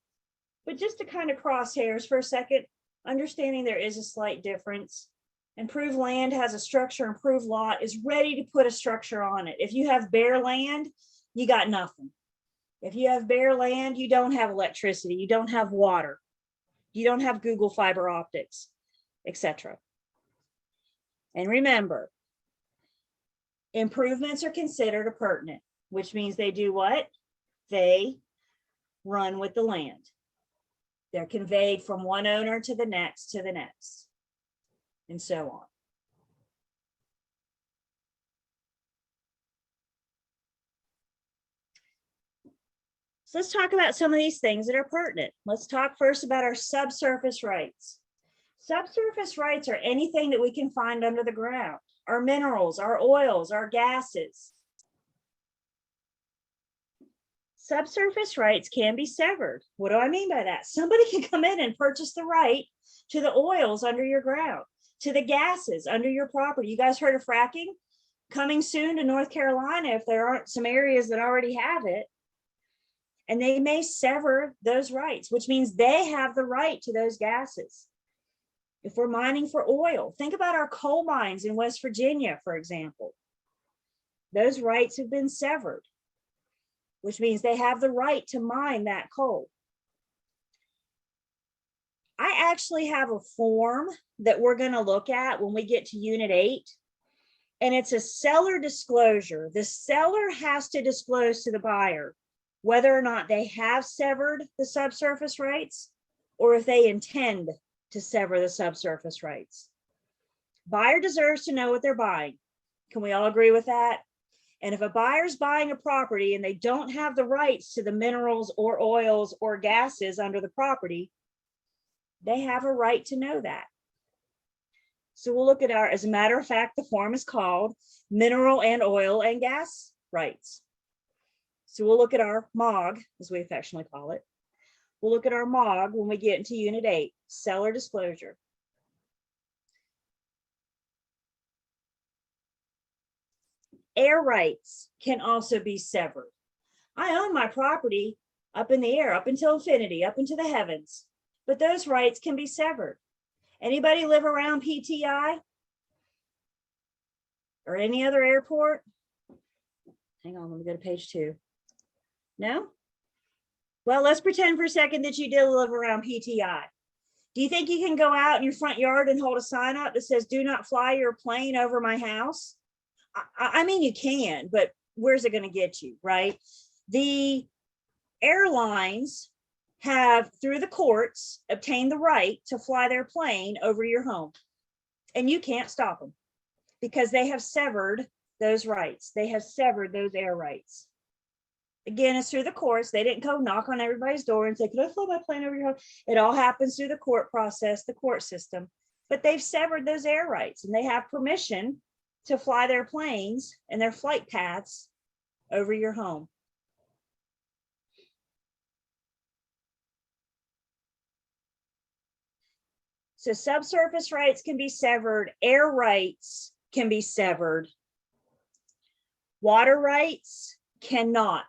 but just to kind of cross hairs for a second, understanding there is a slight difference. Improved land has a structure, improved lot is ready to put a structure on it. If you have bare land, you got nothing. If you have bare land, you don't have electricity, you don't have water, you don't have Google fiber optics, etc. And remember, improvements are considered appurtenant, which means they do what? They run with the land. They're conveyed from one owner to the next, and so on. So let's talk about some of these things that are pertinent. Let's talk first about our subsurface rights. Subsurface rights are anything that we can find under the ground. Our minerals, our oils, our gases. Subsurface rights can be severed. What do I mean by that? Somebody can come in and purchase the right to the oils under your ground, to the gases under your property. You guys heard of fracking? Coming soon to North Carolina if there aren't some areas that already have it. And they may sever those rights, which means they have the right to those gases. If we're mining for oil, think about our coal mines in West Virginia, for example. Those rights have been severed, which means they have the right to mine that coal. I actually have a form that we're going to look at when we get to Unit 8, and it's a seller disclosure. The seller has to disclose to the buyer whether or not they have severed the subsurface rights or if they intend to sever the subsurface rights. Buyer deserves to know what they're buying. Can we all agree with that? And if a buyer's buying a property and they don't have the rights to the minerals or oils or gases under the property, they have a right to know that. So we'll look at our, as a matter of fact, the form is called Mineral and Oil and Gas Rights. So we'll look at our MOG, as we affectionately call it. We'll look at our MOG when we get into Unit 8, Seller Disclosure. Air rights can also be severed. I own my property up in the air, up until infinity, up into the heavens, but those rights can be severed. Anybody live around PTI or any other airport? Hang on, let me go to page 2. No? Well, let's pretend for a second that you did live around PTI. Do you think you can go out in your front yard and hold a sign up that says, "Do not fly your plane over my house"? I mean, you can, but where's it going to get you, right? The airlines have, through the courts, obtained the right to fly their plane over your home. And you can't stop them because they have severed those rights. They have severed those air rights. Again, it's through the courts. They didn't go knock on everybody's door and say, "Could I fly my plane over your home?" It all happens through the court process, the court system. But they've severed those air rights and they have permission to fly their planes and their flight paths over your home. So subsurface rights can be severed, air rights can be severed. Water rights cannot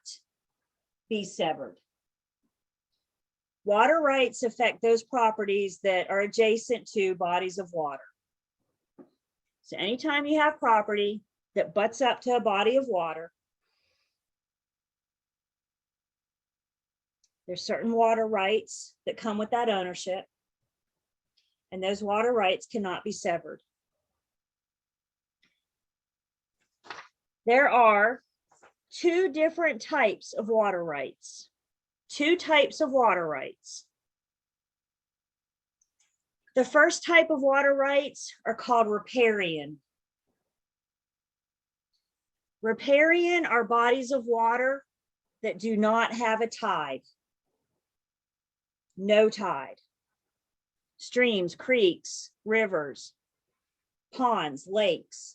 be severed. Water rights affect those properties that are adjacent to bodies of water. So anytime you have property that butts up to a body of water, there's certain water rights that come with that ownership. and those water rights cannot be severed. There are two different types of water rights. Two types of water rights. The first type of water rights are called riparian. Riparian are bodies of water that do not have a tide. No tide. Streams, creeks, rivers, ponds, lakes.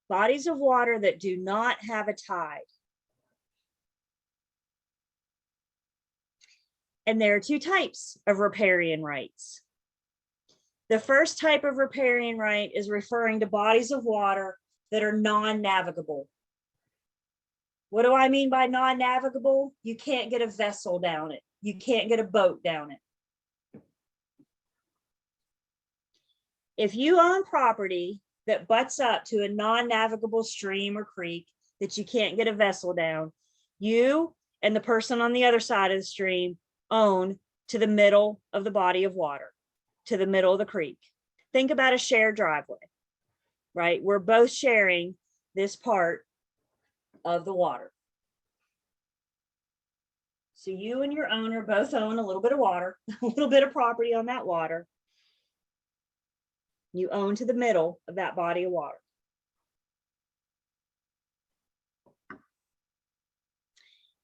Bodies of water that do not have a tide. And there are two types of riparian rights. The first type of riparian right is referring to bodies of water that are non-navigable. What do I mean by non-navigable? You can't get a vessel down it. You can't get a boat down it. If you own property that butts up to a non-navigable stream or creek that you can't get a vessel down, you and the person on the other side of the stream own to the middle of the body of water, to the middle of the creek. Think about a shared driveway, right? We're both sharing this part of the water. So you and your owner both own a little bit of water, a little bit of property on that water. You own to the middle of that body of water.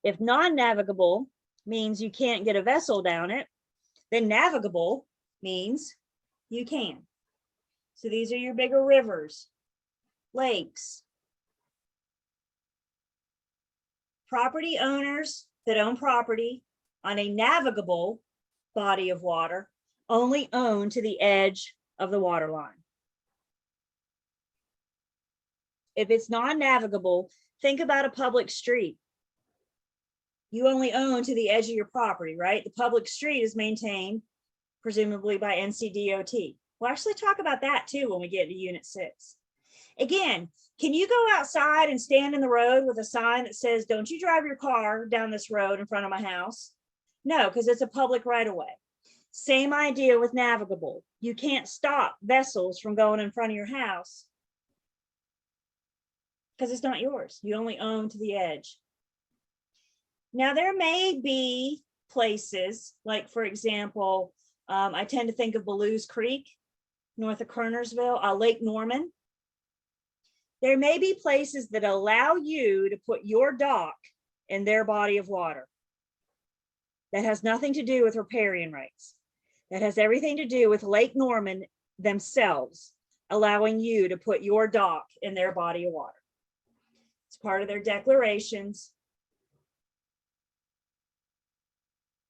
If non-navigable means you can't get a vessel down it, then navigable means you can. So these are your bigger rivers, lakes. Property owners that own property on a navigable body of water only own to the edge of the water line. If it's non-navigable, think about a public street. You only own to the edge of your property, right? The public street is maintained presumably by NCDOT. We'll actually talk about that too when we get to Unit 6. Again, can you go outside and stand in the road with a sign that says, don't you drive your car down this road in front of my house? No, because it's a public right of way. Same idea with navigable. You can't stop vessels from going in front of your house because it's not yours. You only own to the edge. Now, there may be places, like for example, I tend to think of Ballew's Creek, north of Kernersville, Lake Norman. There may be places that allow you to put your dock in their body of water. That has nothing to do with riparian rights. That has everything to do with Lake Norman themselves allowing you to put your dock in their body of water. It's part of their declarations.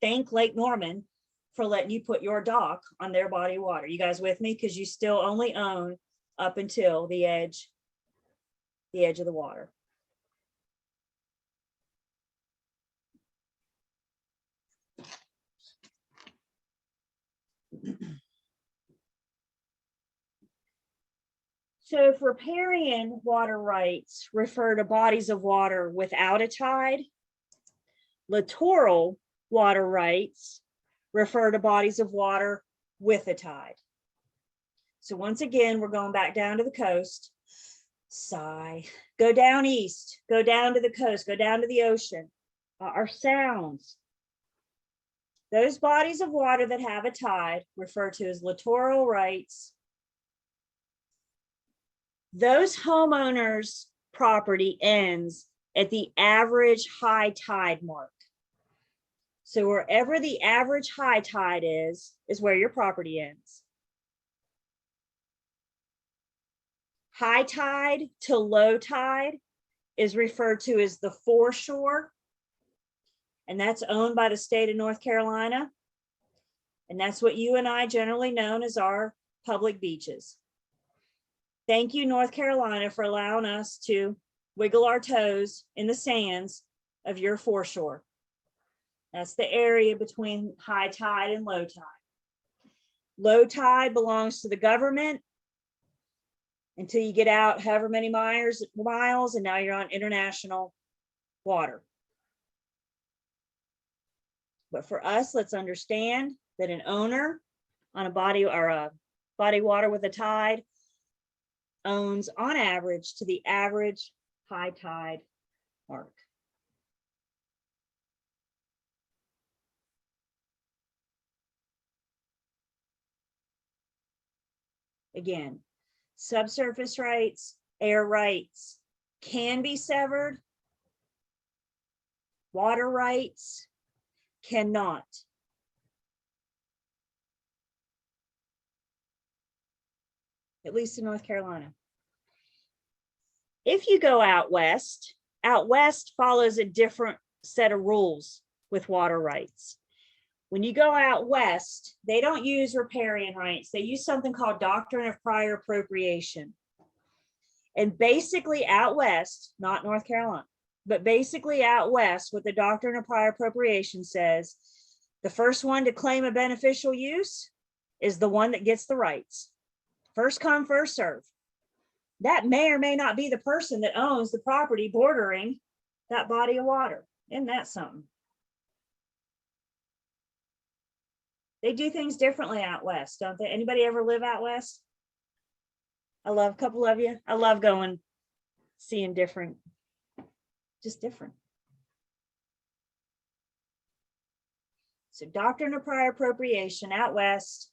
Thank Lake Norman for letting you put your dock on their body of water. You guys with me? Because you still only own up until the edge of the water. So if riparian water rights refer to bodies of water without a tide, littoral water rights refer to bodies of water with a tide. So once again, we're going back down to the coast. Sigh. Go down east, go down to the coast, go down to the ocean. Our sounds. Those bodies of water that have a tide referred to as littoral rights. Those homeowners' property ends at the average high tide mark. So wherever the average high tide is where your property ends. High tide to low tide is referred to as the foreshore, and that's owned by the state of North Carolina. And that's what you and I generally know as our public beaches. Thank you, North Carolina, for allowing us to wiggle our toes in the sands of your foreshore. That's the area between high tide and low tide. Low tide belongs to the government until you get out however many miles, and now you're on international water. But for us, let's understand that an owner on a body or a body water with a tide owns on average to the average high tide mark. Again, subsurface rights, air rights can be severed. Water rights cannot. At least in North Carolina. If you go out west follows a different set of rules with water rights. When you go out west, they don't use riparian rights. They use something called doctrine of prior appropriation. And basically out west, not North Carolina, but basically out west, what the doctrine of prior appropriation says, the first one to claim a beneficial use is the one that gets the rights. First come, first serve. That may or may not be the person that owns the property bordering that body of water. Isn't that something? They do things differently out west, don't they? Anybody ever live out west? I love a couple of you. I love going, seeing different, just different. So doctrine of prior appropriation out west.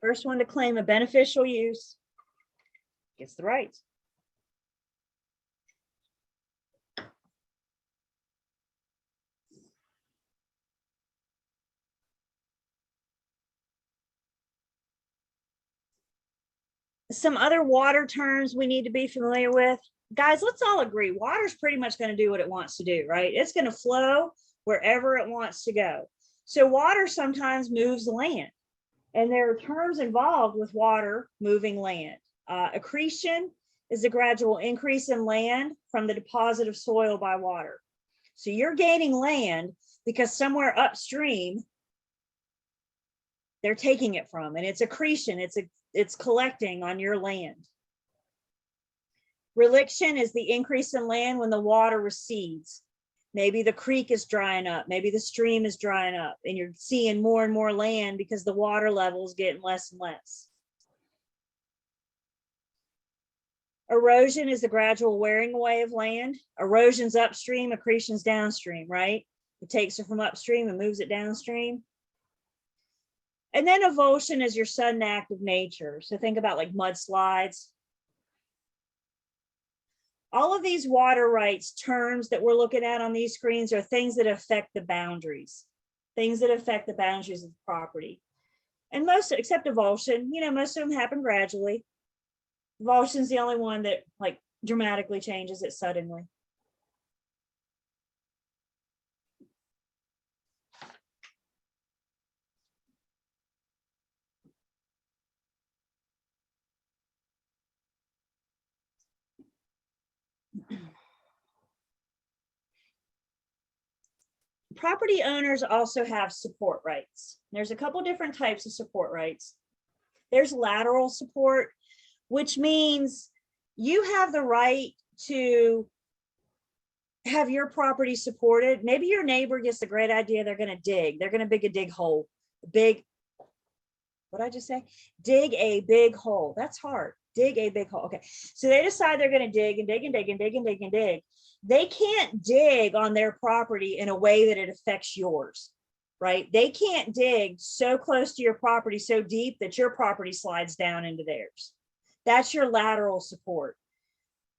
First one to claim a beneficial use gets the rights. Some other water terms we need to be familiar with. Guys, let's all agree, water's pretty much going to do what it wants to do, right? It's going to flow wherever it wants to go. So water sometimes moves land, and there are terms involved with water moving land. Accretion is a gradual increase in land from the deposit of soil by water. So you're gaining land because somewhere upstream, they're taking it from, and it's accretion, it's collecting on your land. Reliction is the increase in land when the water recedes. Maybe the creek is drying up, maybe the stream is drying up, and you're seeing more and more land because the water level is getting less and less. Erosion is the gradual wearing away of land. Erosion's upstream, accretion's downstream, right? It takes it from upstream and moves it downstream. And then avulsion is your sudden act of nature. So think about like mudslides. All of these water rights terms that we're looking at on these screens are things that affect the boundaries, things that affect the boundaries of the property. And most, except avulsion, you know, most of them happen gradually. Avulsion's the only one that like dramatically changes it suddenly. Property owners also have support rights. There's a couple different types of support rights. There's lateral support, which means you have the right to have your property supported. Maybe your neighbor gets the great idea, they're going to dig. They're going to dig a big hole. Big, what did I just say? Dig a big hole. That's hard. Dig a big hole. Okay. So they decide they're going to dig and dig and dig and dig and dig and dig. They can't dig on their property in a way that it affects yours, right? They can't dig so close to your property, so deep that your property slides down into theirs. That's your lateral support.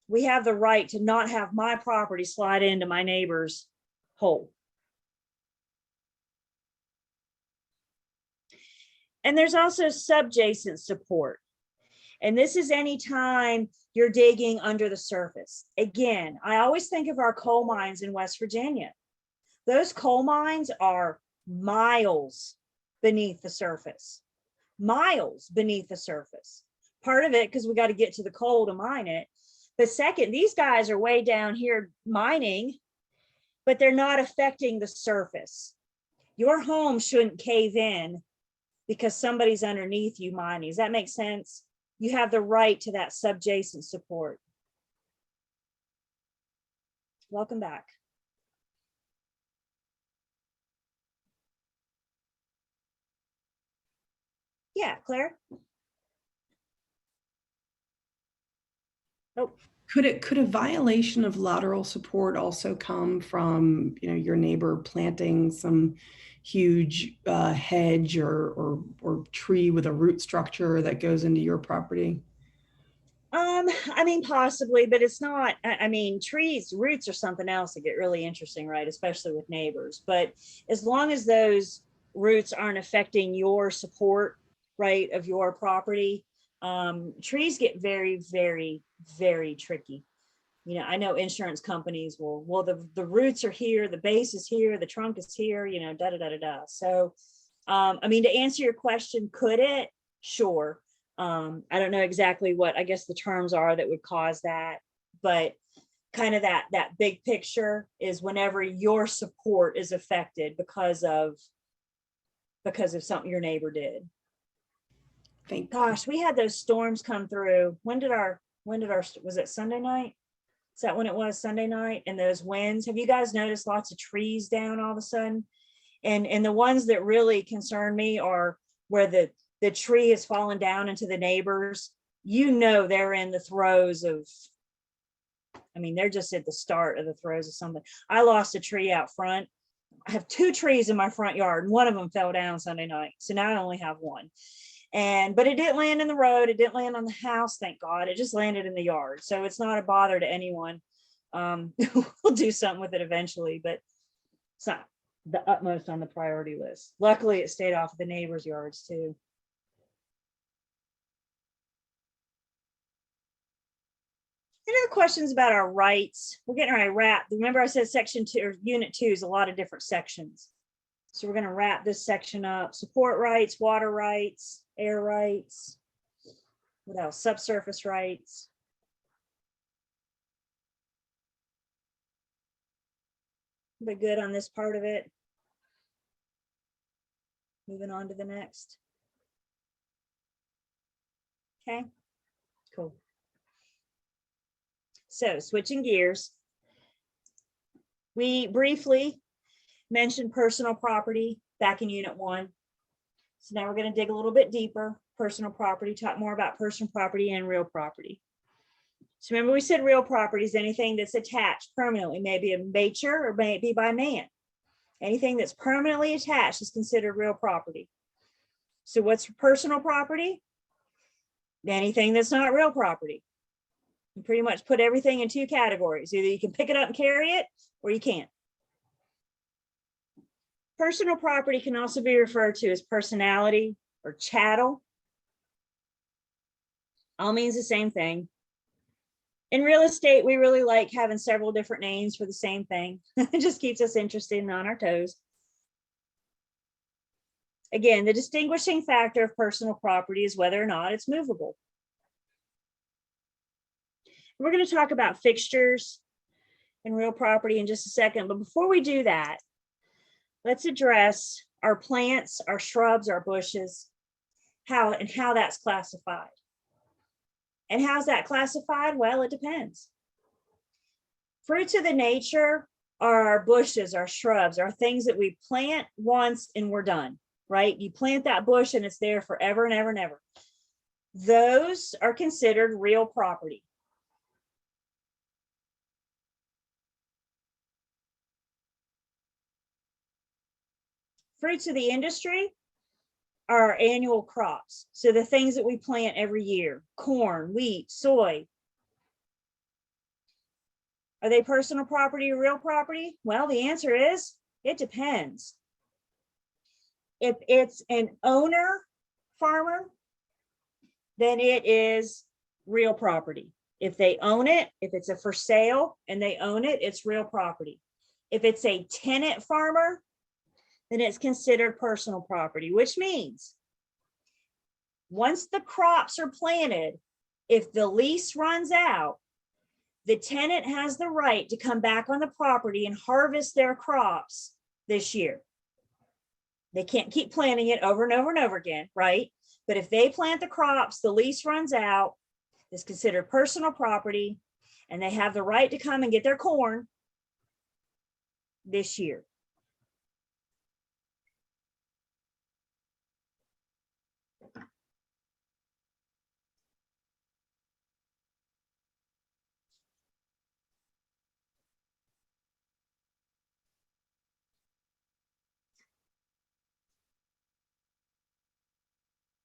We have the right to not have my property slide into my neighbor's hole. And there's also subjacent support. And this is anytime you're digging under the surface. Again, I always think of our coal mines in West Virginia. Those coal mines are miles beneath the surface, miles beneath the surface. Part of it because we got to get to the coal to mine it. But second, these guys are way down here mining, but they're not affecting the surface. Your home shouldn't cave in because somebody's underneath you mining. Does that make sense? You have the right to that subjacent support. Welcome back. Yeah, Claire? Oh, Could a violation of lateral support also come from, your neighbor planting some huge hedge or tree with a root structure that goes into your property? I mean, possibly, but it's not, I mean, trees, roots are something else that get really interesting, right? Especially with neighbors. But as long as those roots aren't affecting your support, right, of your property, trees get very, very, very tricky. You know, I know insurance companies will, well, the roots are here, the base is here, the trunk is here, you know, da da da da da. So, I mean, to answer your question, could it? Sure. I don't know exactly what I guess the terms are that would cause that, but kind of that big picture is whenever your support is affected because of something your neighbor did. Thank Gosh, we had those storms come through. When did our was it Sunday night? Is that when it was, Sunday night? And those winds, have you guys noticed lots of trees down all of a sudden? And the ones that really concern me are where the tree has fallen down into the neighbors. You know, they're in the throes of, I mean, they're just at the start of the throes of something. I lost a tree out front. I have 2 trees in my front yard, and one of them fell down Sunday night. So now I only have one. But it didn't land in the road. It didn't land on the house, thank God. It just landed in the yard. So it's not a bother to anyone. We'll do something with it eventually, but it's not the utmost on the priority list. Luckily, it stayed off the neighbors' yards too. Any other questions about our rights? We're getting ready to wrap. Remember I said section 2 or unit 2 is a lot of different sections. So we're going to wrap this section up. Support rights, water rights, air rights. What else? Subsurface rights. Be good on this part of it. Moving on to the next. Okay, cool. So switching gears, we briefly mentioned personal property back in unit 1. So now we're going to dig a little bit deeper. Personal property, talk more about personal property and real property. So remember we said real property is anything that's attached permanently, maybe in nature or maybe by man. Anything that's permanently attached is considered real property. So what's personal property? Anything that's not real property. You pretty much put everything in 2 categories. Either you can pick it up and carry it or you can't. Personal property can also be referred to as personality or chattel. All means the same thing. In real estate, we really like having several different names for the same thing. It just keeps us interested and on our toes. Again, the distinguishing factor of personal property is whether or not it's movable. We're going to talk about fixtures and real property in just a second. But before we do that, let's address our plants, our shrubs, our bushes, how that's classified. And how's that classified? Well, it depends. Fruits of the nature are our bushes, our shrubs, are things that we plant once and we're done, right? You plant that bush and it's there forever and ever and ever. Those are considered real property. Fruits of the industry are our annual crops. So the things that we plant every year, corn, wheat, soy. Are they personal property or real property? Well, the answer is, it depends. If it's an owner farmer, then it is real property. If they own it, if it's a for sale and they own it, it's real property. If it's a tenant farmer, then it's considered personal property, which means once the crops are planted, if the lease runs out, the tenant has the right to come back on the property and harvest their crops this year. They can't keep planting it over and over and over again, right? But if they plant the crops, the lease runs out, it's considered personal property, and they have the right to come and get their corn this year.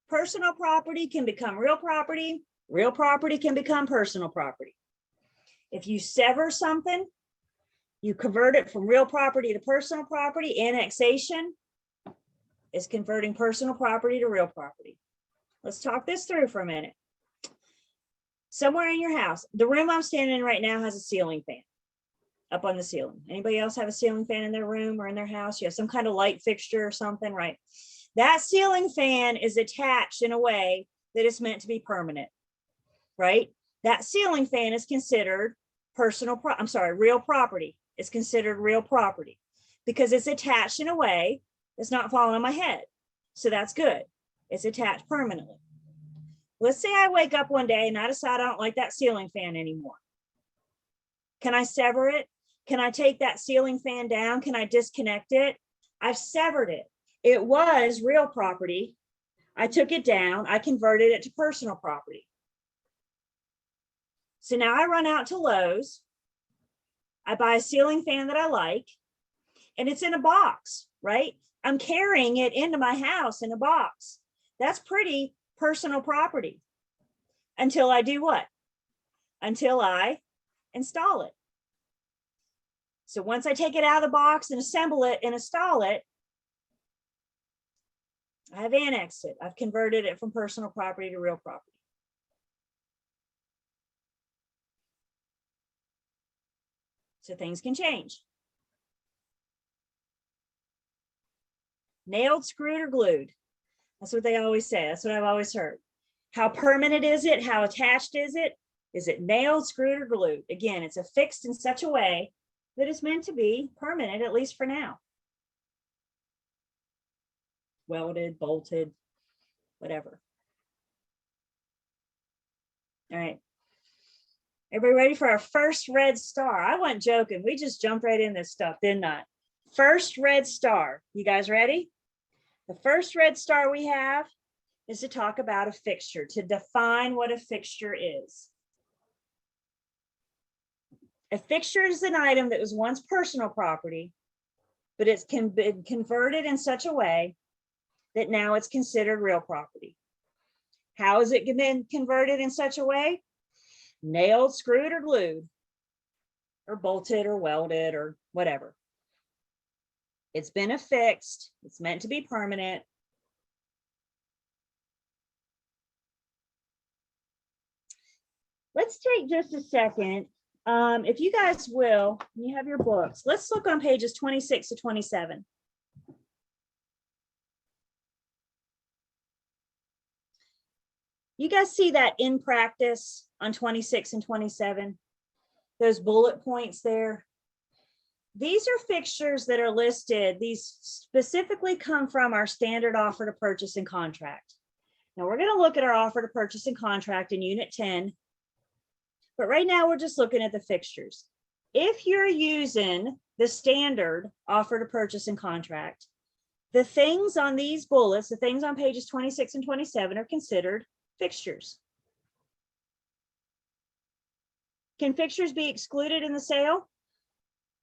Personal property can become real property. Real property can become personal property. If you sever something, you convert it from real property to personal property. Annexation is converting personal property to real property. Let's talk this through for a minute. Somewhere in your house, the room I'm standing in right now has a ceiling fan up on the ceiling. Anybody else have a ceiling fan in their room or in their house? You have some kind of light fixture or something, right? That ceiling fan is attached in a way that is meant to be permanent, right? That ceiling fan is considered real property. It's considered real property because it's attached in a way that's not falling on my head. So that's good. It's attached permanently. Let's say I wake up one day and I decide I don't like that ceiling fan anymore. Can I sever it? Can I take that ceiling fan down? Can I disconnect it? I've severed it. It was real property. I took it down. I converted it to personal property. So now I run out to Lowe's. I buy a ceiling fan that I like, and it's in a box, right? I'm carrying it into my house in a box. That's pretty personal property until I do what? Until I install it. So once I take it out of the box and assemble it and install it, I've annexed it. I've converted it from personal property to real property. So things can change. Nailed, screwed, or glued. That's what they always say. That's what I've always heard. How permanent is it? How attached is it? Is it nailed, screwed, or glued? Again, it's affixed in such a way that it's meant to be permanent, at least for now. Welded, bolted, whatever. All right. Everybody ready for our first red star? I wasn't joking. We just jumped right in this stuff, didn't I? First red star. You guys ready? The first red star we have is to talk about a fixture, to define what a fixture is. A fixture is an item that was once personal property, but it's been converted in such a way that now it's considered real property. How has it been converted in such a way? Nailed, screwed, or glued, or bolted, or welded, or whatever. It's been affixed. It's meant to be permanent. Let's take just a second. If you guys will, you have your books. Let's look on pages 26 to 27. You guys see that in practice on 26 and 27? Those bullet points there. These are fixtures that are listed. These specifically come from our standard offer to purchase and contract. Now we're going to look at our offer to purchase and contract in Unit 10. But right now we're just looking at the fixtures. If you're using the standard offer to purchase and contract, the things on these bullets, the things on pages 26 and 27 are considered fixtures. Can fixtures be excluded in the sale?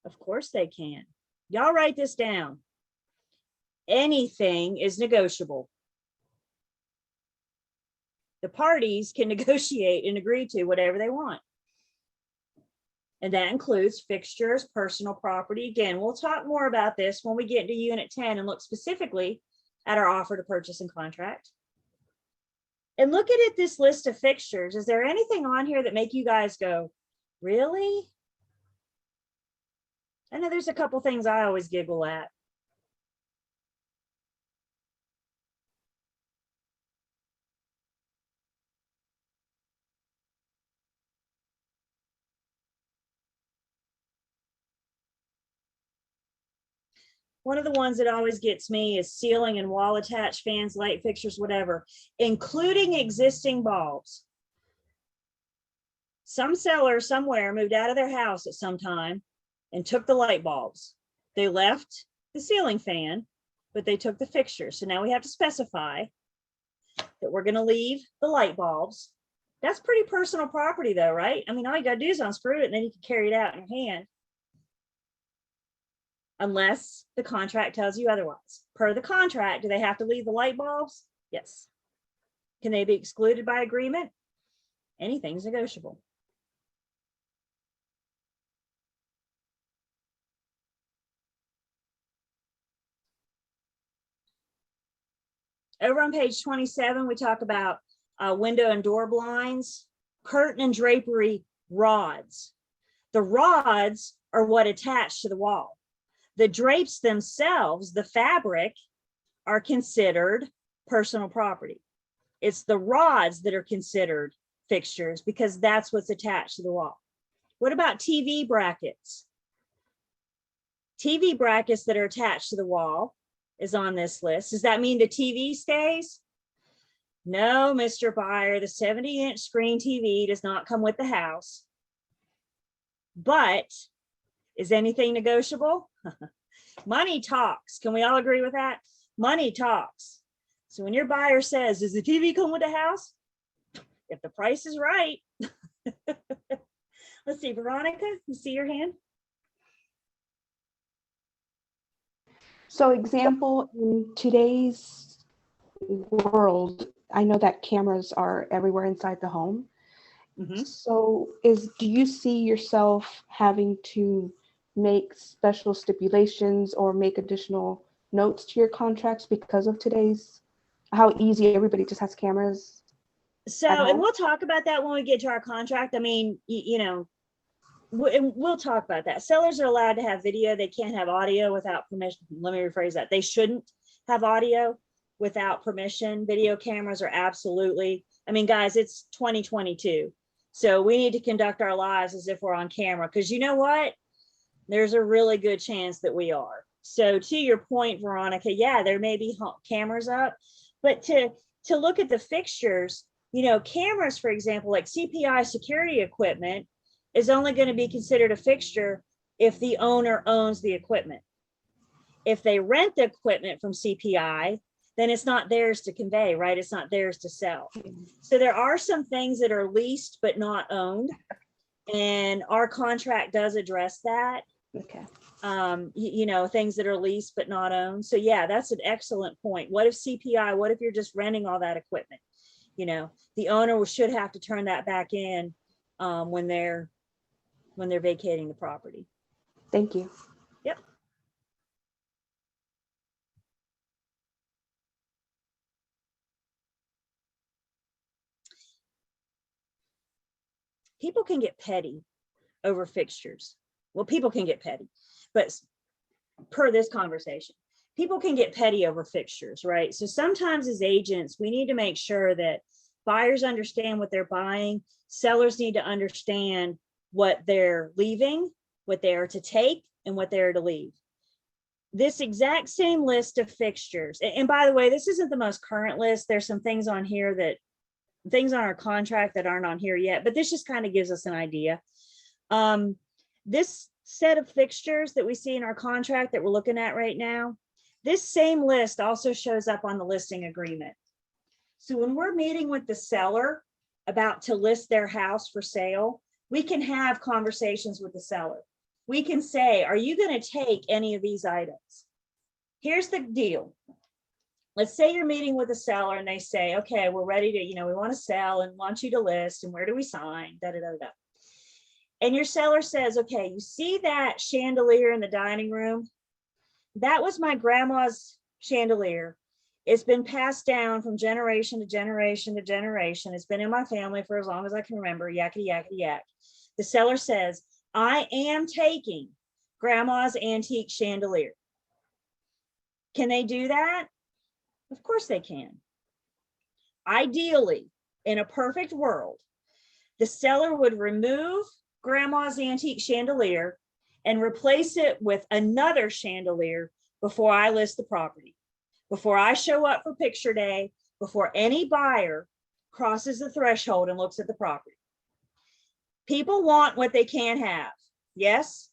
Of course they can. Y'all write this down. Anything is negotiable. The parties can negotiate and agree to whatever they want. And that includes fixtures, personal property. Again, we'll talk more about this when we get into Unit 10 and look specifically at our offer to purchase and contract. And looking at this list of fixtures, is there anything on here that make you guys go, really? I know there's a couple things I always giggle at. One of the ones that always gets me is ceiling and wall attached fans, light fixtures, whatever, including existing bulbs. Some seller somewhere moved out of their house at some time and took the light bulbs. They left the ceiling fan, but they took the fixture. So now we have to specify that we're going to leave the light bulbs. That's pretty personal property though, right? I mean, all you got to do is unscrew it and then you can carry it out in your hand. Unless the contract tells you otherwise. Per the contract, do they have to leave the light bulbs? Yes. Can they be excluded by agreement? Anything's negotiable. Over on page 27, we talk about window and door blinds, curtain and drapery rods. The rods are what attach to the wall. The drapes themselves, the fabric, are considered personal property. It's the rods that are considered fixtures because that's what's attached to the wall. What about TV brackets? TV brackets that are attached to the wall is on this list. Does that mean the TV stays? No, Mr. Buyer, the 70-inch screen TV does not come with the house. But is anything negotiable? Money talks. Can we all agree with that? Money talks. So when your buyer says, does the TV come with the house? If the price is right. Let's see, Veronica, you see your hand? So example, in today's world, I know that cameras are everywhere inside the home. Mhm. So do you see yourself having to make special stipulations or make additional notes to your contracts because of today's, how easy everybody just has cameras? So, At and home? we'll talk about that when we get to our contract. I mean, you know, and we'll talk about that. Sellers are allowed to have video. They can't have audio without permission. Let me rephrase that. They shouldn't have audio without permission. Video cameras are absolutely, I mean, guys, it's 2022. So we need to conduct our lives as if we're on camera, because you know what? There's a really good chance that we are. So to your point, Veronica, yeah, there may be cameras up, but to look at the fixtures, you know, cameras, for example, like CPI security equipment is only going to be considered a fixture if the owner owns the equipment. If they rent the equipment from CPI, then it's not theirs to convey, right? It's not theirs to sell. So there are some things that are leased but not owned, and our contract does address that. Okay. You know, things that are leased but not owned. So yeah, that's an excellent point. What if CPI, what if you're just renting all that equipment? You know, the owner should have to turn that back in when they're vacating the property. Thank you. Yep. People can get petty over fixtures. Well, people can get petty, but per this conversation, people can get petty over fixtures, right? So sometimes as agents, we need to make sure that buyers understand what they're buying. Sellers need to understand what they're leaving, what they are to take, and what they are to leave. This exact same list of fixtures, and by the way, this isn't the most current list. There's some things on here that, things on our contract that aren't on here yet, but this just kind of gives us an idea. This set of fixtures that we see in our contract that we're looking at right now, this same list also shows up on the listing agreement. So when we're meeting with the seller about to list their house for sale, we can have conversations with the seller. We can say, are you going to take any of these items? Here's the deal. Let's say you're meeting with a seller and they say, okay, we're ready to, you know, we want to sell and want you to list, and where do we sign? Da, da, da, da. And your seller says, okay, you see that chandelier in the dining room? That was my grandma's chandelier. It's been passed down from generation to generation to generation. It's been in my family for as long as I can remember, yakety, yakety, yak. The seller says, I am taking grandma's antique chandelier. Can they do that? Of course they can. Ideally, in a perfect world, the seller would remove grandma's antique chandelier and replace it with another chandelier before I list the property, before I show up for picture day, before any buyer crosses the threshold and looks at the property. People want what they can't have. Yes.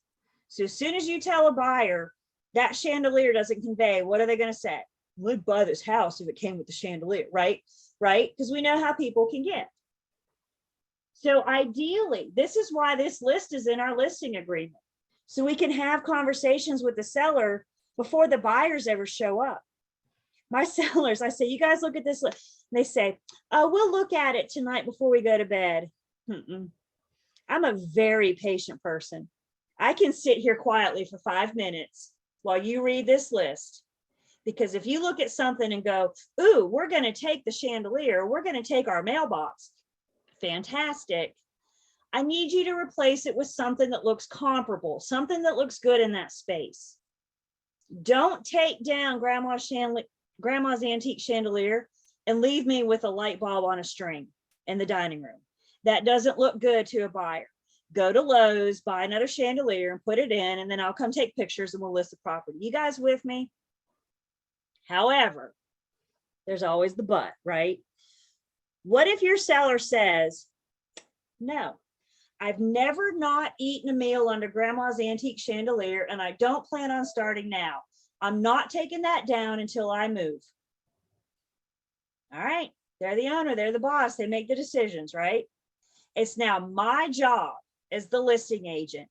So as soon as you tell a buyer that chandelier doesn't convey, what are they going to say? We'd buy this house if it came with the chandelier, right? Right? Because we know how people can get. So ideally, this is why this list is in our listing agreement. So we can have conversations with the seller before the buyers ever show up. My sellers, I say, you guys look at this list. They say, oh, we'll look at it tonight before we go to bed. Mm-mm. I'm a very patient person. I can sit here quietly for 5 minutes while you read this list. Because if you look at something and go, ooh, we're going to take the chandelier, we're going to take our mailbox. Fantastic. I need you to replace it with something that looks comparable, something that looks good in that space. Don't take down grandma's antique chandelier and leave me with a light bulb on a string in the dining room. That doesn't look good to a buyer. Go to Lowe's, buy another chandelier and put it in, and then I'll come take pictures and we'll list the property. You guys with me? However, there's always the but, right? What if your seller says, no, I've never not eaten a meal under grandma's antique chandelier, and I don't plan on starting now. I'm not taking that down until I move. All right, they're the owner, they're the boss, they make the decisions, right? It's now my job as the listing agent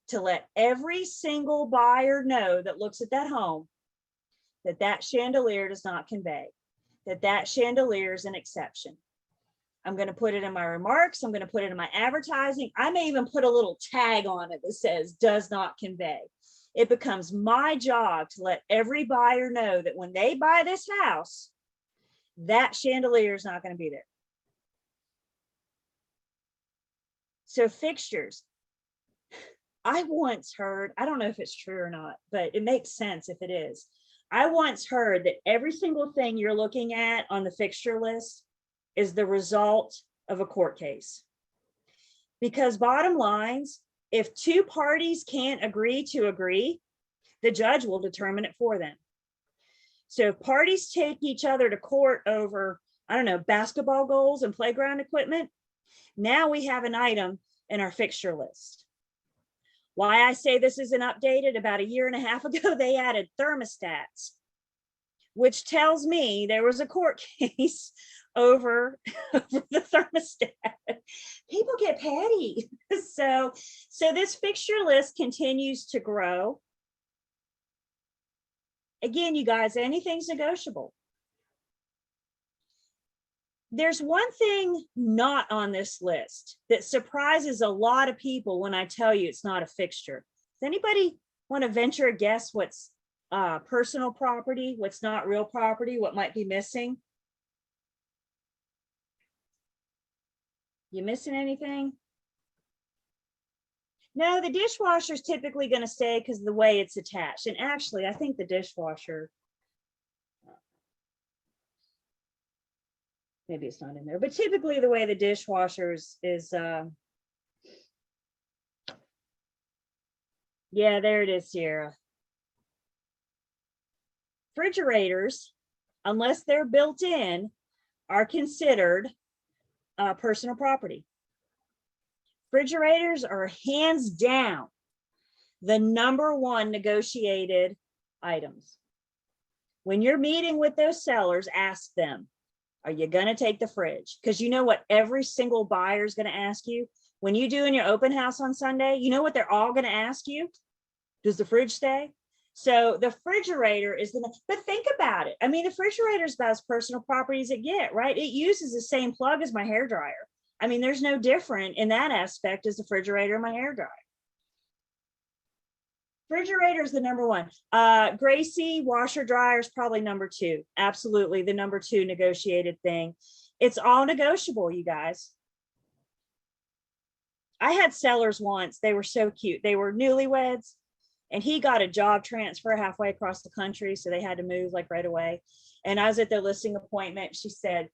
to let every single buyer know that looks at that home that that chandelier does not convey, that that chandelier is an exception. I'm going to put it in my remarks. I'm going to put it in my advertising. I may even put a little tag on it that says does not convey. It becomes my job to let every buyer know that when they buy this house, that chandelier is not going to be there. So fixtures. I once heard, I don't know if it's true or not, but it makes sense if it is. I once heard that every single thing you're looking at on the fixture list is the result of a court case. Because bottom lines, if two parties can't agree to agree, the judge will determine it for them. So if parties take each other to court over, I don't know, basketball goals and playground equipment, now we have an item in our fixture list. Why I say this isn't updated, about a year and a half ago, they added thermostats, which tells me there was a court case over the thermostat. People get petty. So this fixture list continues to grow. Again, you guys, anything's negotiable. There's one thing not on this list that surprises a lot of people when I tell you it's not a fixture. Does anybody want to venture a guess what's personal property, what's not real property, what might be missing? You missing anything? No, the dishwasher is typically going to stay because of the way it's attached. And actually, I think the dishwasher, maybe it's not in there, but typically the way the dishwasher is, yeah, there it is, Sierra. Refrigerators, unless they're built in, are considered personal property. Refrigerators are hands down the #1 negotiated items. When you're meeting with those sellers, ask them, are you going to take the fridge? Because you know what every single buyer is going to ask you when you do in your open house on Sunday. You know what they're all going to ask you? Does the fridge stay? So the refrigerator is but think about it. I mean, the refrigerator is about as personal property as it get, right? It uses the same plug as my hair dryer. I mean, there's no different in that aspect as the refrigerator and my hair dryer. Refrigerator is the #1. Gracie, washer dryer is probably #2. Absolutely the #2 negotiated thing. It's all negotiable, you guys. I had sellers once, they were so cute. They were newlyweds and he got a job transfer halfway across the country. So they had to move like right away. And I was at their listing appointment. She said,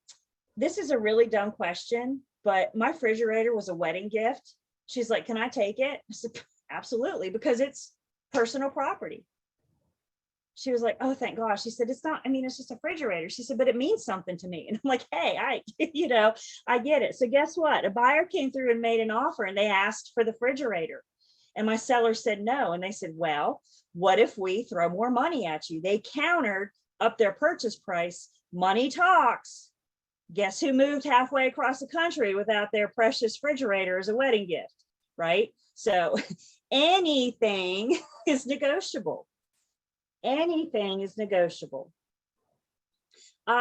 this is a really dumb question, but my refrigerator was a wedding gift. She's like, can I take it? I said, absolutely, because it's personal property. She was like, oh, thank gosh. She said, it's not, I mean, it's just a refrigerator. She said, but it means something to me. And I'm like, hey, I get it. So guess what? A buyer came through and made an offer and they asked for the refrigerator. And my seller said no. And they said, well, what if we throw more money at you? They countered up their purchase price. Money talks. Guess who moved halfway across the country without their precious refrigerator as a wedding gift, right? So anything is negotiable. Anything is negotiable.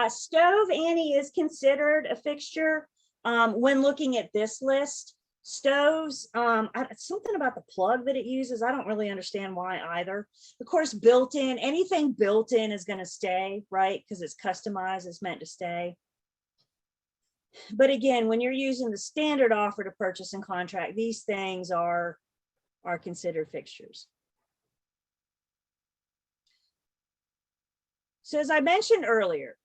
Stove, Annie, is considered a fixture when looking at this list. Stoves, something about the plug that it uses, I don't really understand why either. Of course, built-in, anything built-in is going to stay, right? Because it's customized, it's meant to stay. But again, when you're using the standard offer to purchase and contract, these things are considered fixtures. So as I mentioned earlier,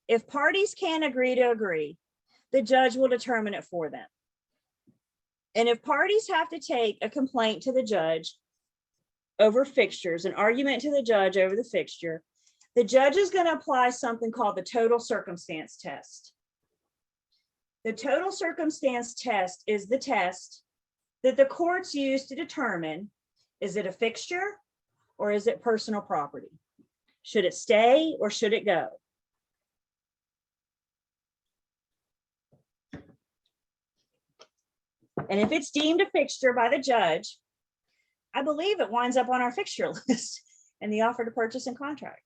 if parties can't agree to agree, the judge will determine it for them. And if parties have to take a complaint to the judge over fixtures, an argument to the judge over the fixture, the judge is going to apply something called the total circumstance test. The total circumstance test is the test that the courts use to determine, is it a fixture or is it personal property? Should it stay or should it go? And if it's deemed a fixture by the judge, I believe it winds up on our fixture list and the offer to purchase and contract.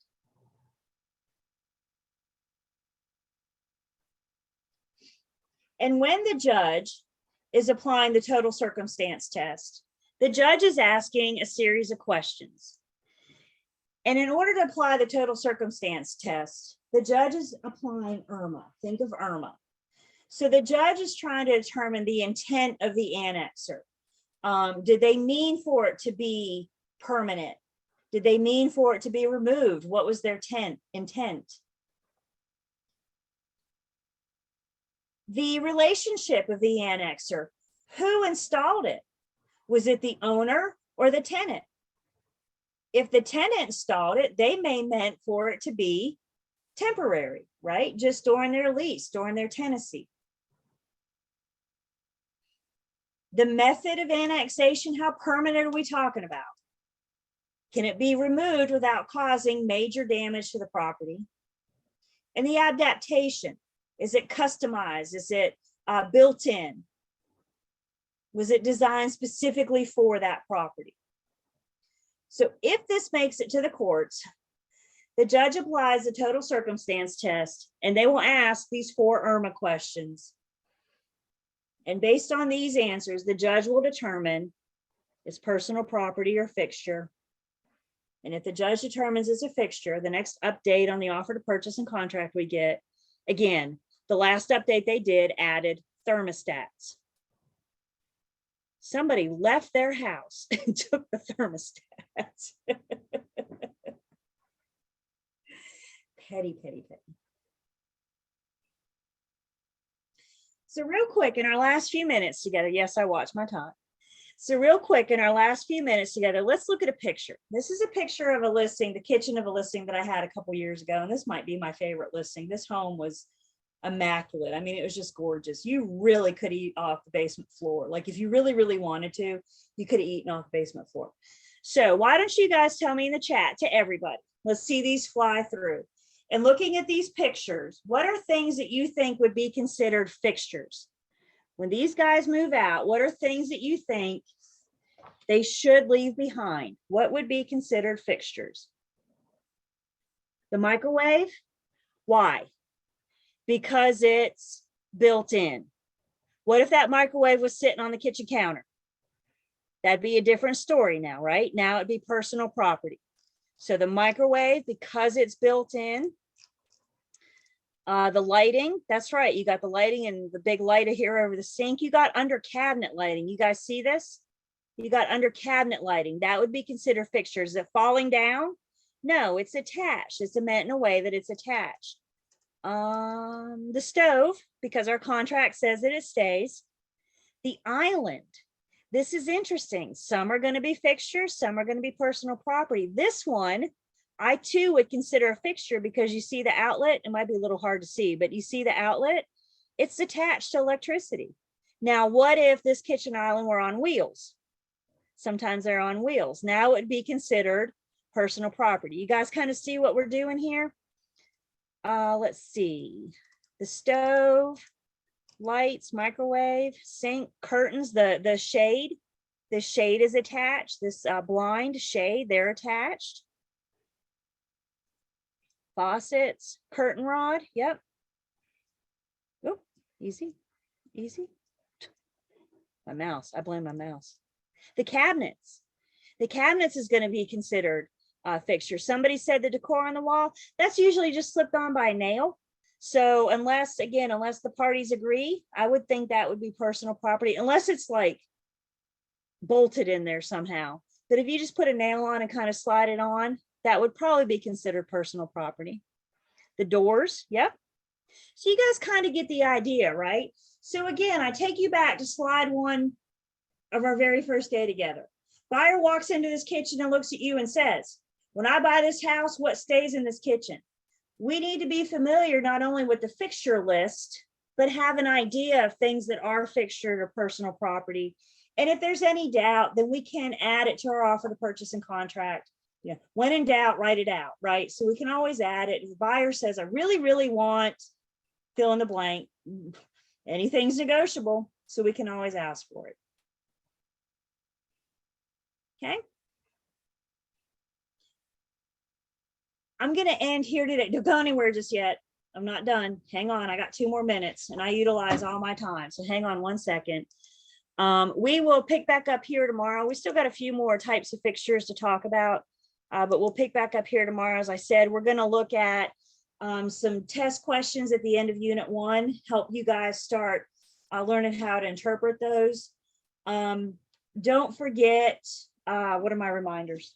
And when the judge is applying the total circumstance test, the judge is asking a series of questions. And in order to apply the total circumstance test, the judge is applying IRMA. Think of IRMA. So the judge is trying to determine the intent of the annexer. Did they mean for it to be permanent? Did they mean for it to be removed? What was their intent? The relationship of the annexer. Who installed it? Was it the owner or the tenant? If the tenant installed it, they may meant for it to be temporary, right? Just during their lease, during their tenancy. The method of annexation, how permanent are we talking about? Can it be removed without causing major damage to the property? And the adaptation, is it customized? Is it built in? Was it designed specifically for that property? So if this makes it to the courts, the judge applies the total circumstance test and they will ask these 4 IRMA questions. And based on these answers, the judge will determine it's personal property or fixture. And if the judge determines it's a fixture, the next update on the offer to purchase and contract we get, again, the last update they did added thermostats. Somebody left their house and took the thermostats. Petty, petty, petty. So real quick, in our last few minutes together, yes, I watched my time. So real quick, in our last few minutes together, let's look at a picture. This is a picture of a listing, the kitchen of a listing that I had a couple years ago, and this might be my favorite listing. This home was immaculate. I mean, it was just gorgeous. You really could eat off the basement floor. Like if you really, really wanted to, you could have eaten off the basement floor. So why don't you guys tell me in the chat, to everybody, let's see these fly through. And looking at these pictures, what are things that you think would be considered fixtures? When these guys move out, what are things that you think they should leave behind? What would be considered fixtures? The microwave? Why? Because it's built in. What if that microwave was sitting on the kitchen counter? That'd be a different story now, right? Now it'd be personal property. So the microwave, because it's built in. The lighting, that's right. You got the lighting and the big light here over the sink. You got under cabinet lighting. You guys see this? You got under cabinet lighting. That would be considered fixtures. Is it falling down? No, it's attached. It's meant in a way that it's attached. The stove, because our contract says that it stays. The island. This is interesting. Some are going to be fixtures. Some are going to be personal property. This one, I too would consider a fixture because you see the outlet. It might be a little hard to see, but you see the outlet. It's attached to electricity. Now, what if this kitchen island were on wheels? Sometimes they're on wheels. Now it would be considered personal property. You guys kind of see what we're doing here? Let's see. The stove, lights, microwave, sink, curtains, the shade. The shade is attached. This blind shade, they're attached. faucets, curtain rod. Yep. Oh, easy, easy. My mouse. I blame my mouse. The cabinets. The cabinets is going to be considered fixture. Somebody said the decor on the wall. That's usually just slipped on by a nail. So unless the parties agree, I would think that would be personal property, unless it's like bolted in there somehow. But if you just put a nail on and kind of slide it on, that would probably be considered personal property. The doors, yep. So you guys kind of get the idea, right? So again, I take you back to slide 1 of our very first day together. Buyer walks into this kitchen and looks at you and says, when I buy this house, what stays in this kitchen? We need to be familiar not only with the fixture list, but have an idea of things that are fixtured or personal property. And if there's any doubt, then we can add it to our offer to purchase and contract. Yeah, when in doubt, write it out, right? So we can always add it. If the buyer says, I really, really want, fill in the blank, anything's negotiable, so we can always ask for it. Okay. I'm going to end here today. Don't go anywhere just yet. I'm not done. Hang on. I got 2 more minutes and I utilize all my time. So hang on 1 second. We will pick back up here tomorrow. We still got a few more types of fixtures to talk about, but we'll pick back up here tomorrow. As I said, we're going to look at some test questions at the end of Unit 1, help you guys start learning how to interpret those. Don't forget, what are my reminders?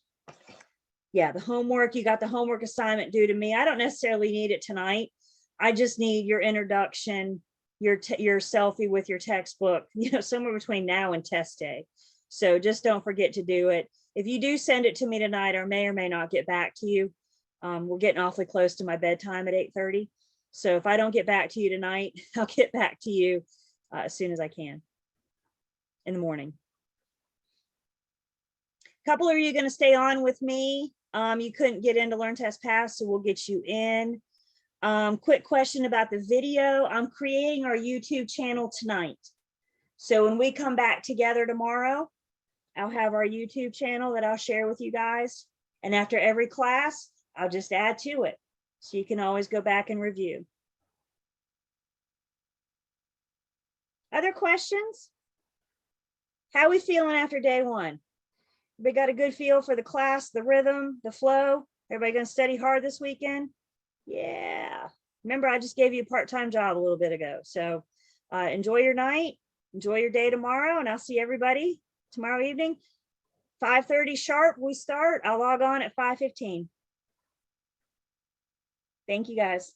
Yeah, the homework. You got the homework assignment due to me. I don't necessarily need it tonight. I just need your introduction, your selfie with your textbook, somewhere between now and test day. So just don't forget to do it. If you do send it to me tonight, I may or may not get back to you. We're getting awfully close to my bedtime at 8:30. So if I don't get back to you tonight, I'll get back to you as soon as I can in the morning. A couple of you are going to stay on with me. You couldn't get into Learn Test Pass, so we'll get you in. Quick question about the video. I'm creating our YouTube channel tonight. So when we come back together tomorrow, I'll have our YouTube channel that I'll share with you guys. And after every class, I'll just add to it. So you can always go back and review. Other questions? How are we feeling after day 1? We got a good feel for the class, the rhythm, the flow. Everybody gonna study hard this weekend? Yeah. Remember, I just gave you a part-time job a little bit ago. So enjoy your night, enjoy your day tomorrow, and I'll see everybody tomorrow evening. 5:30 sharp, we start. I'll log on at 5:15. Thank you, guys.